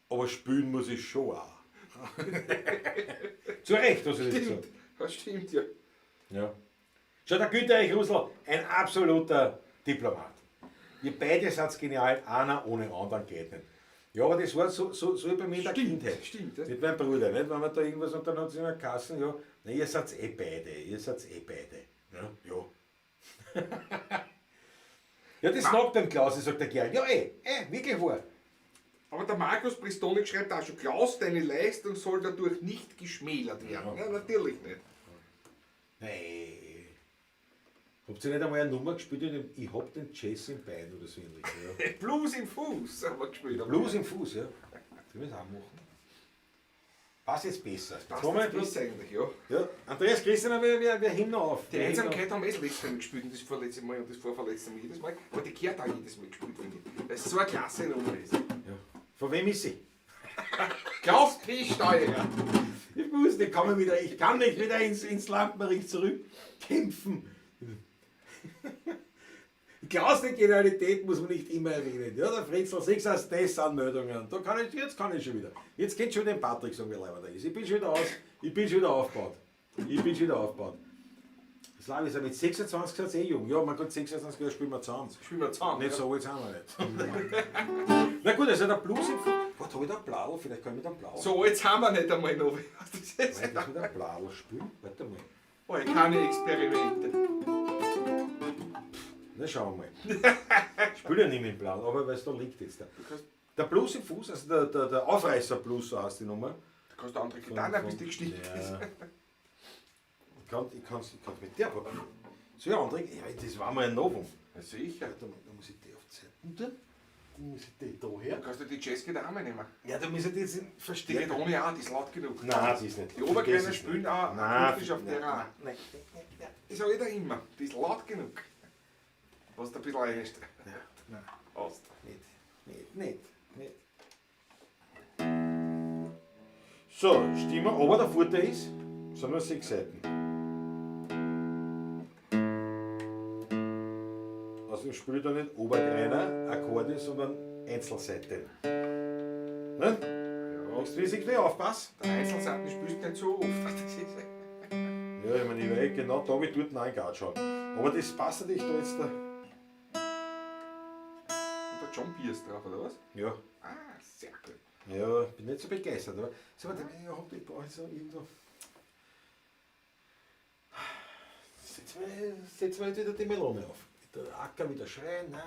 aber spielen muss ich schon auch. Zu Recht, hast du das gesagt. Stimmt, das stimmt ja. Ja. Schau, der Günther Erich Russl, ein absoluter Diplomat. Ihr beide seid genial, einer ohne anderen geht nicht. Ja, aber das war so wie bei mir in der Kindheit. Stimmt, ja. Mit meinem Bruder, nicht? Wenn man da irgendwas und dann hat sie in der Kasse, ja, na, ihr seid eh beide. Ja, ja. Ja, das nagt beim Klaus, sagt der Gerl. Ja, wirklich wahr. Aber der Markus Bristonik schreibt auch schon, Klaus, deine Leistung soll dadurch nicht geschmälert werden. Ja, natürlich nicht. Nee. Habt ihr nicht einmal eine Nummer gespielt? Ich hab den Jazz im Bein oder so ähnlich. Ja. Blues im Fuß haben wir gespielt. Blues im Fuß, ja. Sollen wir das auch machen? Was jetzt besser? Das Kommen wir ist bloß- eigentlich, ja. Ja, Andreas Christian, wir himmeln auf. Die Einsamkeit haben wir das letzte Mal gespielt und das vorletzte Mal und das vorverletzte Mal jedes Mal. Aber die gehört auch jedes Mal gespielt, finde ich. Weil es so eine klasse Nummer ist. Ja. Von wem ist sie? Klaus P. Steuerer. Ich kann nicht wieder ins Lampenricht zurückkämpfen. Klaus, die Genialität muss man nicht immer erwähnen. Ja, der Fritzl, 6 aus Test-Anmeldungen. Jetzt kann ich schon wieder. Jetzt geht schon den Patrick sagen, wie leibend er ist. Ich bin schon wieder aufgebaut. Das Leib ist ja mit 26 gesagt, jung. Ja, man kann 26 Jahre spielen wir zusammen. Spielen wir zusammen. Nicht so alt sind wir nicht. Na gut, also der Blues im Fuß. Warte, habe ich da Blau? Vielleicht kann ich mit einem Blau. So, jetzt haben wir nicht einmal noch. Was das ist. Nein, das mit einem Blau spielen. Warte mal. Oh, keine Experimente. Na schauen wir mal. Ich spiele ja nicht mit Blau, aber weil es da liegt jetzt. Der Blues im Fuß, also der Aufreißer-Blues, so heißt die Nummer. Du kannst andere Gitarre, bis die gestimmt ist. Ja. Ich kann mit der probieren. So ja, André, ja, das war mal ein Novum. Ja, sicher. Da muss ich die auf die Seiten tun. Dann muss ich die da her. Kannst du die Jazzgitarre nehmen? Ja, da muss ich die jetzt Die verstehen. Gitarre auch, die ist laut genug. Nein, die ist nicht. Die Oberkleine spielen auch akustisch auf der Nein, Reihe. nein, Das sage ich dir immer. Die ist laut genug. Was du ein bisschen einst. nein. Hast. Nicht. So, Stimme, aber der Vorteil ist, sind nur 6 Seiten. Also ich spiele da nicht Oberkreiner, Akkorde, sondern Einzelseiten. Ne? Ja, Magst du wie aufpassen? der Einzelseiten spielst du nicht so oft. Das ist Ja, ich meine, ich werde genau da wie dort reingehen schauen. Aber das passt natürlich da jetzt da. Und der John Pierce drauf, oder was? Ja. Ah, sehr gut. Ja, bin nicht so begeistert, aber so, ich brauche so irgendwo. Setzen wir jetzt wieder die Melone auf. Der Acker wieder schreien, nein,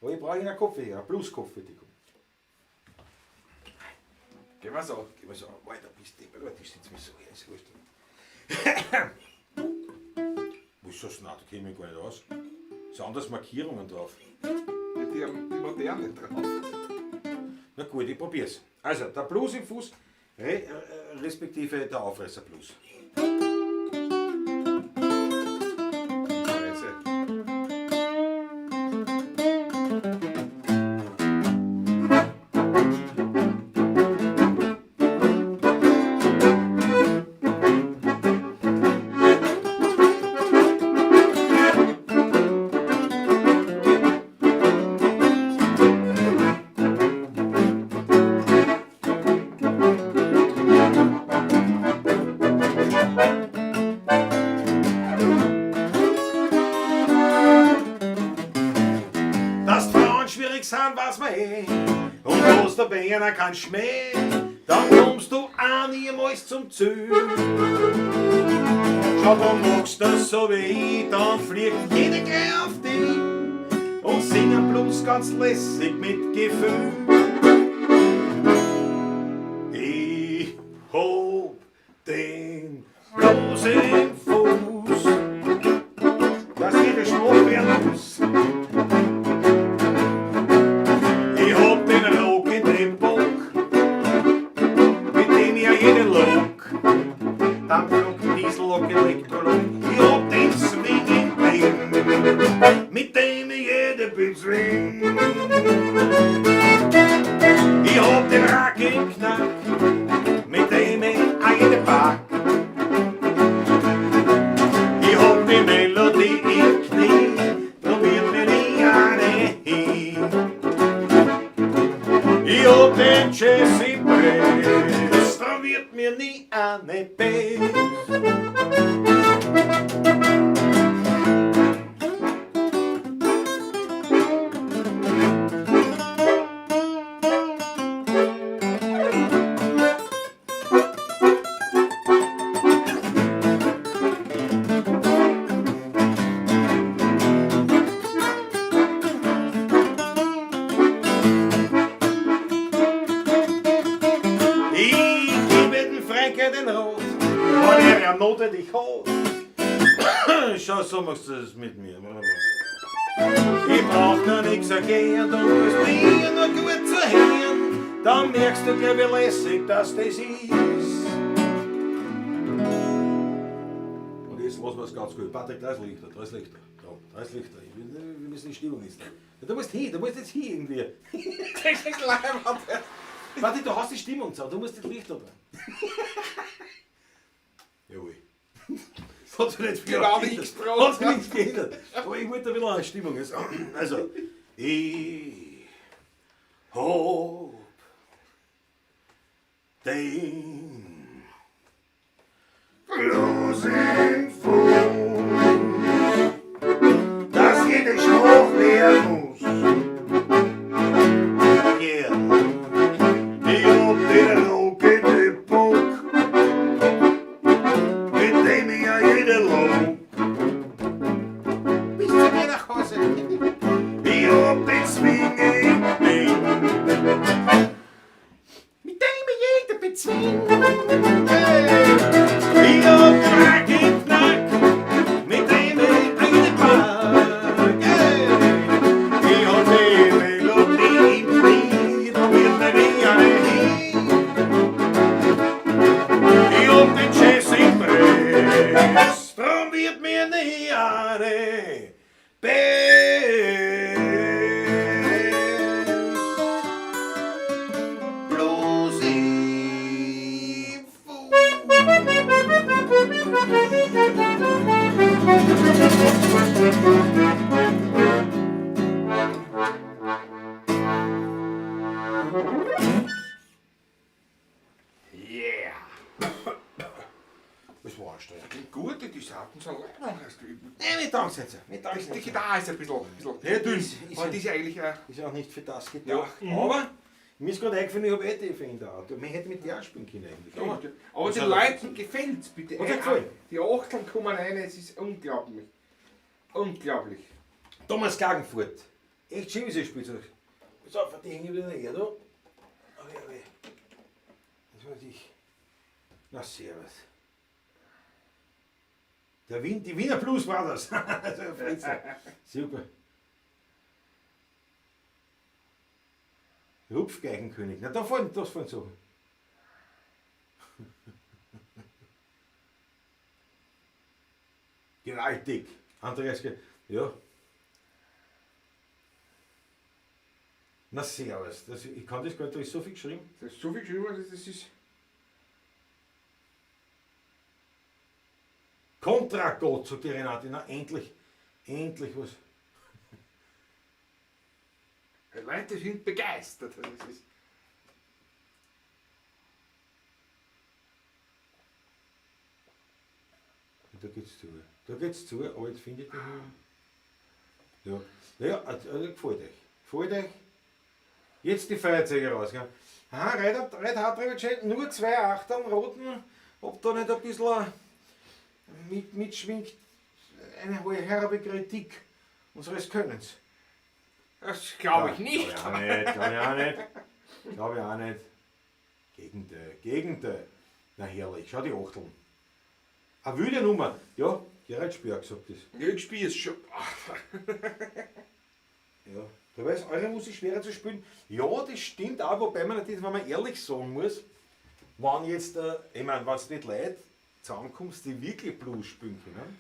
aber ich brauche einen Kopfweg, einen Blueskopf für die. Gehen wir so. Geh mal so, Alter, bist du deppert, die sitzt mir so her, ist wurscht. Wo ist das? Nein, da käme ich gar nicht aus. Es anders Markierungen drauf. Die moderne drauf. Na gut, ich probier's. Also, der Blues im Fuß, respektive der Aufreißer-Blues. Scheiße. Dass Frauen schwierig sind, weiß man eh. Und was dabei einer kein Schmäh, dann kommst du auch niemals zum Ziel. Schau, du magst das so wie ich, dann fliegt jeder gleich auf dich und singen bloß ganz lässig mit Gefühl. Ich hab den Blues im Fuß, dass jeder schwach werden muss. Ich hab den Rock in dem Bock, mit dem ich jeden Look, Dampflok, Diesellok, Elektrolok. Ich hab den Swing in dem, mit dem ich jeden bezwing. Ich hab den Rack im Knack, mit dem ich jeden pack. Ich hab die Melodie im Knie, probiert mir nie eine hin. Ich hab den Jazz im Press, da wird mir nie eine Bass. Ich gebe den Franke den Rot, weil er Note dich hat. Schau, so machst du das mit mir. Ich brauch gar nichts ergehen, du musst mir nur gut zu hören. Dann merkst du gleich, wie lässig das ist. Und jetzt lassen wir es ganz gut. Patrick, da ist Lichter, da ist Lichter. Da ist Lichter. Wir müssen in Stimmung jetzt. Ja, du musst jetzt hin irgendwie. Das ist leibend. Warte, du hast die Stimmung so, du musst das Licht da dran. Jawohl. Das hat sich nicht viel Genau geändert. nichts gebraucht, Hat sich ja. nichts geändert. Aber ich wollte ein bisschen eine Stimmung. Also, ich hab den Blues im Fuß, dass jeder schwach werden muss. Yeah. Ich hab den Rock in den Bock, mit dem ich ja jeder lob. Bis zu mir nach Hause. Ich hab den Swing im Ding, mit dem ich jeder bezwingt. Hey. Ich hab den Rack im Knack, Nicht Angst. Die Gitarre ist ein bisschen Ja, dünn. ist Aber die ist ja eigentlich ist ja auch nicht für das gedacht. Ja. Aber mir ist gerade eingefallen, ich habe die Fender Auto. Man hätte mit der auch spielen können eigentlich. Aber den Leuten gefällt es bitte. Hat's euch gefallen? Die Achteln kommen rein, es ist unglaublich. Unglaublich. Thomas Klagenfurt. Echt schön, wie sie spielt. So, die hängen wieder näher, da. Das weiß ich. Na, servus. Die Wiener Blues Brothers. Super. Rupfgeigenkönig. Na, das vorhin so. Gewaltig. Andreas, ja. Na, servus. Ich kann das gar nicht, da ist so viel geschrieben. Das ist so viel geschrieben, das ist. Kontra Gott, sagt die Renate. Na, endlich was. Die Leute sind begeistert. Das ist Da geht's zu, aber jetzt finde ich den hier. Ja, also gefällt euch. Jetzt die Feuerzeuge raus. Gell? Red Hartrevic, nur 2 Achter am Roten, ob da nicht ein bisschen mitschwingt eine hohe herbe Kritik unseres Könnens. Das glaube ich nicht. Glaube ich auch nicht. Gegenteil. Na herrlich, schau die Achteln. Eine wilde Nummer. Ja, Gerald Spürk sagt das. Ich spiele es schon. Ja. Da ist eure Musik schwerer zu spielen. Ja, das stimmt auch, wobei man natürlich, wenn man ehrlich sagen muss, wenn jetzt, ich meine, wenn es nicht Leute zusammenkommst, die wirklich Blues spielen können,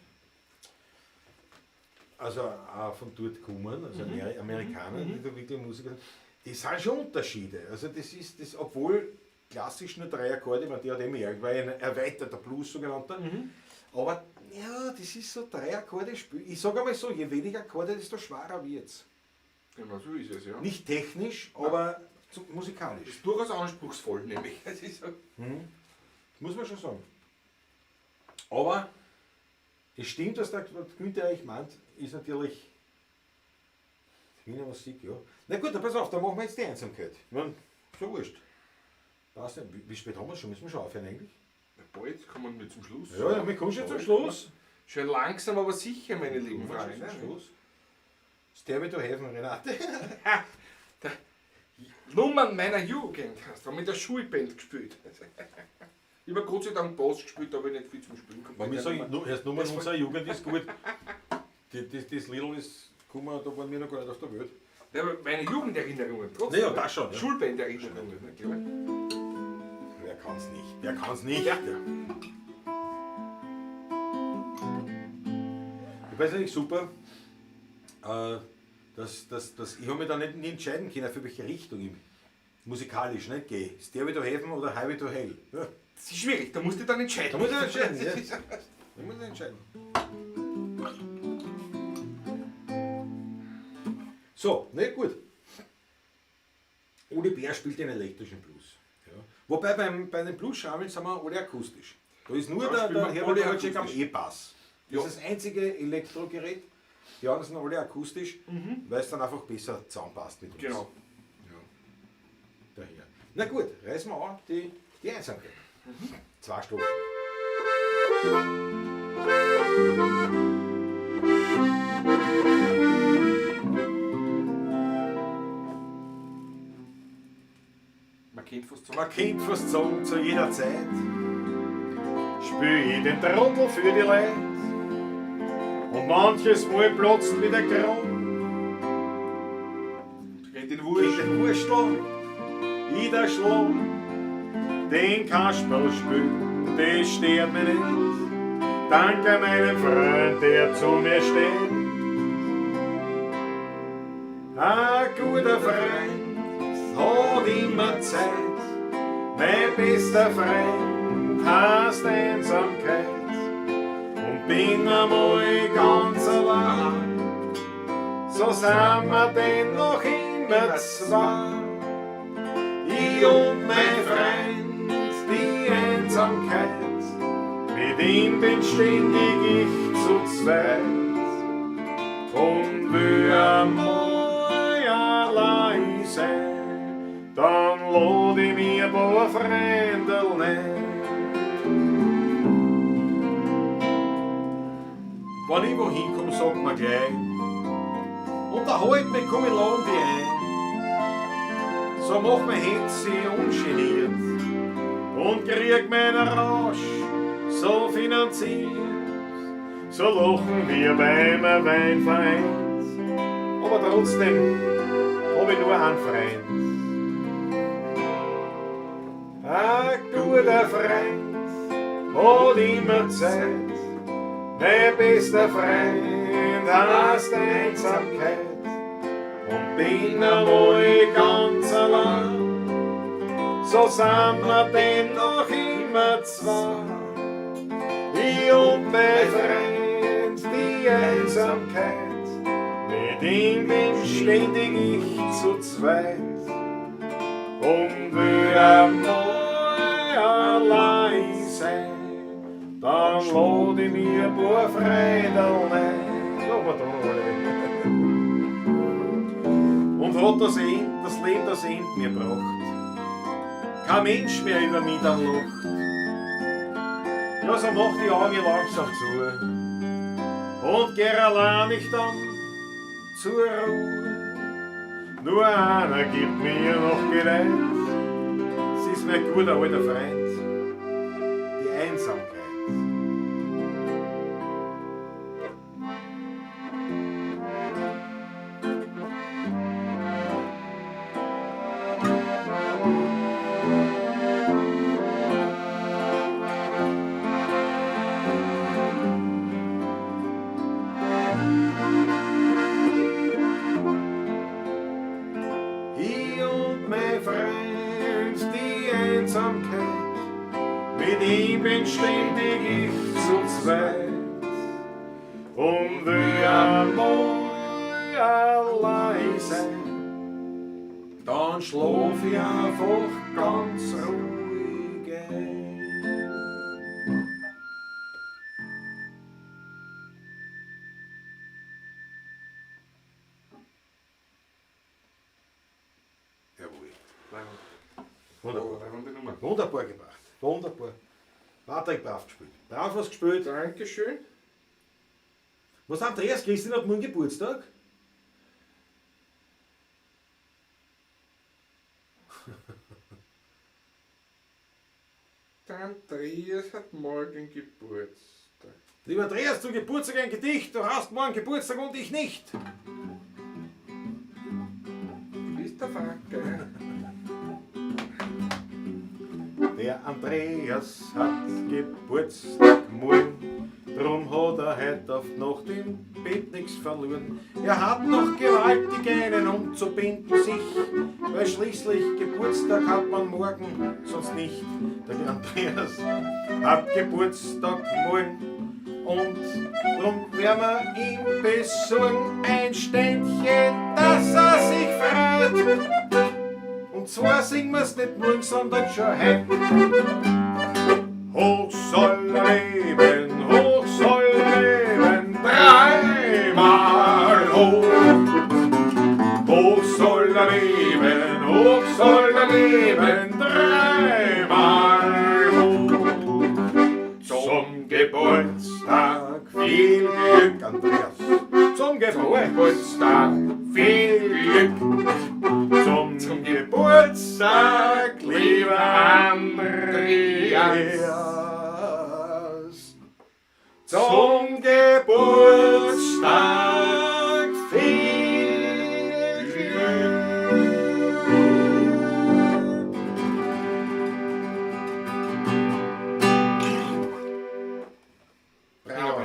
also auch von dort kommen, also Amerikaner, die da wirklich Musiker sind, das sind schon Unterschiede. Also das ist, das, obwohl klassisch nur 3 Akkorde, ich meine, die hat immer war ein erweiterter Blues sogenannter, aber ja, das ist so 3 Akkorde spielen. Ich sage einmal so, je weniger Akkorde, desto schwerer wird es. Genau, so ist es, ja. Nicht technisch, aber musikalisch. Das ist durchaus anspruchsvoll, nämlich. Das ist so. Muss man schon sagen. Aber es stimmt, was der Günther eigentlich meint, ist natürlich Wiener Musik, ja. Na gut, dann pass auf, dann machen wir jetzt die Einsamkeit. Ich meine, so wurscht. Passt ja. Wie spät haben wir schon? Müssen wir schon aufhören eigentlich? Ja, bald kommen wir zum Schluss. Ja, wir kommen schon zum Schluss. Schön langsam, aber sicher, meine lieben Freunde. Zum Schluss. Sterbe du helfen, Renate. Nummern meiner Jugend hast du mit der Schulband gespielt. Ich habe Gott sei Dank Bass gespielt, aber nicht viel zum Spielen. Wenn wir sagen, erst Nummern unserer Jugend ist gut. Das Lidl ist, da waren wir noch gar nicht auf der Welt. Ja, aber meine Jugenderinnerungen, trotzdem. Naja, das schon. Ja. Schulbanderinnerungen. Wer kann's nicht? Wer kann's nicht? Ja. Ich weiß nicht, super. Ich habe mich da nicht entscheiden können, für welche Richtung ich musikalisch nicht gehe. Stairway to Heaven oder Highway to Hell. Ja. Das ist schwierig, da musst du dann entscheiden. Da muss ich entscheiden. Ja. Da muss ich entscheiden. So, ne gut. Uli Bär spielt den elektrischen Blues. Ja. Wobei bei den Blues-Schammeln sind wir alle akustisch. Da ist nur Da der spielen wir Herbert alle Wojcik am akustisch. E-Bass. Das Ja. ist das einzige Elektrogerät. Die anderen sind alle akustisch, weil es dann einfach besser zusammenpasst mit uns. Genau. Ja. Daher. Na gut, reißen wir an die Einsamkeit. 2 Stunden. Man kennt fast sagen zu jeder Zeit, spür ich den Trottel für die Leute und manches Mal platzt wieder Kron. Geht den Geht Wurst. den Wurstel, ich der Schlag, den Kasperl spielt, das stört mich nicht. Danke meinem Freund, der zu mir steht. Ein guter Freund hat immer Zeit. Mein bester Freund heißt Einsamkeit und bin einmal ganz allein. So sind wir denn noch immer zwei. Ich und mein Freund, die Einsamkeit. Mit ihm bin ständig ich zu zweit. Und will einmal allein sein, dann lad ich mir ein paar Freunde ein. Wenn ich wohin komme, sagt man gleich, unterhalt mich, komm ich lade dich ein. So mach mein Herz ungeniert und krieg meinen Rausch so finanziert. So lachen wir beim Weinverein, aber trotzdem hab ich nur einen Freund. Ein guter Freund hat immer Zeit, mein bester Freund heißt Einsamkeit. Und bin einmal ganz allein, so sind wir denn noch immer zwei. Ich und mein Freund, die Einsamkeit, mit ihm bin ständig ich zu zweit. Und will einmal allein sein, dann lade ich mir ein paar Freunde ein. Und hat das Leben das Ende mir gebracht. Kein Mensch mehr über mich dann lacht. Ja, so mach die Augen langsam zu und geh allein ich dann zur Ruhe. Nur einer gibt mir noch Geleit, sie ist mein guter alter Freund, die Einsamkeit. Mit ihm bin ständig ich zu zweit und will einmal allein sein, dann schlaf ich einfach ganz ruhig ein. Jawohl. Wunderbar. Wunderbar gemacht. Wunderbar. Patrick brav gespielt. Brav was gespielt. Dankeschön. Was Andreas Christin hat morgen Geburtstag? Der Andreas hat morgen Geburtstag. Lieber Andreas, zum Geburtstag ein Gedicht. Du hast morgen Geburtstag und ich nicht. Du bist der Fackel. Der Andreas hat Geburtstag morgen, drum hat er heute auf die Nacht im Bett nichts verloren. Er hat noch gewaltig einen umzubinden sich, weil schließlich Geburtstag hat man morgen, sonst nicht. Der Andreas hat Geburtstag morgen und drum werden wir ihm besorgen ein Ständchen, dass er sich freut. Und zwar singen wir's nicht morgen, sondern schon heut. Hoch soll er leben, dreimal hoch. Hoch soll er leben, dreimal hoch. Zum Geburtstag viel Glück, Andreas. Zum Geburtstag viel Glück. Zum Geburtstag, lieber Andreas. Zum Geburtstag viel Glück. Bravo.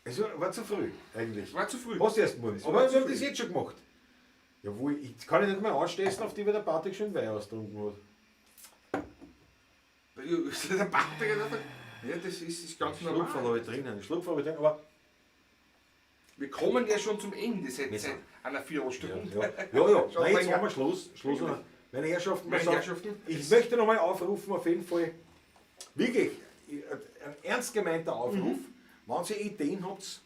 Es war zu früh, eigentlich. War zu früh. Was erst morgen? Aber wir haben das jetzt schon gemacht. Jawohl, jetzt kann ich nicht mehr anstessen, auf die wir der Patrick schon Wein austrunken hat. Der Patrick, ja, das ist ganz normal. Schluckfall habe ich drinnen, aber... Wir kommen ja schon zum Ende seit einer Viertelstunde. Ja. Nein, jetzt machen wir Schluss. Meine Herrschaften, ich möchte nochmal aufrufen, auf jeden Fall, wirklich, ein ernst gemeinter Aufruf, wenn ihr Ideen habt,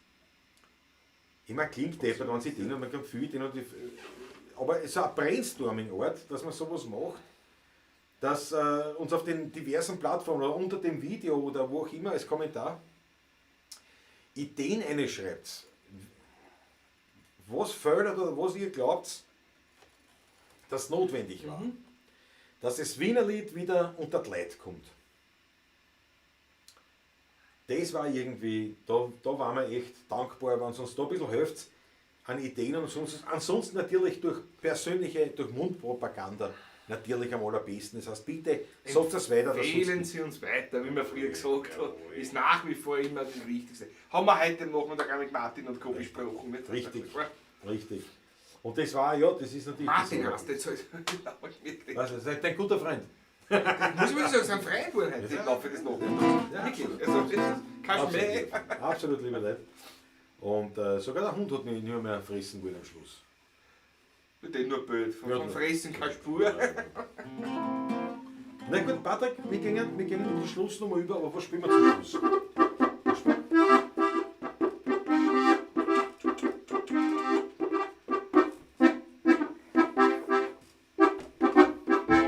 Immer klingt deppert, wenn sie den und man kann viel den und die, aber es ist ein Brainstorming-Ort, dass man sowas macht, dass uns auf den diversen Plattformen oder unter dem Video oder wo auch immer als Kommentar Ideen einschreibt, was fördert oder was ihr glaubt, das notwendig war, dass das Wiener Lied wieder unter die Leute kommt. Das war irgendwie, da waren wir echt dankbar, wenn es uns da ein bisschen hilft an Ideen und sonst. Ansonsten natürlich durch Mundpropaganda natürlich am allerbesten. Das heißt, bitte sagt es weiter. Empfehlen Sie uns weiter, wie man früher gesagt hat, ist nach wie vor immer das Wichtigste. Haben wir heute Nachmittag auch mit Martin und Co. besprochen. Nicht? Richtig. Und das war, ja, das ist natürlich... Martin hast du jetzt halt. Das ist dein guter Freund. Muss ich wirklich sagen, es ist ein Freund geworden heute im Laufe des Nachmittags. Ja, Wirklich. Also, das kannst du mehr. Absolut, liebe Leute. Und sogar der Hund hat mich nicht mehr fressen wollen am Schluss. Den nur blöd. Von Fressen keine Spur. Na gut, Patrick, wir gehen die Schlussnummer über, aber was spielen wir zum Schluss?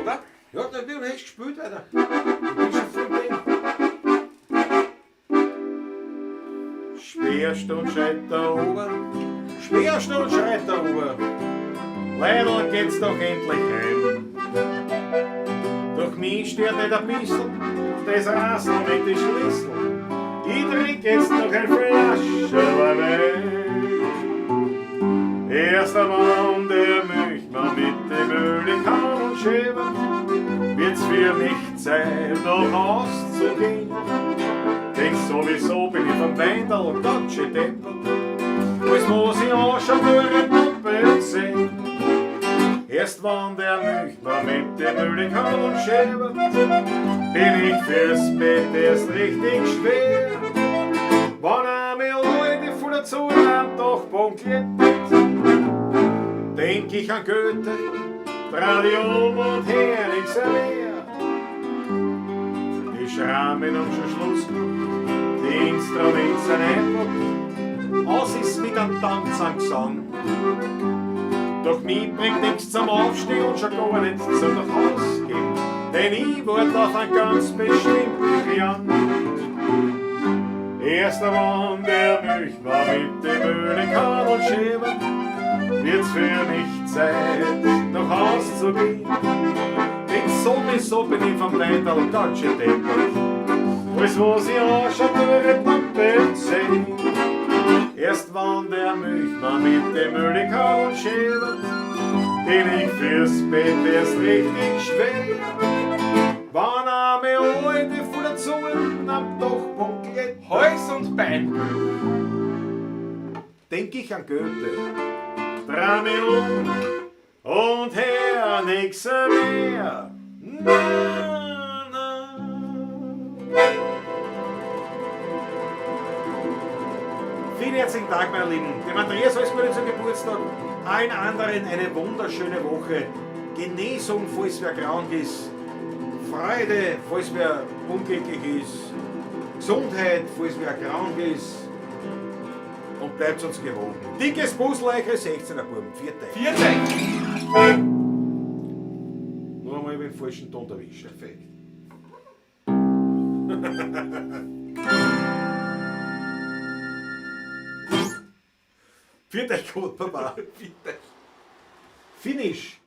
Oder? Ja, dann wird echt gespielt weiter. Ich bin schon voll drin. Speerstund schreit da oben, Speerstund schreit da oben. Leider geht's doch endlich heim. Doch mich stört nicht ein bisschen, das Rasen mit den Schlüsseln. Ich trink jetzt noch ein Flascherl Wein. Erst der Mann, der mich mal mit dem Mühle kann und schäbert, wird's für mich Zeit, nach Haus zu gehen. Denk sowieso bin ich vom Weindal ganz schön deppert, als muss ich anschauen durch ein Puppe sehen. Erst wann der mich mal mit dem Mühle kann und schäbert, bin ich fürs Bett erst richtig schwer. Wenn eine Leute von der Zunge am Dachboden klettert, denk ich an Goethe, Tradium und Heringsservier. Die Schrammen haben schon Schluss gemacht, die Instrumente sind einfach, aus ist mit einem Tanz am Gesang. Doch mich bringt nichts zum Aufstehen und schon gar nicht zum nach Haus gehen, denn ich warte auf einen ganz bestimmten Klang. Erst der Mann, der mich mal mit dem Mühle kann und schäbert, wird's für mich Zeit, nach Haus zu gehen. Denn sowieso bin ich vom Weindal ganz schön deppert, als wo sie anschaut durch die Lampe sehen. Erst wann der mich mal mit dem Mühle kann und schäbert, bin ich fürs Bett erst richtig schwer. Wann arme Alte von der Zunge am Dachboden klettert, Hals- und Beinbruch. denk ich an Goethe, dreh mich und her nix mehr. Na, na. Vielen herzlichen Dank, meine Lieben. Dem Andreas alles Gute zum Geburtstag. Allen anderen eine wunderschöne Woche. Genesung, falls wer krank ist. Freude, falls wer unglücklich ist. Gesundheit, falls wer krank ist. Und bleibt uns gewogen. Dickes Puzzle, euch 16er Buben. Vierte. Nur einmal über den falschen Ton erwischt. Perfekt. Vierte gut, Papa. Bitte. Finish.